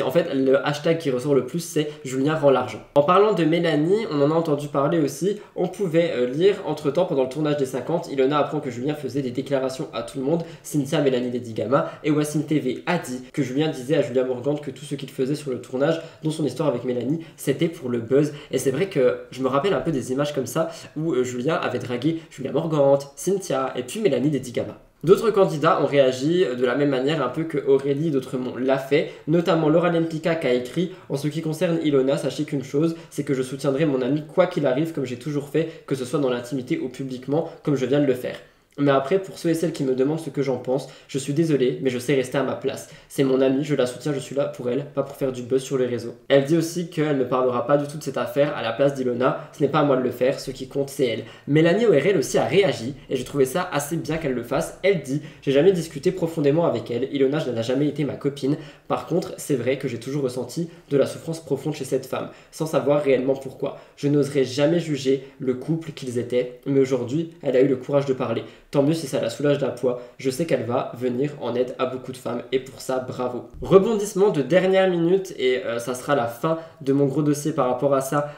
en fait, le hashtag qui ressort le plus, c'est Julien rend l'argent. En parlant de Mélanie, on en a entendu parler aussi, on pouvait lire entre temps pendant le tournage des 50, Ilona apprend que Julien faisait des déclarations à tout le monde, Cynthia, Mélanie, Lady Gamma, et Wassim TV a dit que Julien disait à Julia Morgante que tout ce qu'il faisait sur le tournage, dont son histoire avec Mélanie, c'était pour le buzz. Et c'est vrai que je me rappelle un peu des images comme ça où Julien avait dragué Julia Morgante, Cynthia et puis Mélanie Lady Gamma. D'autres candidats ont réagi de la même manière un peu que Aurélie d'Autremont l'a fait, notamment Laura Lempicka qui a écrit « En ce qui concerne Ilona, sachez qu'une chose, c'est que je soutiendrai mon ami quoi qu'il arrive comme j'ai toujours fait, que ce soit dans l'intimité ou publiquement, comme je viens de le faire. » Mais après, pour ceux et celles qui me demandent ce que j'en pense, je suis désolée, mais je sais rester à ma place. C'est mon amie, je la soutiens, je suis là pour elle, pas pour faire du buzz sur les réseaux. Elle dit aussi qu'elle ne parlera pas du tout de cette affaire à la place d'Ilona, ce n'est pas à moi de le faire, ce qui compte c'est elle. Mélanie ORL aussi a réagi, et j'ai trouvé ça assez bien qu'elle le fasse. Elle dit « J'ai jamais discuté profondément avec elle, Ilona n'a jamais été ma copine. Par contre, c'est vrai que j'ai toujours ressenti de la souffrance profonde chez cette femme, sans savoir réellement pourquoi. Je n'oserais jamais juger le couple qu'ils étaient, mais aujourd'hui, elle a eu le courage de parler. Tant mieux si ça la soulage d'un poids, je sais qu'elle va venir en aide à beaucoup de femmes et pour ça, bravo. » Rebondissement de dernière minute et ça sera la fin de mon gros dossier par rapport à ça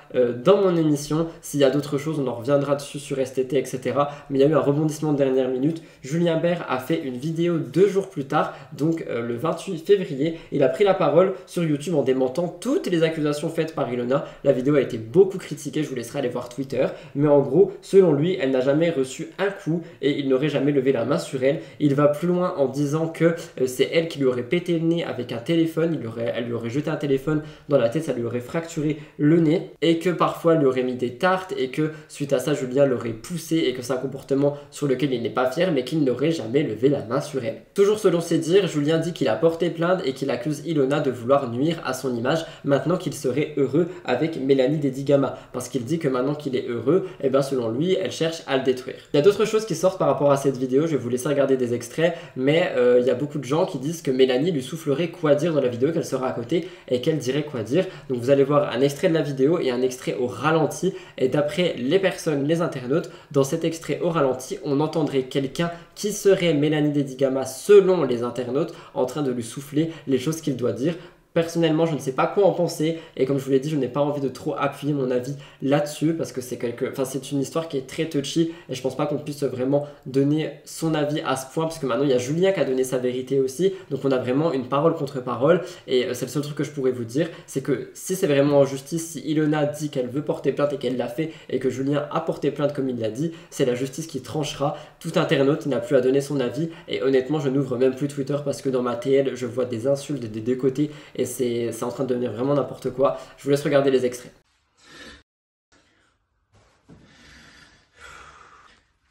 dans mon émission. S'il y a d'autres choses, on en reviendra dessus sur STT, etc. Mais il y a eu un rebondissement de dernière minute. Julien Bert a fait une vidéo 2 jours plus tard, donc le 28 février. Il a pris la parole sur YouTube en démentant toutes les accusations faites par Ilona. La vidéo a été beaucoup critiquée, je vous laisserai aller voir Twitter. Mais en gros, selon lui, elle n'a jamais reçu un coup et il n'aurait jamais levé la main sur elle. Il va plus loin en disant que c'est elle qui lui aurait pété le nez avec un téléphone, elle lui aurait jeté un téléphone dans la tête, ça lui aurait fracturé le nez et que parfois elle lui aurait mis des tartes et que suite à ça Julien l'aurait poussé et que c'est un comportement sur lequel il n'est pas fier mais qu'il n'aurait jamais levé la main sur elle. Toujours selon ses dires, Julien dit qu'il a porté plainte et qu'il accuse Ilona de vouloir nuire à son image maintenant qu'il serait heureux avec Mélanie Lady Gamma, parce qu'il dit que maintenant qu'il est heureux, et bien selon lui elle cherche à le détruire. Il y a d'autres choses qui sortent par rapport à cette vidéo, je vais vous laisser regarder des extraits, mais il y a beaucoup de gens qui disent que Mélanie lui soufflerait quoi dire dans la vidéo, qu'elle sera à côté et qu'elle dirait quoi dire. Donc vous allez voir un extrait de la vidéo et un extrait au ralenti, et d'après les personnes, les internautes, dans cet extrait au ralenti, on entendrait quelqu'un qui serait Mélanie Lady Gamma selon les internautes en train de lui souffler les choses qu'il doit dire. Personnellement, je ne sais pas quoi en penser et comme je vous l'ai dit, je n'ai pas envie de trop appuyer mon avis là-dessus parce que c'est une histoire qui est très touchy et je pense pas qu'on puisse vraiment donner son avis à ce point parce que maintenant il y a Julien qui a donné sa vérité aussi, donc on a vraiment une parole contre parole et c'est le seul truc que je pourrais vous dire, c'est que si c'est vraiment en justice, si Ilona dit qu'elle veut porter plainte et qu'elle l'a fait et que Julien a porté plainte comme il l'a dit, c'est la justice qui tranchera. Tout internaute n'a plus à donner son avis et honnêtement je n'ouvre même plus Twitter parce que dans ma TL je vois des insultes des deux côtés et c'est en train de devenir vraiment n'importe quoi. Je vous laisse regarder les extraits.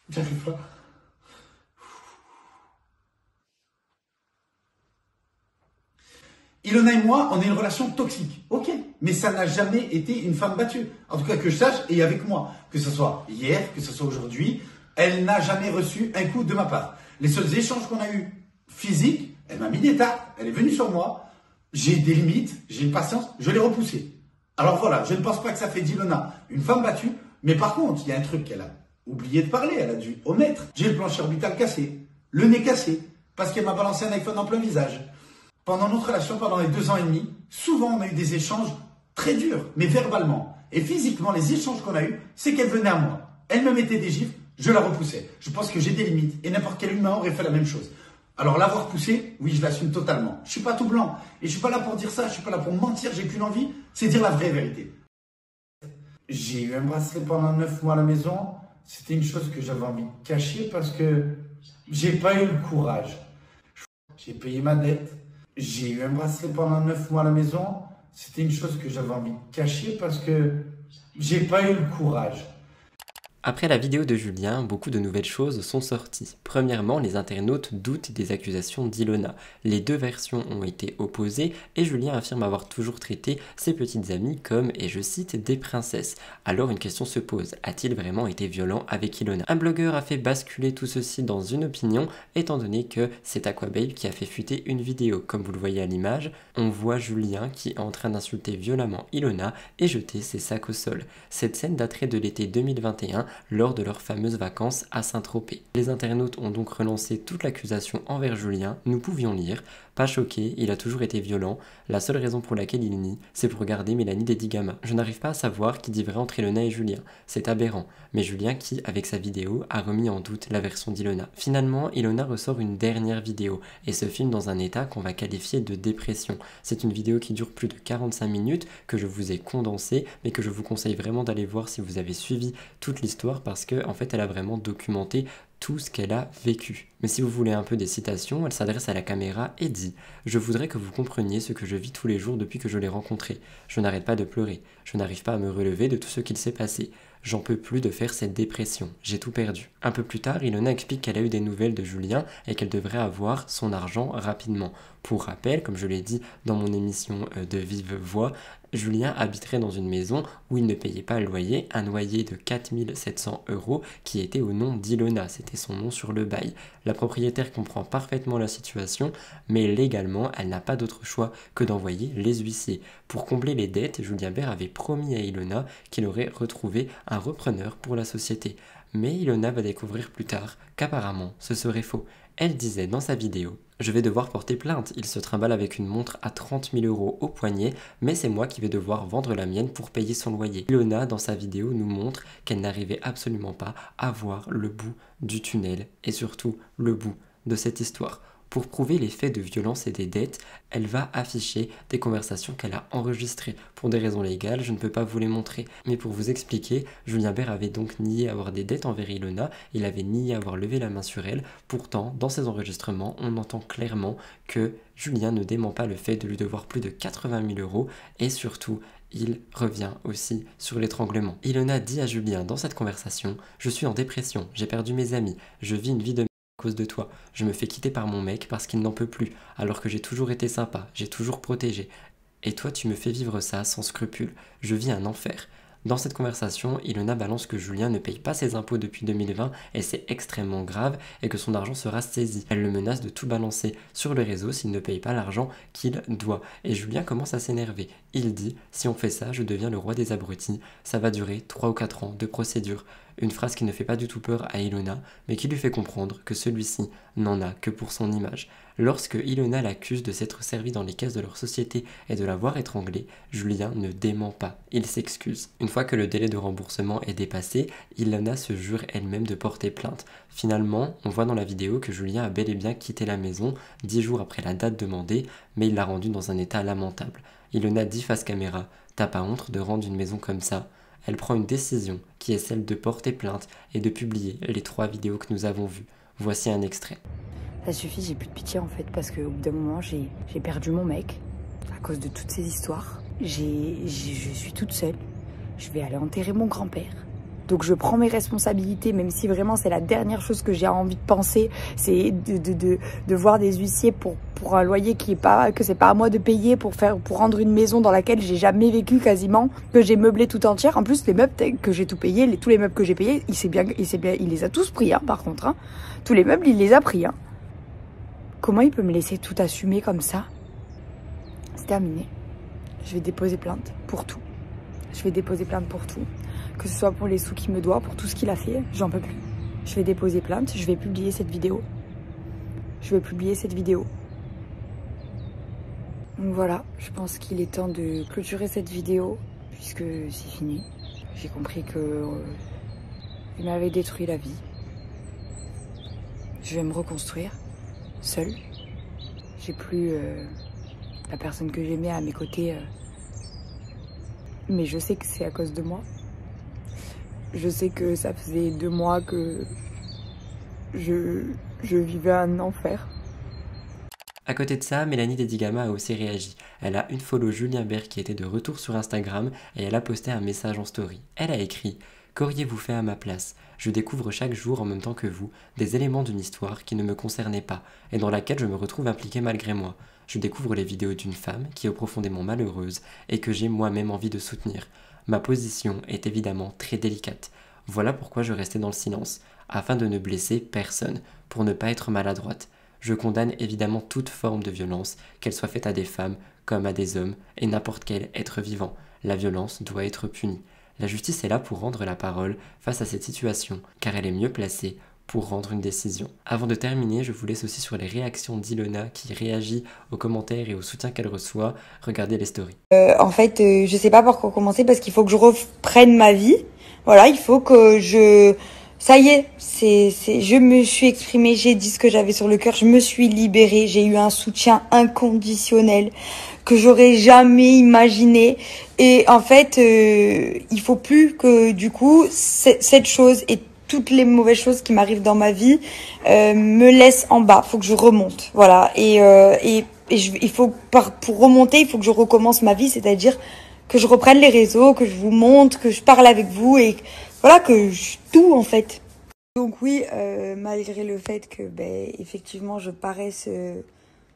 J'arrive pas. Ilona et moi, on a une relation toxique, ok, mais ça n'a jamais été une femme battue. En tout cas que je sache, et avec moi, que ce soit hier, que ce soit aujourd'hui, elle n'a jamais reçu un coup de ma part. Les seuls échanges qu'on a eu physiques, elle m'a mis des tartes, elle est venue sur moi. J'ai des limites, j'ai une patience, je l'ai repoussée. Alors voilà, je ne pense pas que ça fait d'Ilona une femme battue, mais par contre, il y a un truc qu'elle a oublié de parler, elle a dû omettre. J'ai le plancher orbital cassé, le nez cassé, parce qu'elle m'a balancé un iPhone en plein visage. Pendant notre relation, pendant les 2 ans et demi, souvent on a eu des échanges très durs, mais verbalement. Et physiquement, les échanges qu'on a eus, c'est qu'elle venait à moi. Elle me mettait des gifles, je la repoussais. Je pense que j'ai des limites, et n'importe quel humain aurait fait la même chose. Alors l'avoir poussé, oui, je l'assume totalement. Je suis pas tout blanc. Et je suis pas là pour dire ça, je suis pas là pour mentir, j'ai qu'une envie, c'est dire la vraie vérité. J'ai eu un bracelet pendant 9 mois à la maison. C'était une chose que j'avais envie de cacher parce que j'ai pas eu le courage. J'ai payé ma dette. J'ai eu un bracelet pendant 9 mois à la maison. C'était une chose que j'avais envie de cacher parce que j'ai pas eu le courage. Après la vidéo de Julien, beaucoup de nouvelles choses sont sorties. Premièrement, les internautes doutent des accusations d'Ilona. Les deux versions ont été opposées et Julien affirme avoir toujours traité ses petites amies comme, et je cite, des princesses. Alors une question se pose, a-t-il vraiment été violent avec Ilona? Un blogueur a fait basculer tout ceci dans une opinion, étant donné que c'est Aquababe qui a fait fuiter une vidéo. Comme vous le voyez à l'image, on voit Julien qui est en train d'insulter violemment Ilona et jeter ses sacs au sol. Cette scène daterait de l'été 2021, lors de leurs fameuses vacances à Saint-Tropez. Les internautes ont donc relancé toute l'accusation envers Julien. Nous pouvions lire « Pas choqué, il a toujours été violent. La seule raison pour laquelle il nie, c'est pour garder Mélanie Dedigama. Je n'arrive pas à savoir qui dit vrai entre Ilona et Julien. C'est aberrant. » Mais Julien qui, avec sa vidéo, a remis en doute la version d'Ilona. Finalement, Ilona ressort une dernière vidéo et se filme dans un état qu'on va qualifier de dépression. C'est une vidéo qui dure plus de 45 minutes, que je vous ai condensée, mais que je vous conseille vraiment d'aller voir si vous avez suivi toute l'histoire parce que, en fait, elle a vraiment documenté tout ce qu'elle a vécu. Mais si vous voulez un peu des citations, elle s'adresse à la caméra et dit « Je voudrais que vous compreniez ce que je vis tous les jours depuis que je l'ai rencontré. Je n'arrête pas de pleurer. Je n'arrive pas à me relever de tout ce qu'il s'est passé. J'en peux plus de faire cette dépression. J'ai tout perdu. » Un peu plus tard, Ilona explique qu'elle a eu des nouvelles de Julien et qu'elle devrait avoir son argent rapidement. Pour rappel, comme je l'ai dit dans mon émission de Vive Voix, Julien habiterait dans une maison où il ne payait pas le loyer, un loyer de 4 700 € qui était au nom d'Ilona, c'était son nom sur le bail. La propriétaire comprend parfaitement la situation, mais légalement, elle n'a pas d'autre choix que d'envoyer les huissiers. Pour combler les dettes, Julien Bert avait promis à Ilona qu'il aurait retrouvé un repreneur pour la société. Mais Ilona va découvrir plus tard qu'apparemment ce serait faux. Elle disait dans sa vidéo « Je vais devoir porter plainte, il se trimballe avec une montre à 30 000 € au poignet, mais c'est moi qui vais devoir vendre la mienne pour payer son loyer. » Ilona, dans sa vidéo, nous montre qu'elle n'arrivait absolument pas à voir le bout du tunnel et surtout le bout de cette histoire. Pour prouver les faits de violence et des dettes, elle va afficher des conversations qu'elle a enregistrées. Pour des raisons légales, je ne peux pas vous les montrer. Mais pour vous expliquer, Julien Bert avait donc nié avoir des dettes envers Ilona, il avait nié avoir levé la main sur elle. Pourtant, dans ces enregistrements, on entend clairement que Julien ne dément pas le fait de lui devoir plus de 80 000 € et surtout, il revient aussi sur l'étranglement. Ilona dit à Julien dans cette conversation « Je suis en dépression, j'ai perdu mes amis, je vis une vie de à cause de toi. Je me fais quitter par mon mec parce qu'il n'en peut plus, alors que j'ai toujours été sympa, j'ai toujours protégé. Et toi, tu me fais vivre ça sans scrupule. Je vis un enfer. » Dans cette conversation, Ilona balance que Julien ne paye pas ses impôts depuis 2020 et c'est extrêmement grave et que son argent sera saisi. Elle le menace de tout balancer sur le réseau s'il ne paye pas l'argent qu'il doit. Et Julien commence à s'énerver. Il dit « Si on fait ça, je deviens le roi des abrutis. Ça va durer 3 ou 4 ans de procédure. » Une phrase qui ne fait pas du tout peur à Ilona, mais qui lui fait comprendre que celui-ci n'en a que pour son image. Lorsque Ilona l'accuse de s'être servi dans les caisses de leur société et de l'avoir étranglée, Julien ne dément pas, il s'excuse. Une fois que le délai de remboursement est dépassé, Ilona se jure elle-même de porter plainte. Finalement, on voit dans la vidéo que Julien a bel et bien quitté la maison 10 jours après la date demandée, mais il l'a rendue dans un état lamentable. Ilona dit face caméra « T'as pas honte de rendre une maison comme ça ?» Elle prend une décision qui est celle de porter plainte et de publier les 3 vidéos que nous avons vues. Voici un extrait. Ça suffit, j'ai plus de pitié en fait parce qu'au bout d'un moment j'ai perdu mon mec à cause de toutes ces histoires. Je suis toute seule, je vais aller enterrer mon grand-père. Donc je prends mes responsabilités, même si vraiment c'est la dernière chose que j'ai envie de penser, c'est de voir des huissiers pour un loyer qui est pas, que c'est pas à moi de payer pour rendre une maison dans laquelle j'ai jamais vécu quasiment, que j'ai meublé tout entière. En plus les meubles que j'ai tout payé, tous les meubles que j'ai payés, il les a tous pris hein, par contre. Hein. Tous les meubles il les a pris. Hein. Comment il peut me laisser tout assumer comme ça? C'est terminé. Je vais déposer plainte pour tout. Je vais déposer plainte pour tout. Que ce soit pour les sous qu'il me doit, pour tout ce qu'il a fait, j'en peux plus. Je vais déposer plainte, je vais publier cette vidéo. Je vais publier cette vidéo. Donc voilà, je pense qu'il est temps de clôturer cette vidéo, puisque c'est fini. J'ai compris que il m'avait détruit la vie. Je vais me reconstruire. seule. J'ai plus la personne que j'aimais à mes côtés. Mais je sais que c'est à cause de moi. Je sais que ça faisait 2 mois que je vivais un enfer. À côté de ça, Mélanie Dedigama a aussi réagi. Elle a unfollow Julien Bert qui était de retour sur Instagram et elle a posté un message en story. Elle a écrit « Qu'auriez-vous fait à ma place ? Je découvre chaque jour en même temps que vous des éléments d'une histoire qui ne me concernaient pas et dans laquelle je me retrouve impliquée malgré moi. Je découvre les vidéos d'une femme qui est profondément malheureuse et que j'ai moi-même envie de soutenir. Ma position est évidemment très délicate. Voilà pourquoi je restais dans le silence, afin de ne blesser personne, pour ne pas être maladroite. Je condamne évidemment toute forme de violence, qu'elle soit faite à des femmes comme à des hommes et n'importe quel être vivant. La violence doit être punie. La justice est là pour rendre la parole face à cette situation, car elle est mieux placée pour rendre une décision. Avant de terminer, je vous laisse aussi sur les réactions d'Ilona qui réagit aux commentaires et au soutien qu'elle reçoit. Regardez les stories. En fait, je sais pas par quoi commencer parce qu'il faut que je reprenne ma vie. Voilà, il faut que ça y est, je me suis exprimée, j'ai dit ce que j'avais sur le cœur, je me suis libérée, j'ai eu un soutien inconditionnel que j'aurais jamais imaginé. Et en fait, il faut plus que du coup, cette chose et toutes les mauvaises choses qui m'arrivent dans ma vie me laissent en bas. Faut que je remonte, voilà. Il faut pour remonter, il faut que je recommence ma vie, c'est-à-dire que je reprenne les réseaux, que je vous montre, que je parle avec vous et voilà, que tout en fait. Donc oui, malgré le fait que effectivement je paraisse,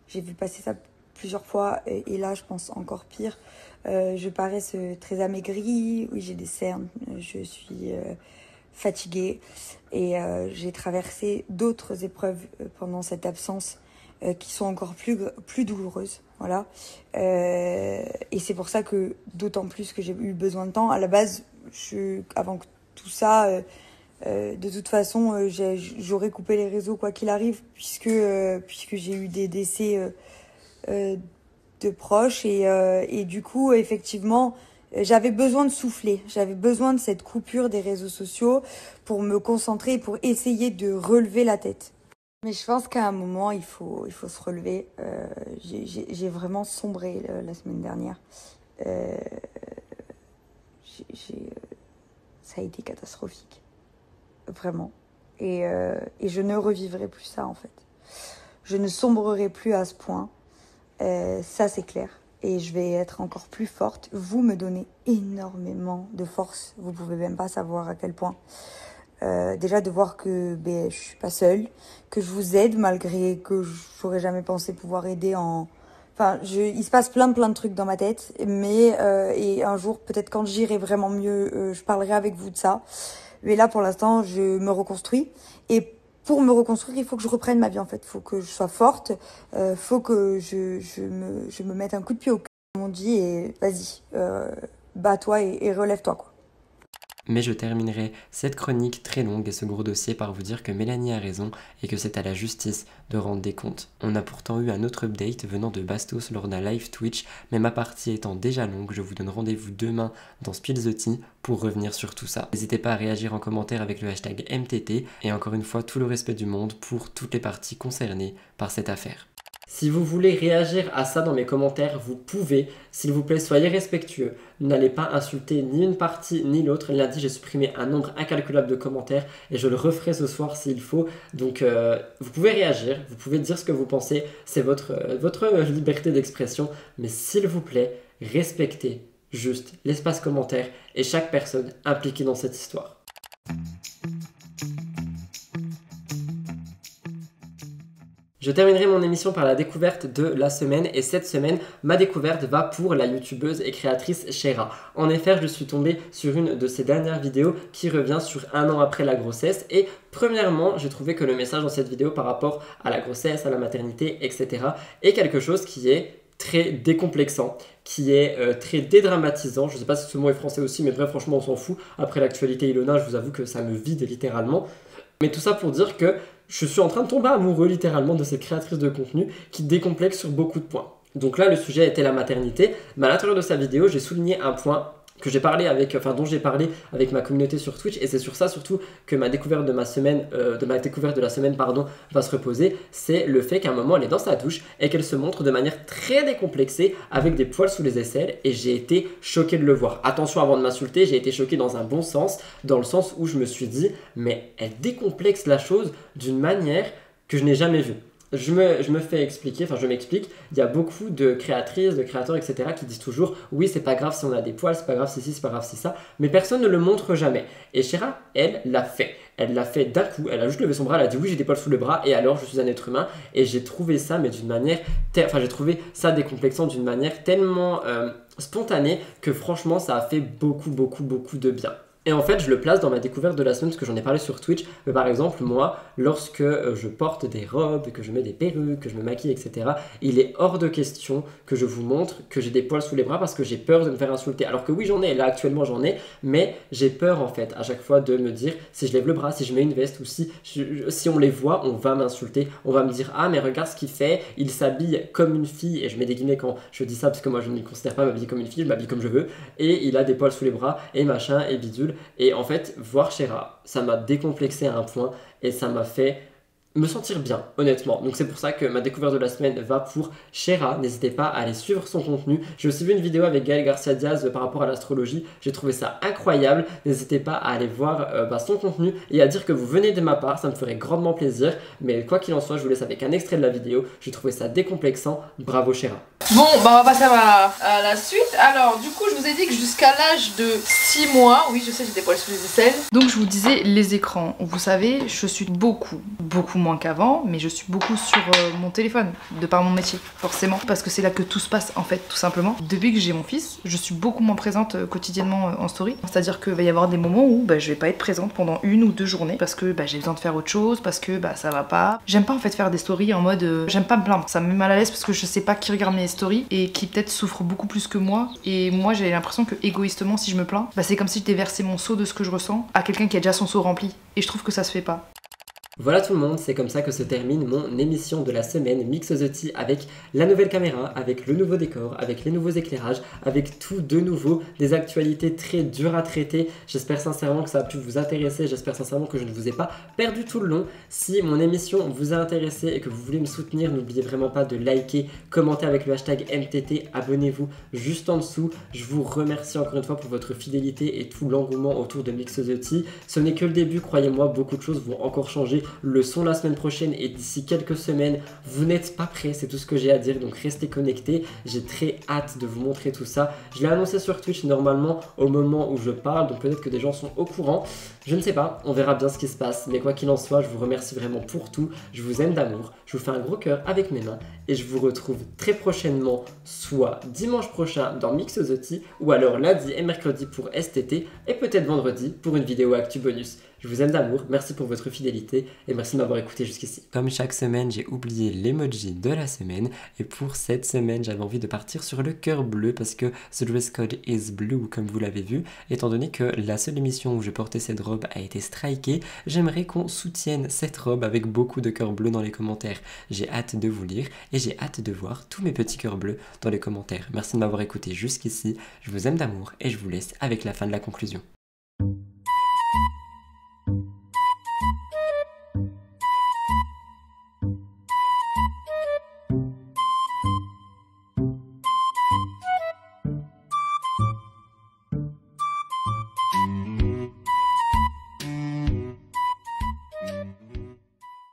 j'ai vu passer ça plusieurs fois et là je pense encore pire, je paraisse très amaigrie, oui j'ai des cernes, je suis fatiguée et j'ai traversé d'autres épreuves pendant cette absence qui sont encore plus douloureuses, voilà. Et c'est pour ça que d'autant plus que j'ai eu besoin de temps. À la base, avant que tout ça, de toute façon, j'aurais coupé les réseaux quoi qu'il arrive, puisque j'ai eu des décès de proches et du coup, effectivement, j'avais besoin de souffler. J'avais besoin de cette coupure des réseaux sociaux pour me concentrer, pour essayer de relever la tête. Mais je pense qu'à un moment, il faut se relever. J'ai vraiment sombré la semaine dernière. Ça a été catastrophique. Vraiment. Et je ne revivrai plus ça, en fait. Je ne sombrerai plus à ce point. Ça, c'est clair. Et je vais être encore plus forte. Vous me donnez énormément de force. Vous pouvez même pas savoir à quel point. Déjà de voir que je suis pas seule, que je vous aide malgré que j'aurais jamais pensé pouvoir aider il se passe plein de trucs dans ma tête, mais et un jour peut-être quand j'irai vraiment mieux, je parlerai avec vous de ça. Mais là pour l'instant je me reconstruis et pour me reconstruire il faut que je reprenne ma vie en fait, faut que je sois forte, faut que je me mette un coup de pied au cul comme on dit et vas-y, bats-toi et relève-toi quoi. Mais je terminerai cette chronique très longue et ce gros dossier par vous dire que Mélanie a raison et que c'est à la justice de rendre des comptes. On a pourtant eu un autre update venant de Bastos lors d'un live Twitch, mais ma partie étant déjà longue, je vous donne rendez-vous demain dans Spill the Tea pour revenir sur tout ça. N'hésitez pas à réagir en commentaire avec le hashtag MTT et encore une fois tout le respect du monde pour toutes les parties concernées par cette affaire. Si vous voulez réagir à ça dans mes commentaires, vous pouvez. S'il vous plaît, soyez respectueux. N'allez pas insulter ni une partie ni l'autre. Lundi, j'ai supprimé un nombre incalculable de commentaires et je le referai ce soir s'il faut. Donc, vous pouvez réagir, vous pouvez dire ce que vous pensez. C'est votre liberté d'expression. Mais s'il vous plaît, respectez juste l'espace commentaire et chaque personne impliquée dans cette histoire. Je terminerai mon émission par la découverte de la semaine et cette semaine, ma découverte va pour la youtubeuse et créatrice Shera. En effet, je suis tombée sur une de ses dernières vidéos qui revient sur 1 an après la grossesse et premièrement, j'ai trouvé que le message dans cette vidéo par rapport à la grossesse, à la maternité, etc. est quelque chose qui est très décomplexant, qui est très dédramatisant. Je ne sais pas si ce mot est français aussi, mais bref, franchement, on s'en fout. Après l'actualité Ilona, je vous avoue que ça me vide littéralement. Mais tout ça pour dire que je suis en train de tomber amoureux littéralement de cette créatrice de contenu qui décomplexe sur beaucoup de points. Donc là, le sujet était la maternité, mais à l'intérieur de sa vidéo, j'ai souligné un point que j'ai parlé avec, enfin dont j'ai parlé avec ma communauté sur Twitch, et c'est sur ça surtout que ma découverte de la semaine va se reposer. C'est le fait qu'à un moment elle est dans sa douche et qu'elle se montre de manière très décomplexée avec des poils sous les aisselles, et j'ai été choqué de le voir. Attention, avant de m'insulter, j'ai été choqué dans un bon sens, dans le sens où je me suis dit mais elle décomplexe la chose d'une manière que je n'ai jamais vue. Je me fais expliquer, enfin je m'explique, il y a beaucoup de créatrices, de créateurs, etc. qui disent toujours oui c'est pas grave si on a des poils, c'est pas grave si ci, c'est pas grave si ça, mais personne ne le montre jamais. Et Shera, elle l'a fait. Elle l'a fait d'un coup, elle a juste levé son bras, elle a dit oui j'ai des poils sous le bras et alors je suis un être humain, et j'ai trouvé ça mais d'une manière, j'ai trouvé ça décomplexant d'une manière tellement spontanée que franchement ça a fait beaucoup de bien. Et en fait, je le place dans ma découverte de la semaine parce que j'en ai parlé sur Twitch. Mais par exemple, moi, lorsque je porte des robes, que je mets des perruques, que je me maquille, etc., il est hors de question que je vous montre que j'ai des poils sous les bras parce que j'ai peur de me faire insulter. Alors que oui, j'en ai, là actuellement j'en ai, mais j'ai peur en fait à chaque fois de me dire si je lève le bras, si je mets une veste ou si on les voit, on va m'insulter. On va me dire ah mais regarde ce qu'il fait, il s'habille comme une fille, et je mets des guillemets quand je dis ça parce que moi je ne considère pas m'habiller comme une fille, je m'habille comme je veux, et il a des poils sous les bras et machin et bidule. Et en fait, voir Shera, ça m'a décomplexé à un point et ça m'a fait me sentir bien, honnêtement. Donc c'est pour ça que ma découverte de la semaine va pour Shera. N'hésitez pas à aller suivre son contenu. J'ai aussi vu une vidéo avec Gaël Garcia Diaz par rapport à l'astrologie. J'ai trouvé ça incroyable. N'hésitez pas à aller voir son contenu et à dire que vous venez de ma part. Ça me ferait grandement plaisir. Mais quoi qu'il en soit, je vous laisse avec un extrait de la vidéo. J'ai trouvé ça décomplexant. Bravo Shera. Bon, bah on va passer à la suite. Alors, du coup, je vous ai dit que jusqu'à l'âge de 6 mois, oui, je sais, j'ai des poils sous les aisselles. Donc, je vous disais, les écrans. Vous savez, je suis beaucoup moins qu'avant, mais je suis beaucoup sur mon téléphone, de par mon métier, forcément. Parce que c'est là que tout se passe, en fait, tout simplement. Depuis que j'ai mon fils, je suis beaucoup moins présente quotidiennement en story. C'est-à-dire qu'il va y avoir des moments où je vais pas être présente pendant 1 ou 2 journées parce que j'ai besoin de faire autre chose, parce que ça va pas. J'aime pas en fait faire des stories en mode j'aime pas me plaindre. Ça me met mal à l'aise parce que je sais pas qui regarde mes stories et qui peut-être souffre beaucoup plus que moi. Et moi j'ai l'impression que égoïstement, si je me plains, c'est comme si je déversais mon seau de ce que je ressens à quelqu'un qui a déjà son seau rempli. Et je trouve que ça se fait pas. Voilà tout le monde, c'est comme ça que se termine mon émission de la semaine Mix the Tea, avec la nouvelle caméra, avec le nouveau décor, avec les nouveaux éclairages, avec tout de nouveau, des actualités très dures à traiter. J'espère sincèrement que ça a pu vous intéresser, j'espère sincèrement que je ne vous ai pas perdu tout le long. Si mon émission vous a intéressé et que vous voulez me soutenir, n'oubliez vraiment pas de liker, commenter avec le hashtag MTT, abonnez-vous juste en dessous. Je vous remercie encore une fois pour votre fidélité et tout l'engouement autour de Mix the Tea. Ce n'est que le début, croyez-moi, beaucoup de choses vont encore changer. Le son la semaine prochaine et d'ici quelques semaines, vous n'êtes pas prêts, c'est tout ce que j'ai à dire, donc restez connectés. J'ai très hâte de vous montrer tout ça. Je l'ai annoncé sur Twitch normalement au moment où je parle, donc peut-être que des gens sont au courant. Je ne sais pas, on verra bien ce qui se passe, mais quoi qu'il en soit, je vous remercie vraiment pour tout. Je vous aime d'amour, je vous fais un gros cœur avec mes mains et je vous retrouve très prochainement, soit dimanche prochain dans Mix the Tea, ou alors lundi et mercredi pour STT, et peut-être vendredi pour une vidéo actu bonus. Je vous aime d'amour, merci pour votre fidélité et merci de m'avoir écouté jusqu'ici. Comme chaque semaine, j'ai oublié l'emoji de la semaine, et pour cette semaine, j'avais envie de partir sur le cœur bleu parce que the dress code is blue, comme vous l'avez vu. Étant donné que la seule émission où je portais cette robe a été strikée, j'aimerais qu'on soutienne cette robe avec beaucoup de cœurs bleus dans les commentaires. J'ai hâte de vous lire et j'ai hâte de voir tous mes petits cœurs bleus dans les commentaires. Merci de m'avoir écouté jusqu'ici, je vous aime d'amour et je vous laisse avec la fin de la conclusion.